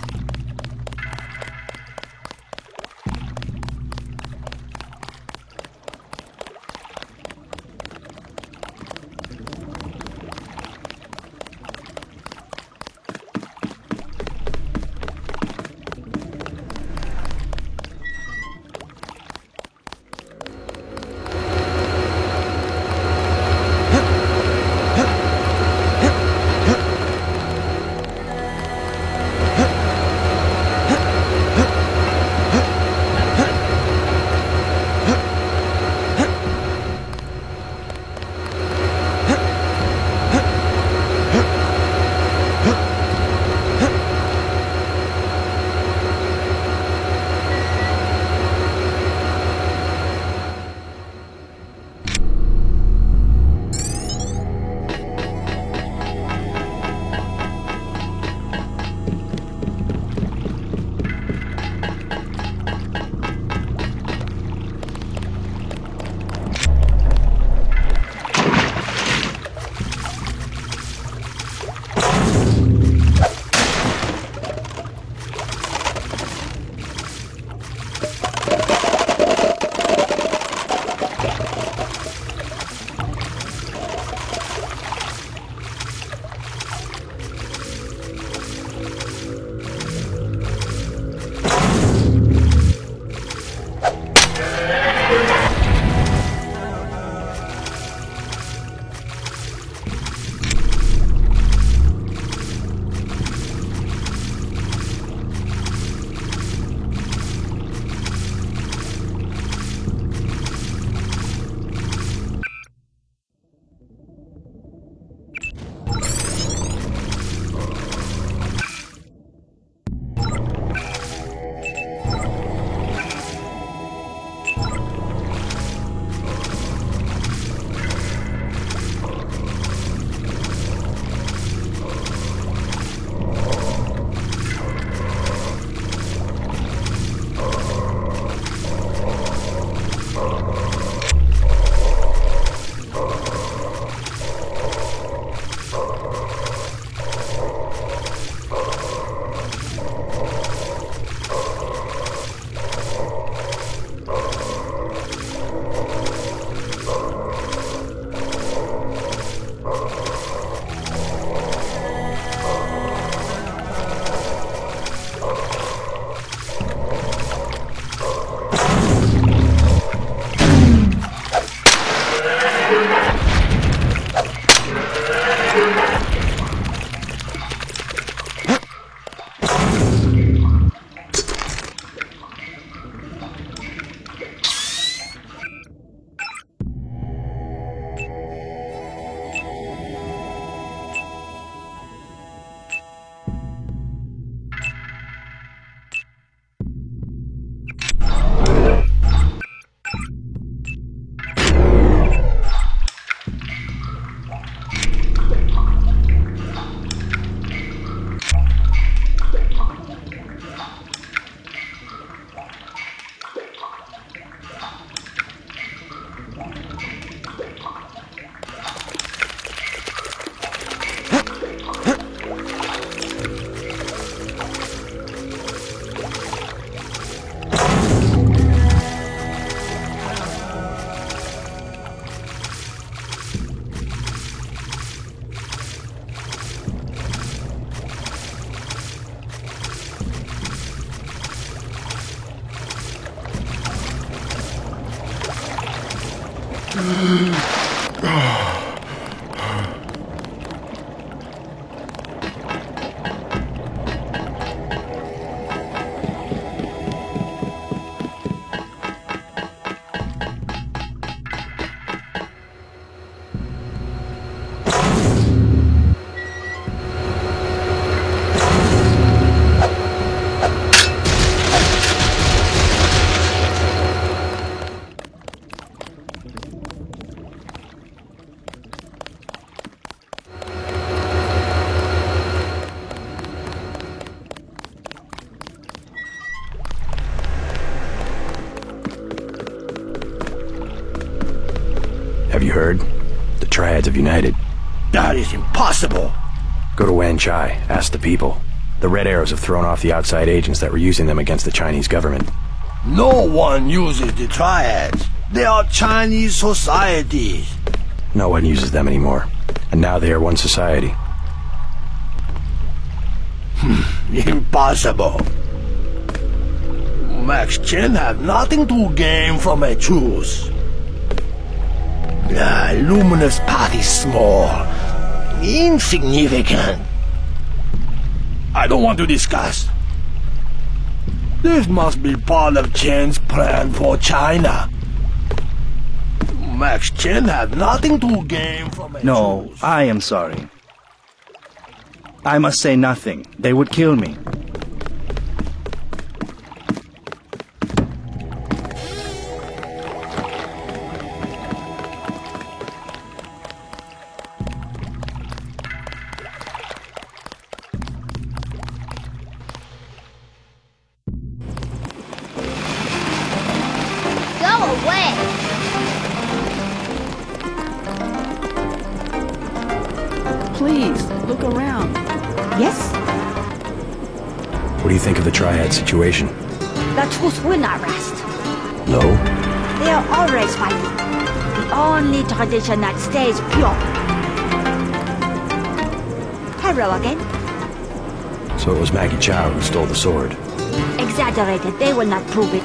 B: Have you heard? The Triads have united.
H: That is impossible.
B: Go to Wanchai, ask the people. The Red Arrows have thrown off the outside agents that were using them against the Chinese government.
H: No one uses the Triads. They are Chinese societies.
B: No one uses them anymore. And now they are one society.
H: Impossible. Max Chen have nothing to gain from a truce. The Luminous path is small, insignificant. I don't want to discuss. This must be part of Chen's plan for China. Max Chen had nothing to gain from a
K: No,
H: truce.
K: I am sorry. I must say nothing. They would kill me.
A: Please, look around.
D: Yes?
B: What do you think of the Triad situation?
D: The truth will not last.
B: No?
D: They are always fighting. The only tradition that stays pure. Hello again.
B: So it was Maggie Chow who stole the sword.
D: Exaggerated. They will not prove it.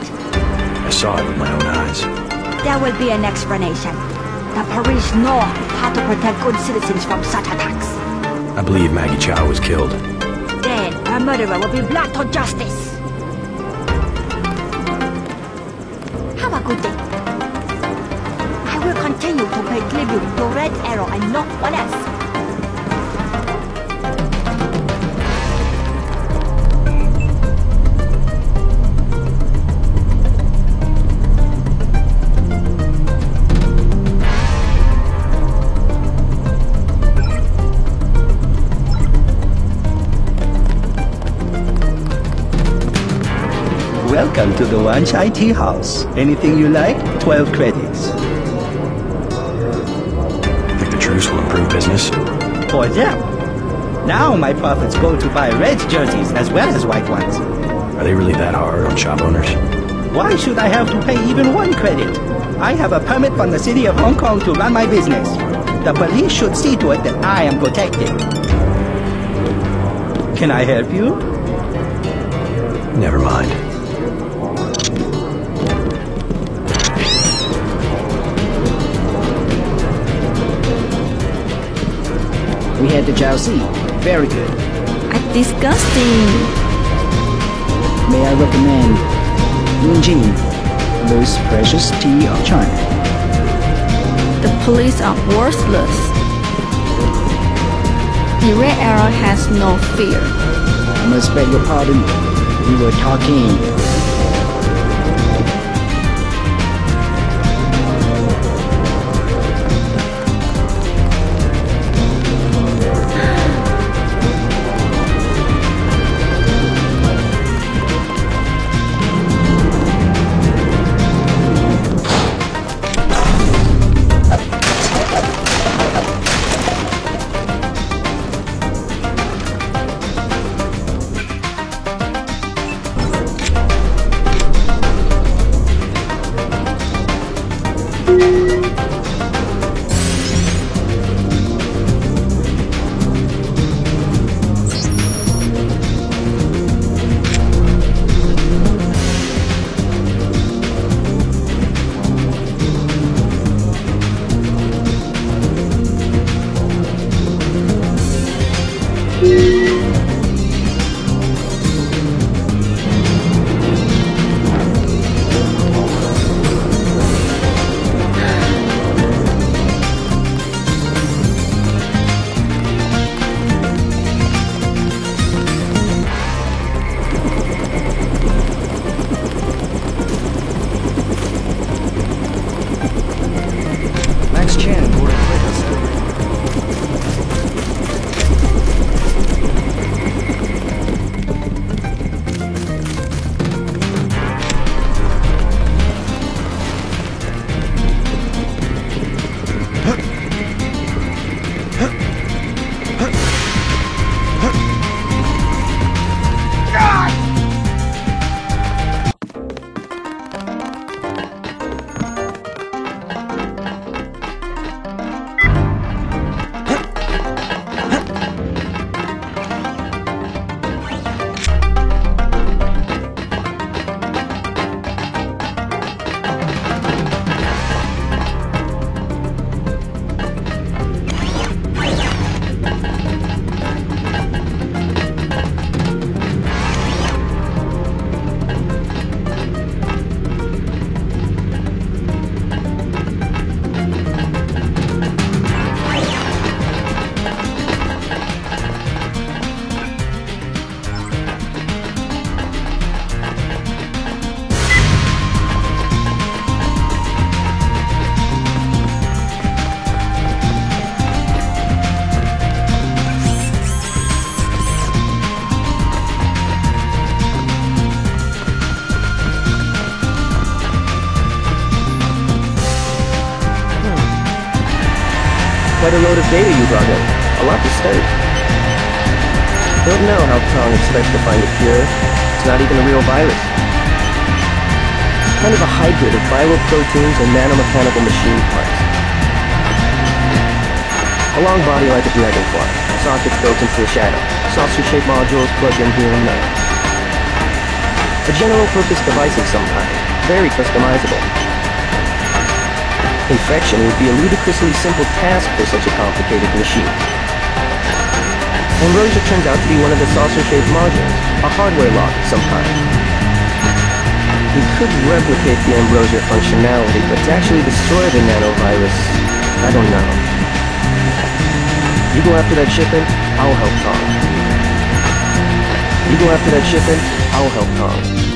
B: I saw it with my own eyes.
D: There will be an explanation. The police know how to protect good citizens from such attacks.
B: I believe Maggie Chow was killed.
D: Then a murderer will be brought to justice. Have a good day. I will continue to pay tribute to Red Arrow and no one else.
K: Welcome to the Wanchai Tea House. Anything you like? 12 credits.
B: Think the truce will improve business?
K: For them. Now my profits go to buy red jerseys as well as white ones.
B: Are they really that hard on shop owners?
K: Why should I have to pay even 1 credit? I have a permit from the city of Hong Kong to run my business. The police should see to it that I am protected. Can I help you?
B: Never mind.
I: We had the Jiaozi. Very good.
A: Disgusting.
I: May I recommend Yunjin, most precious tea of China.
A: The police are worthless. The Red Arrow has no fear.
I: I must beg your pardon. We were talking.
N: Quite a load of data you brought in. A lot to study. Don't know how Tong expects to find a cure. It's not even a real virus. Kind of a hybrid of viral proteins and nanomechanical machine parts. A long body like a dragonfly. Sockets built into the shadow. Saucer-shaped modules plugged in here and there. A general-purpose device of some kind. Very customizable. Infection would be a ludicrously simple task for such a complicated machine. Ambrosia turns out to be one of the saucer-shaped modules, a hardware lock of some kind. We could replicate the Ambrosia functionality, but to actually destroy the nanovirus, I don't know. You go after that shipment, I'll help Tong. You go after that shipment, I'll help Tong.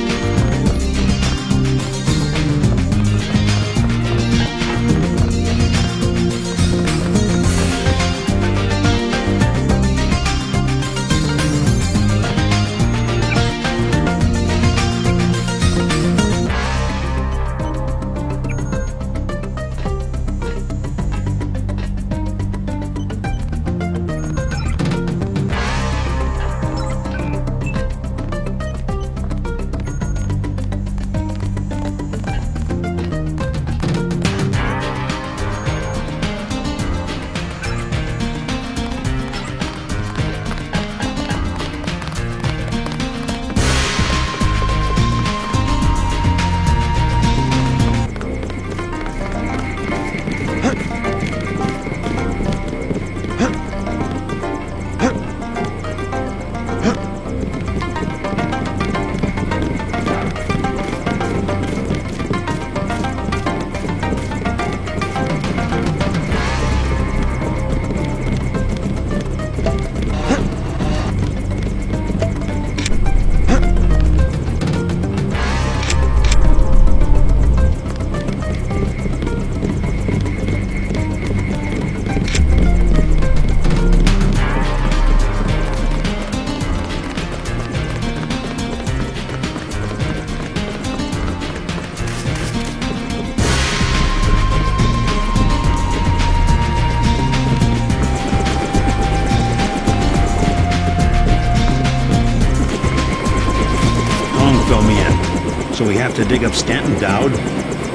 G: So we have to dig up Stanton Dowd?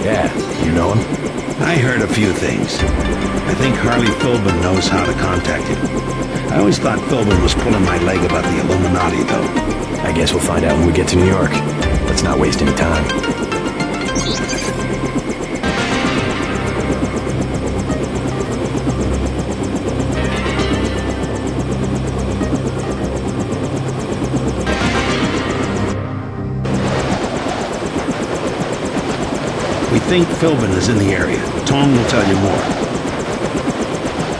B: Yeah, you know him?
G: I heard a few things. I think Harley Philbin knows how to contact him. I always thought Philbin was pulling my leg about the Illuminati, though.
B: I guess we'll find out when we get to New York. Let's not waste any time.
G: We think Philbin is in the area. Tong will tell you more.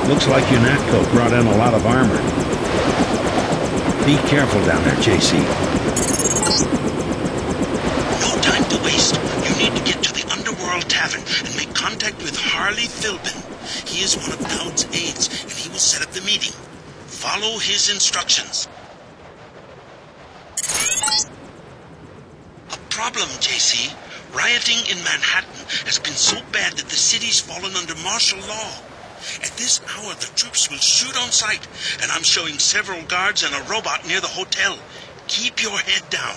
G: Looks like UNATCO brought in a lot of armor. Be careful down there, JC.
W: No time to waste. You need to get to the Underworld Tavern and make contact with Harley Philbin. He is one of Dowd's aides, and he will set up the meeting. Follow his instructions. A problem, JC. Rioting in Manhattan has been so bad that the city's fallen under martial law. At this hour, the troops will shoot on sight, and I'm showing several guards and a robot near the hotel. Keep your head down.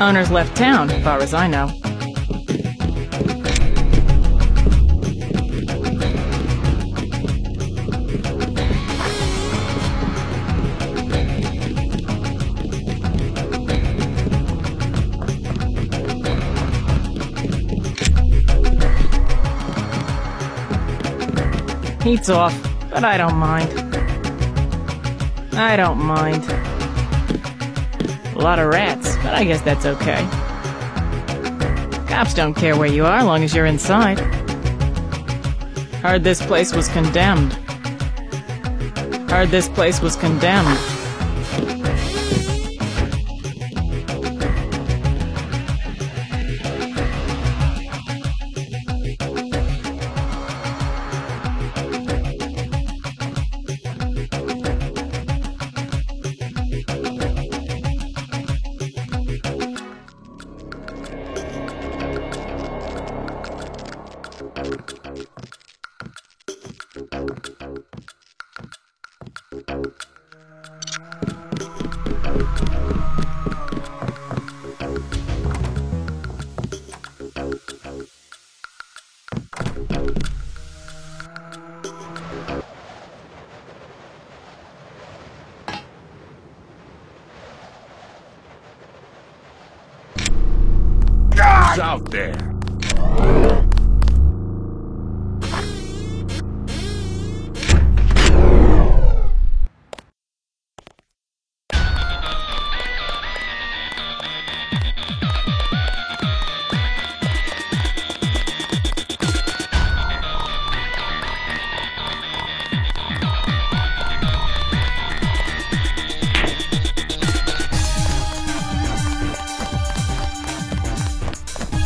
R: Owner's left town, as far as I know. Heat's off, but I don't mind. I don't mind. A lot of rats, but I guess that's okay. Cops don't care where you are, as long as you're inside. Heard this place was condemned. Heard this place was condemned.
S: Out there.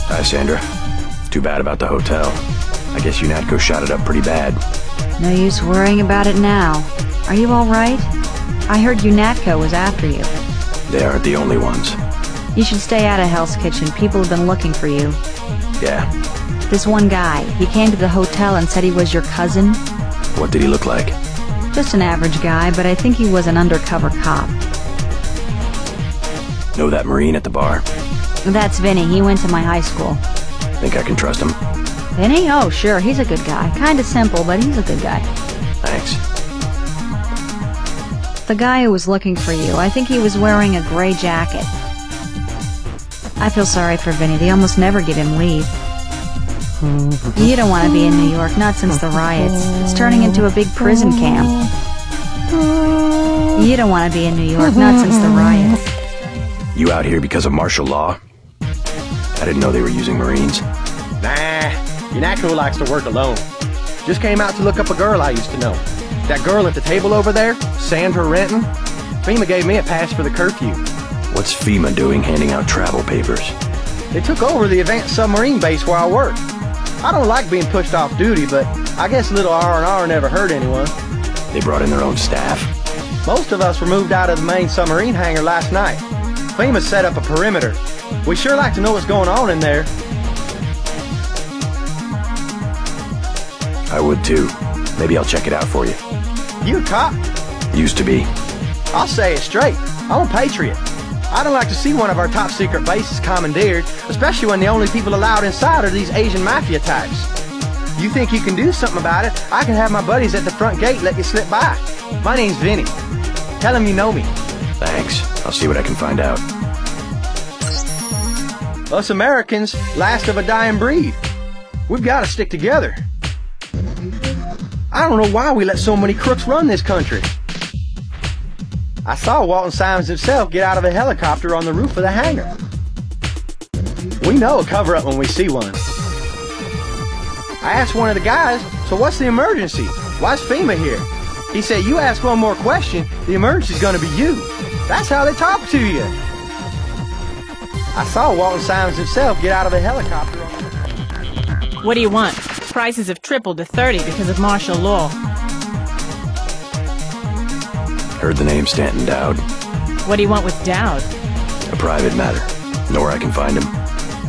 B: Hi, Sandra. Too bad about the hotel. I guess UNATCO shot it up pretty bad.
A: No use worrying about it now. Are you all right? I heard UNATCO was after you.
B: They aren't the only ones.
A: You should stay out of Hell's Kitchen. People have been looking for you.
B: Yeah.
A: This one guy, he came to the hotel and said he was your cousin.
B: What did he look like?
A: Just an average guy, but I think he was an undercover cop.
B: Know that Marine at the bar?
A: That's Vinny. He went to my high school.
B: Think I can trust him?
A: Vinny? Oh, sure. He's a good guy. Kinda simple, but he's a good guy.
B: Thanks.
A: The guy who was looking for you, I think he was wearing a gray jacket. I feel sorry for Vinny. They almost never give him leave. You don't want to be in New York, not since the riots. It's turning into a big prison camp. You don't want to be in New York, not since the riots.
B: You out here because of martial law? I didn't know they were using Marines.
T: Nah, UNATCO likes to work alone. Just came out to look up a girl I used to know. That girl at the table over there, Sandra Renton. FEMA gave me a pass for the curfew.
B: What's FEMA doing handing out travel papers?
T: They took over the advanced submarine base where I work. I don't like being pushed off duty, but I guess a little R&R never hurt anyone.
B: They brought in their own staff?
T: Most of us were moved out of the main submarine hangar last night. FEMA set up a perimeter. We sure like to know what's going on in there.
B: I would too. Maybe I'll check it out for you.
T: You a cop?
B: Used to be.
T: I'll say it straight. I'm a patriot. I don't like to see one of our top secret bases commandeered, especially when the only people allowed inside are these Asian mafia types. You think you can do something about it? I can have my buddies at the front gate let you slip by. My name's Vinny. Tell them you know me.
B: Thanks. I'll see what I can find out.
T: Us Americans, last of a dying breed. We've got to stick together. I don't know why we let so many crooks run this country. I saw Walton Simons himself get out of a helicopter on the roof of the hangar. We know a cover-up when we see one. I asked one of the guys, so what's the emergency? Why's FEMA here? He said, you ask one more question, the emergency's gonna be you. That's how they talk to you. I saw Walton Simons himself get out of a helicopter.
R: What do you want? Prices have tripled to 30 because of martial law.
B: Heard the name Stanton Dowd.
R: What do you want with Dowd?
B: A private matter. Know where I can find him.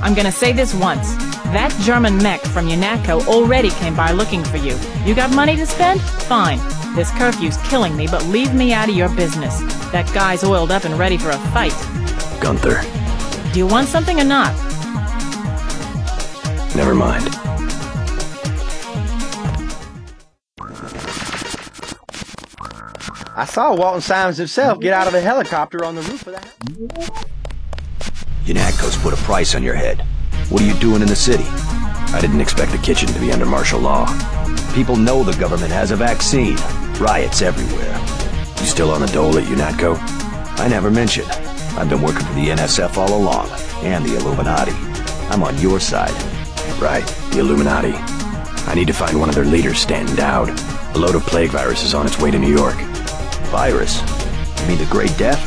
R: I'm gonna say this once. That German mech from UNATCO already came by looking for you. You got money to spend? Fine. This curfew's killing me, but leave me out of your business. That guy's oiled up and ready for a fight.
B: Gunther.
R: Do you want something or not?
B: Never mind.
T: I saw Walton Simons himself get out of a helicopter on the roof of the house.
B: UNATCO's put a price on your head. What are you doing in the city? I didn't expect the kitchen to be under martial law. People know the government has a vaccine. Riots everywhere. You still on the dole at UNATCO? I never mentioned. I've been working for the NSF all along, and the Illuminati. I'm on your side. Right, the Illuminati. I need to find one of their leaders standing down. A load of plague virus is on its way to New York. Virus? You mean the Great Death?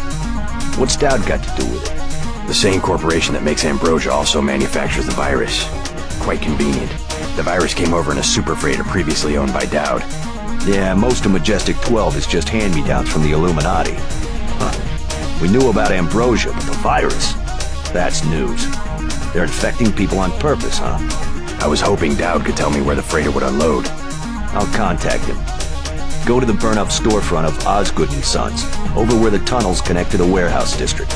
B: What's Dowd got to do with it? The same corporation that makes Ambrosia also manufactures the virus. Quite convenient. The virus came over in a super freighter previously owned by Dowd. Yeah, most of Majestic 12 is just hand-me-downs from the Illuminati. Huh. We knew about Ambrosia, but the virus? That's news. They're infecting people on purpose, huh? I was hoping Dowd could tell me where the freighter would unload. I'll contact him. Go to the burn-up storefront of Osgood & Sons, over where the tunnels connect to the warehouse district.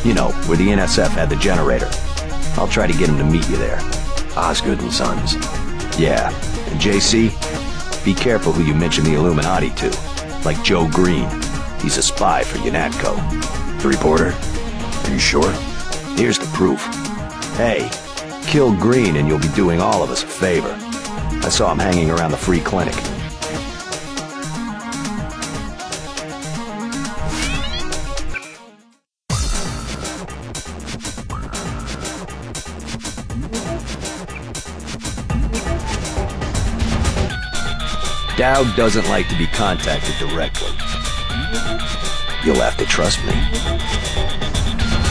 B: You know, where the NSF had the generator. I'll try to get him to meet you there. Osgood & Sons. Yeah, and JC, be careful who you mention the Illuminati to. Like Joe Green. He's a spy for UNATCO. The reporter? Are you sure? Here's the proof. Hey, kill Green and you'll be doing all of us a favor. I saw him hanging around the free clinic. Dowd doesn't like to be contacted directly. You'll have to trust me.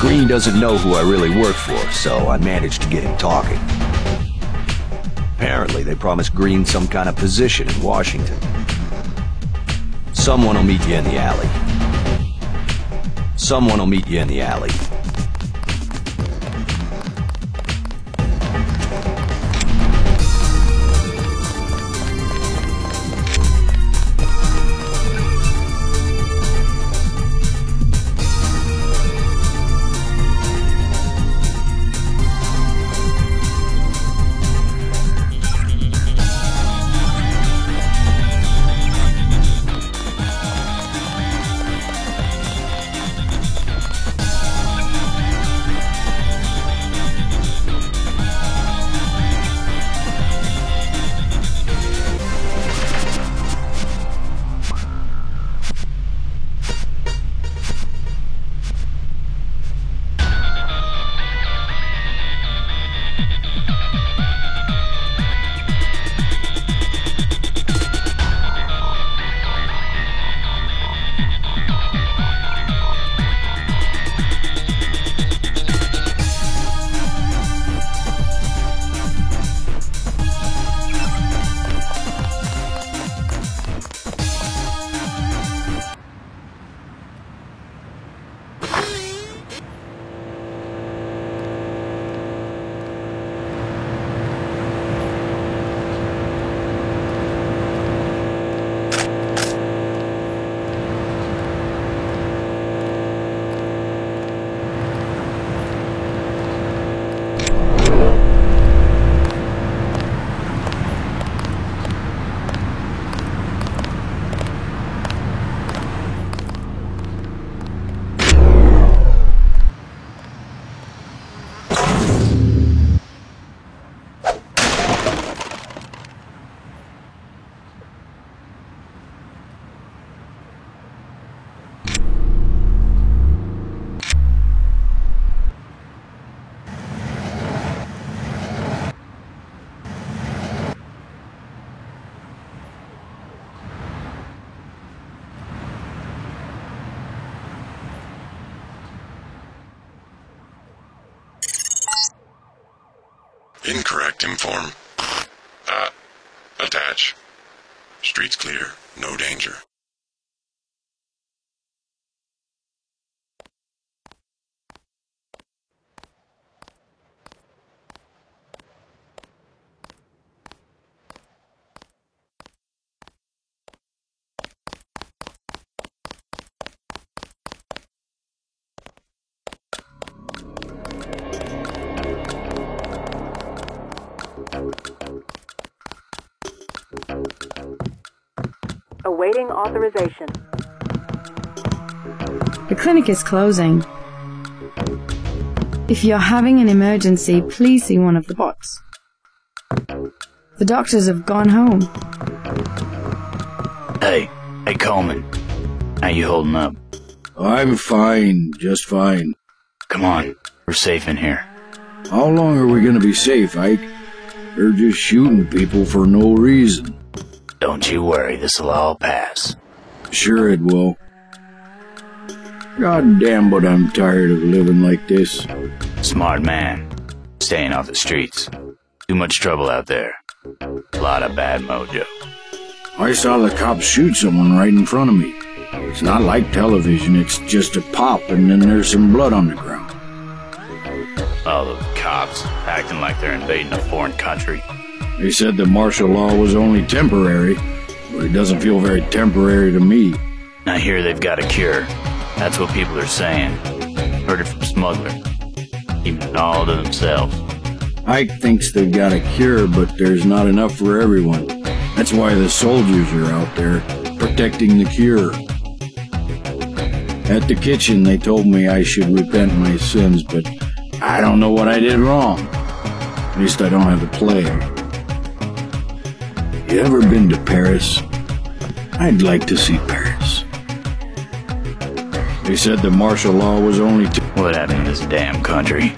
B: Green doesn't know who I really work for, so I managed to get him talking. Apparently, they promised Green some kind of position in Washington. Someone will meet you in the alley. Someone will meet you in the alley.
P: Incorrect inform. Attach. Streets clear. No danger.
J: Awaiting authorization.
L: The clinic is closing. If you're having an emergency, please see one of the bots. The doctors have gone home.
F: Hey Coleman. How you holding up?
S: I'm fine, just fine.
F: Come on, we're safe in here.
S: How long are we gonna be safe, Ike? They're just shooting people for no reason.
F: Don't you worry, this'll all pass.
S: Sure it will. God damn, but I'm tired of living like this.
F: Smart man. Staying off the streets. Too much trouble out there. A lot of bad mojo.
S: I saw the cops shoot someone right in front of me. It's not like television, it's just a pop and then there's some blood on the ground.
F: All those cops, acting like they're invading a foreign country.
S: They said the martial law was only temporary, but it doesn't feel very temporary to me.
F: I hear they've got a cure. That's what people are saying. Heard it from smugglers. Keeping it all to themselves.
S: Ike thinks they've got a cure, but there's not enough for everyone. That's why the soldiers are out there, protecting the cure. At the kitchen, they told me I should repent my sins, but I don't know what I did wrong. At least I don't have a plague. You ever been to Paris? I'd like to see Paris. They said the martial law was only
F: What happened to this damn country?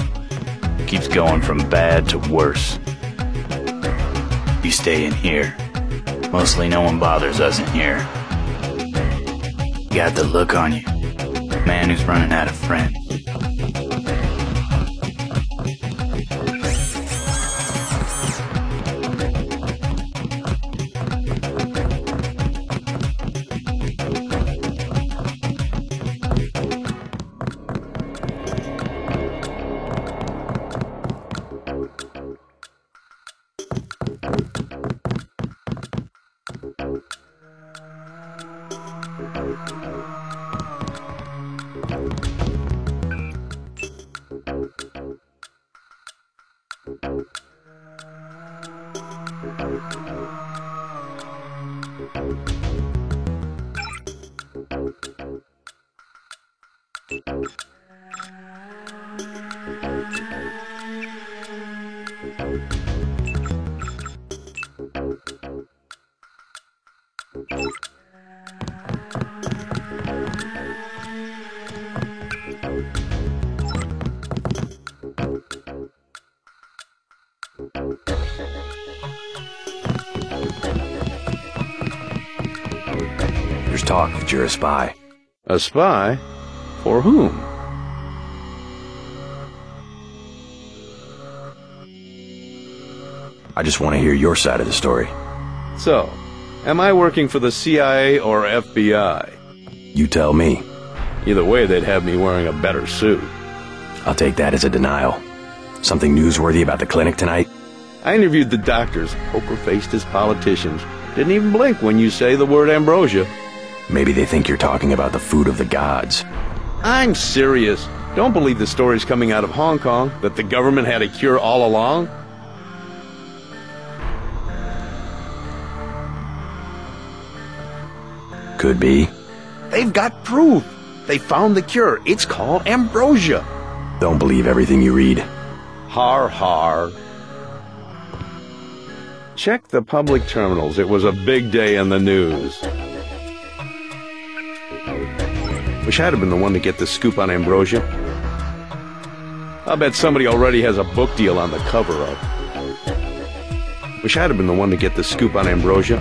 F: Keeps going from bad to worse. You stay in here. Mostly no one bothers us in here. Got the look on you. Man who's running out of friends.
B: There's talk that you're a spy.
O: A spy? For whom?
B: I just want to hear your side of the story.
O: So, am I working for the CIA or FBI?
B: You tell me.
O: Either way, they'd have me wearing a better suit.
B: I'll take that as a denial. Something newsworthy about the clinic tonight?
O: I interviewed the doctors, poker-faced as politicians. Didn't even blink when you say the word ambrosia.
B: Maybe they think you're talking about the food of the gods.
O: I'm serious. Don't believe the stories coming out of Hong Kong, that the government had a cure all along.
B: Could be.
O: They've got proof. They found the cure. It's called ambrosia.
B: Don't believe everything you read.
O: Har har. Check the public terminals. It was a big day in the news. Wish I'd have been the one to get the scoop on ambrosia. I'll bet somebody already has a book deal on the cover-up. Wish I'd have been the one to get the scoop on ambrosia.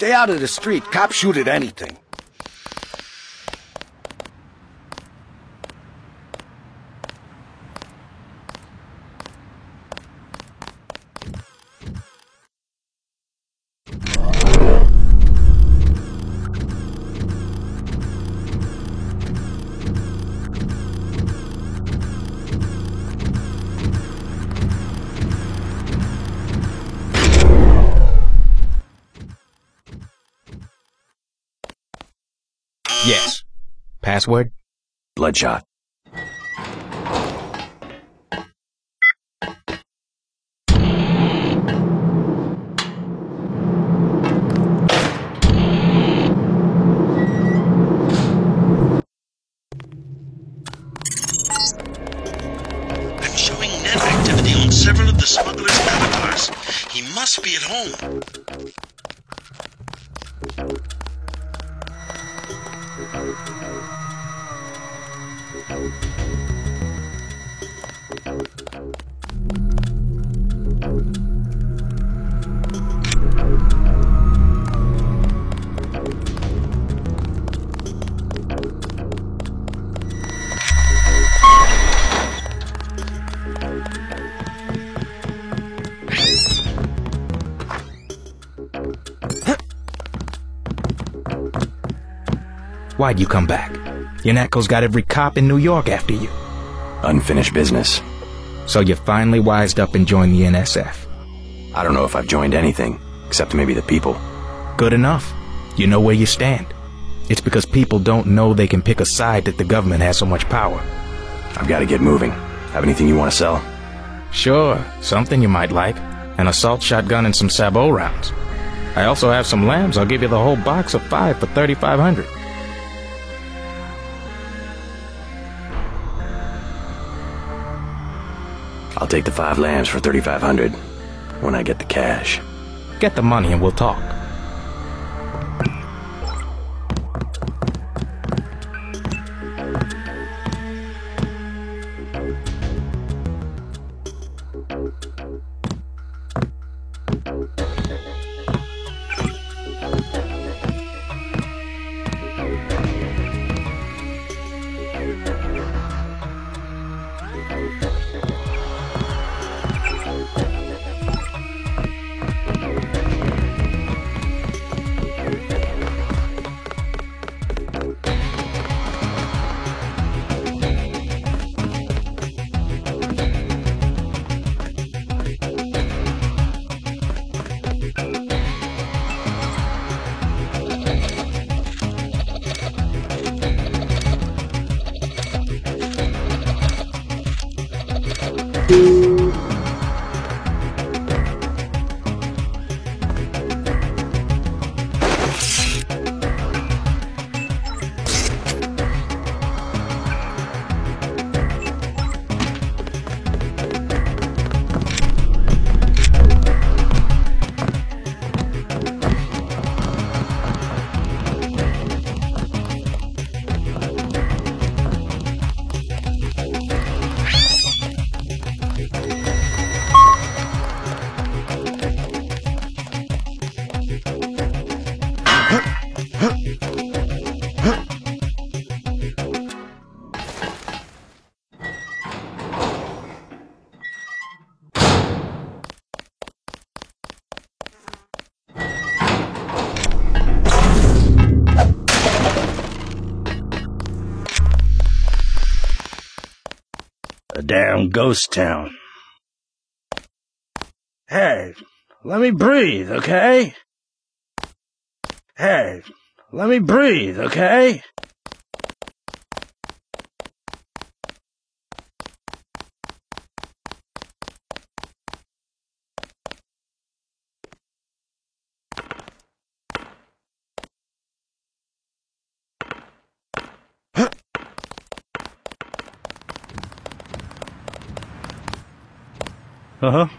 X: Stay out of the street. Cops shoot at anything.
I: Yes. Password?
B: Bloodshot.
W: I'm showing net activity on several of the smuggler's avatars. He must be at home.
I: Why'd you come back? UNATCO's got every cop in New York after you.
B: Unfinished business.
I: So you finally wised up and joined the NSF?
B: I don't know if I've joined anything, except maybe the people.
I: Good enough. You know where you stand. It's because people don't know they can pick a side that the government has so much power.
B: I've got to get moving. Have anything you want to sell?
I: Sure, something you might like. An assault shotgun and some sabot rounds. I also have some lambs. I'll give you the whole box of 5 for $3,500.
B: I'll take the 5 lambs for $3,500 when I get the cash.
I: Get the money and we'll talk.
K: A damn ghost town. Hey, let me breathe, okay? Hey, let me breathe, okay?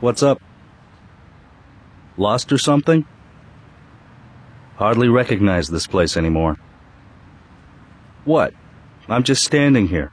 C: What's up? Lost or something? Hardly recognize this place anymore. What? I'm just standing here.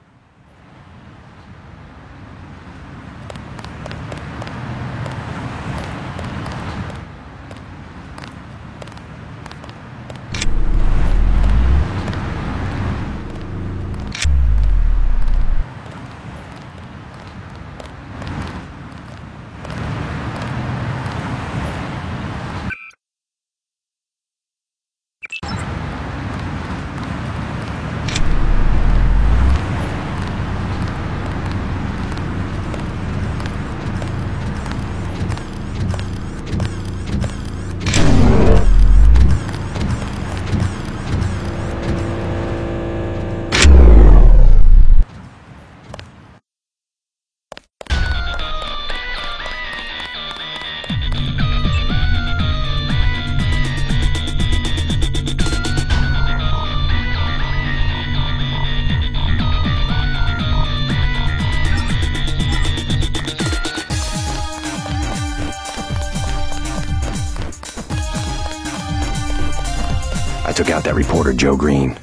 B: about that reporter Joe Green.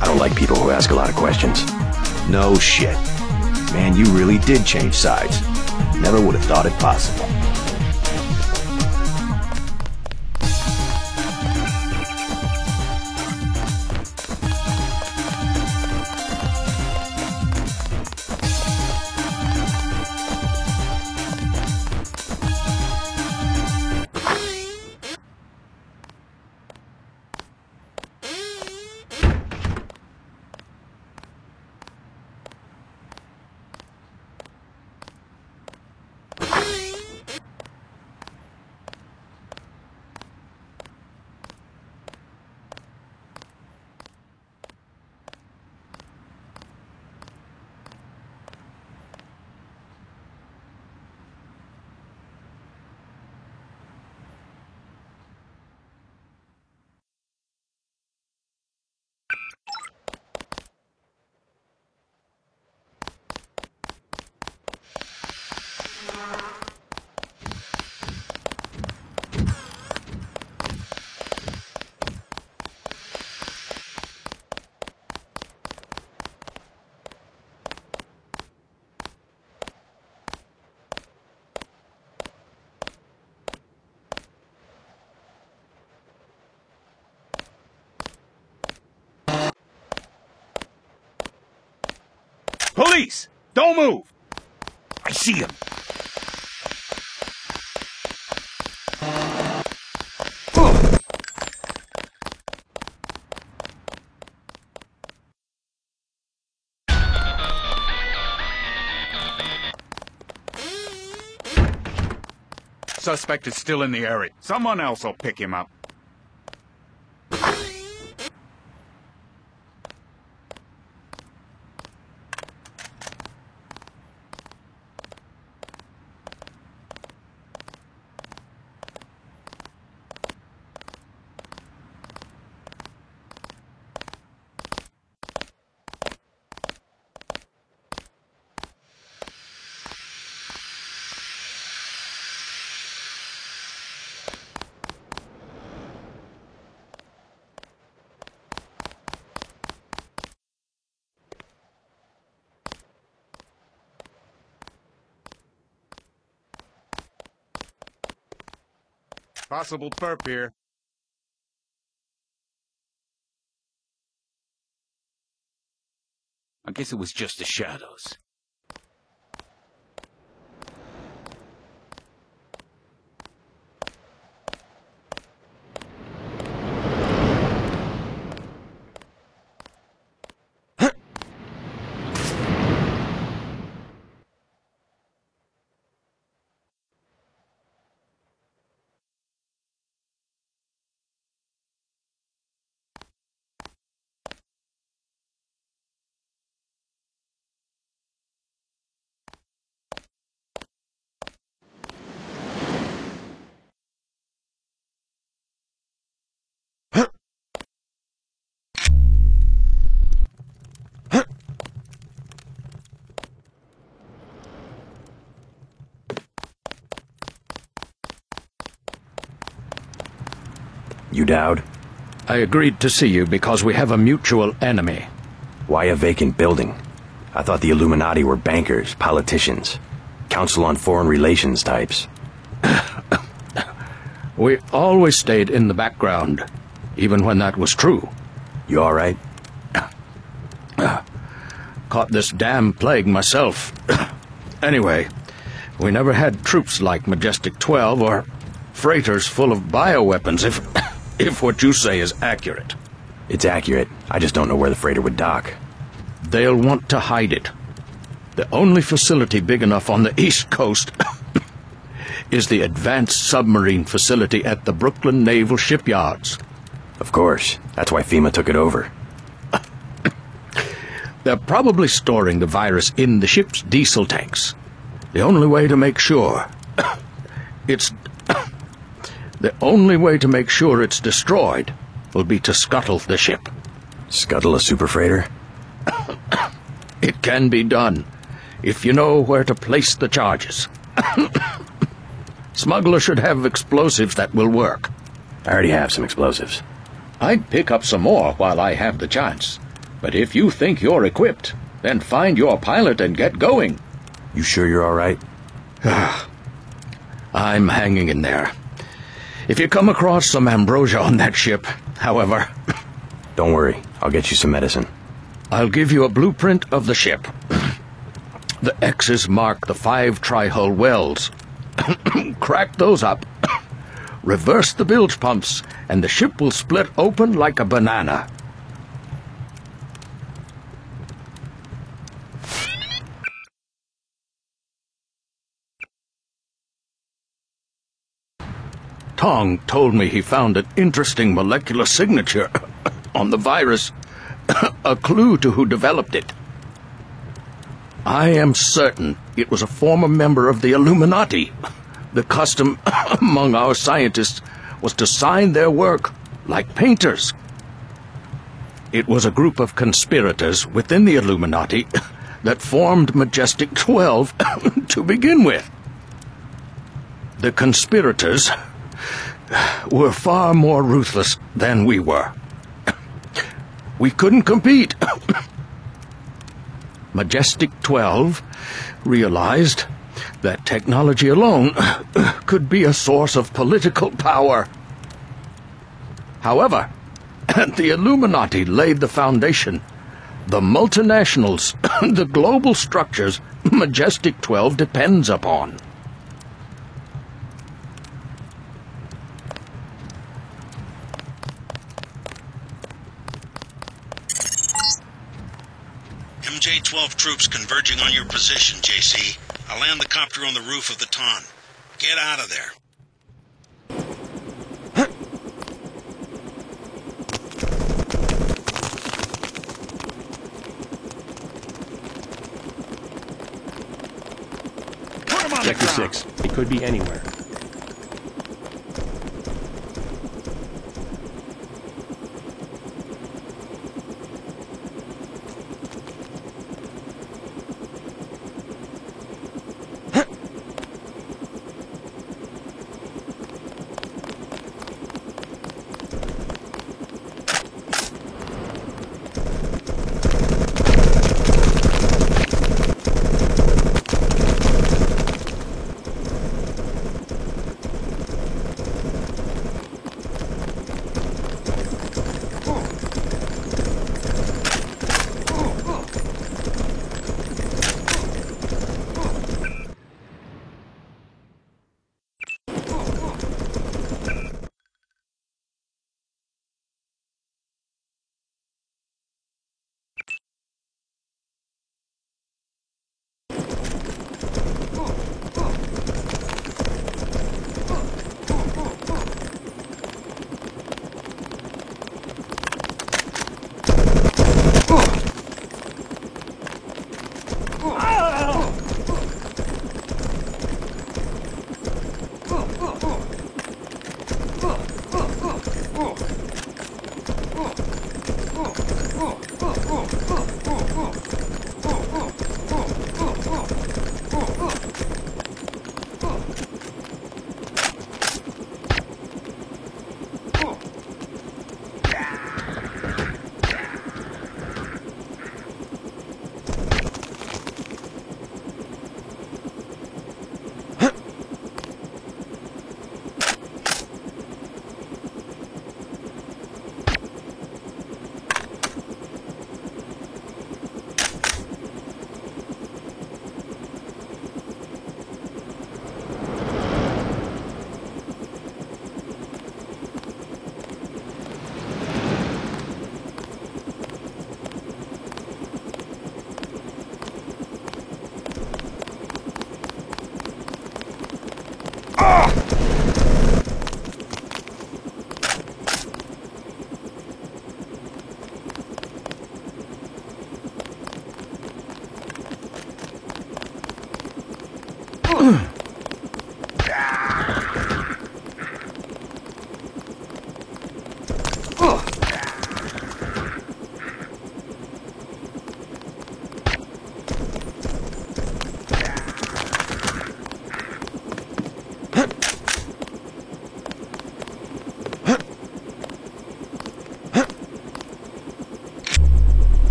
B: I don't like people who ask a lot of questions.
H: No shit. Man, you really did change sides. Never would have thought it possible.
E: Police! Don't move! I see him. Suspect is still in the area. Someone else will pick him up. Possible perp here. I guess it was just the shadows.
B: You Dowd?
X: I agreed to see you because we have a mutual enemy.
B: Why a vacant building? I thought the Illuminati were bankers, politicians, Council on Foreign Relations types.
X: We always stayed in the background, even when that was true.
B: You all right?
X: Caught this damn plague myself. Anyway, we never had troops like Majestic 12 or freighters full of bioweapons, if what you say is accurate.
B: It's accurate. I just don't know where the freighter would dock.
X: They'll want to hide it. The only facility big enough on the East Coast is the Advanced Submarine Facility at the Brooklyn Naval Shipyards.
B: Of course. That's why FEMA took it over.
X: They're probably storing the virus in the ship's diesel tanks. The only way to make sure it's destroyed will be to scuttle the ship.
B: Scuttle a super freighter?
X: It can be done, if you know where to place the charges. Smuggler should have explosives that will work.
B: I already have some explosives.
X: I'd pick up some more while I have the chance. But if you think you're equipped, then find your pilot and get going.
B: You sure you're all right?
X: I'm hanging in there. If you come across some ambrosia on that ship, however...
B: Don't worry, I'll get you some medicine.
X: I'll give you a blueprint of the ship. The X's mark the 5 tri-hull wells. Crack those up. Reverse the bilge pumps, and the ship will split open like a banana. Tong told me he found an interesting molecular signature on the virus, a clue to who developed it. I am certain it was a former member of the Illuminati. The custom among our scientists was to sign their work like painters. It was a group of conspirators within the Illuminati that formed Majestic 12 to begin with. The conspirators were far more ruthless than we were. We couldn't compete. Majestic 12 realized that technology alone could be a source of political power. However, the Illuminati laid the foundation. The multinationals, the global structures Majestic 12 depends upon.
W: MJ-12 troops converging on your position, JC. I'll land the copter on the roof of the Tong. Get out of there.
M: Sector 6. It could be anywhere.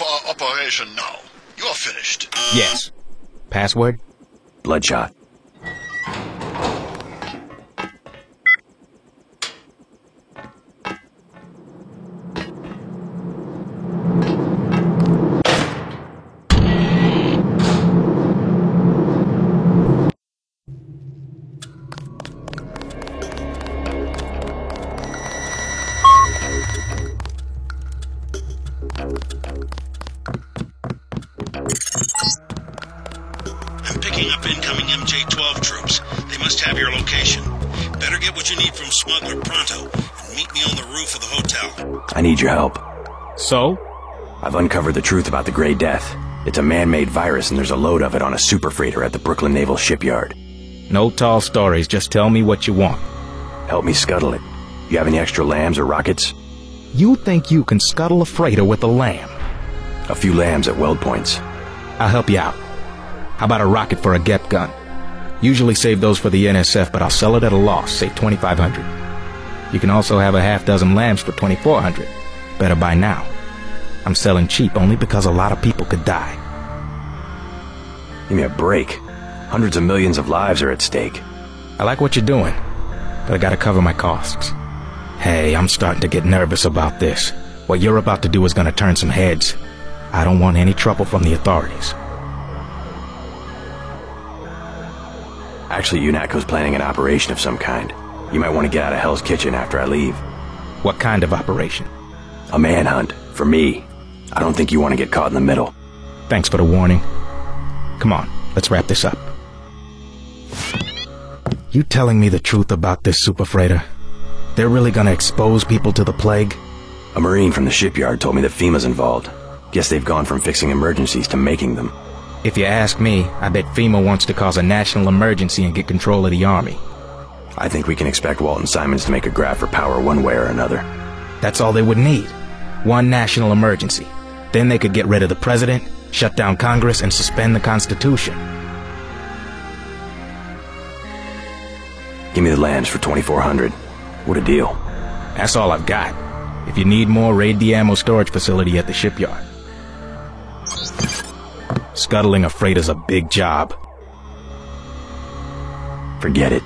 D: for our operation now. You're finished.
I: Yes. Password?
B: Bloodshot.
W: I'm picking up incoming MJ-12 troops. They must have your location. Better get what you need from Smuggler pronto, and meet me on the roof of the hotel.
B: I need your help.
I: So?
B: I've uncovered the truth about the Grey Death. It's a man-made virus and there's a load of it on a super freighter at the Brooklyn Naval Shipyard.
I: No tall stories, just tell me what you want.
B: Help me scuttle it. You have any extra lambs or rockets?
I: You think you can scuttle a freighter with a lamb?
B: A few lambs at weld points.
I: I'll help you out. How about a rocket for a GEP gun? Usually save those for the NSF, but I'll sell it at a loss, say $2,500. You can also have a half dozen lambs for $2,400. Better buy now. I'm selling cheap only because a lot of people could die.
B: Give me a break. Hundreds of millions of lives are at stake.
I: I like what you're doing, but I gotta cover my costs. Hey, I'm starting to get nervous about this. What you're about to do is gonna turn some heads. I don't want any trouble from the authorities.
B: Actually, UNATCO's planning an operation of some kind. You might want to get out of Hell's Kitchen after I leave.
I: What kind of operation?
B: A manhunt. For me. I don't think you want to get caught in the middle.
I: Thanks for the warning. Come on, let's wrap this up. You telling me the truth about this super freighter? They're really gonna expose people to the plague?
B: A Marine from the shipyard told me that FEMA's involved. Guess they've gone from fixing emergencies to making them.
I: If you ask me, I bet FEMA wants to cause a national emergency and get control of the army.
B: I think we can expect Walton Simons to make a grab for power one way or another.
I: That's all they would need. One national emergency. Then they could get rid of the president, shut down Congress, and suspend the Constitution.
B: Give me the lambs for $2,400. What a deal.
I: That's all I've got. If you need more, raid the ammo storage facility at the shipyard. Scuttling a freighter's a big job.
B: Forget it.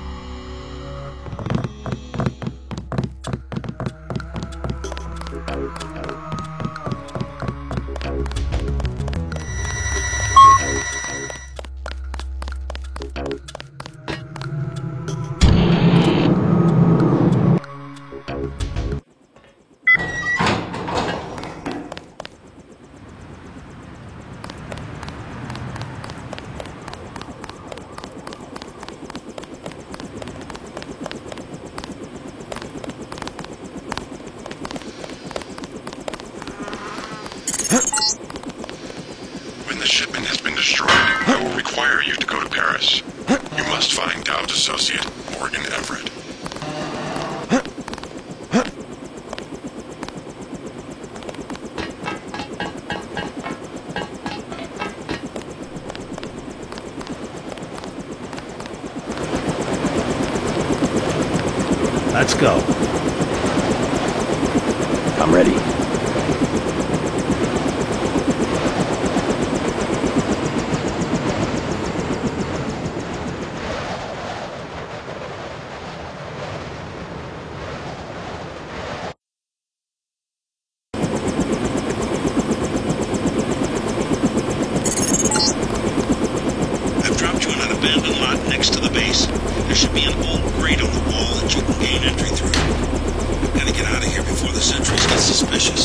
P: When the shipment has been destroyed, I will require you to go to Paris. You must find Dowd's associate, Morgan Everett.
K: Let's go.
B: I'm ready.
W: I've dropped you in an abandoned lot next to the base. There should be an old grate on the wall that you can gain entry through. I've got to get out of here before the sentries get suspicious.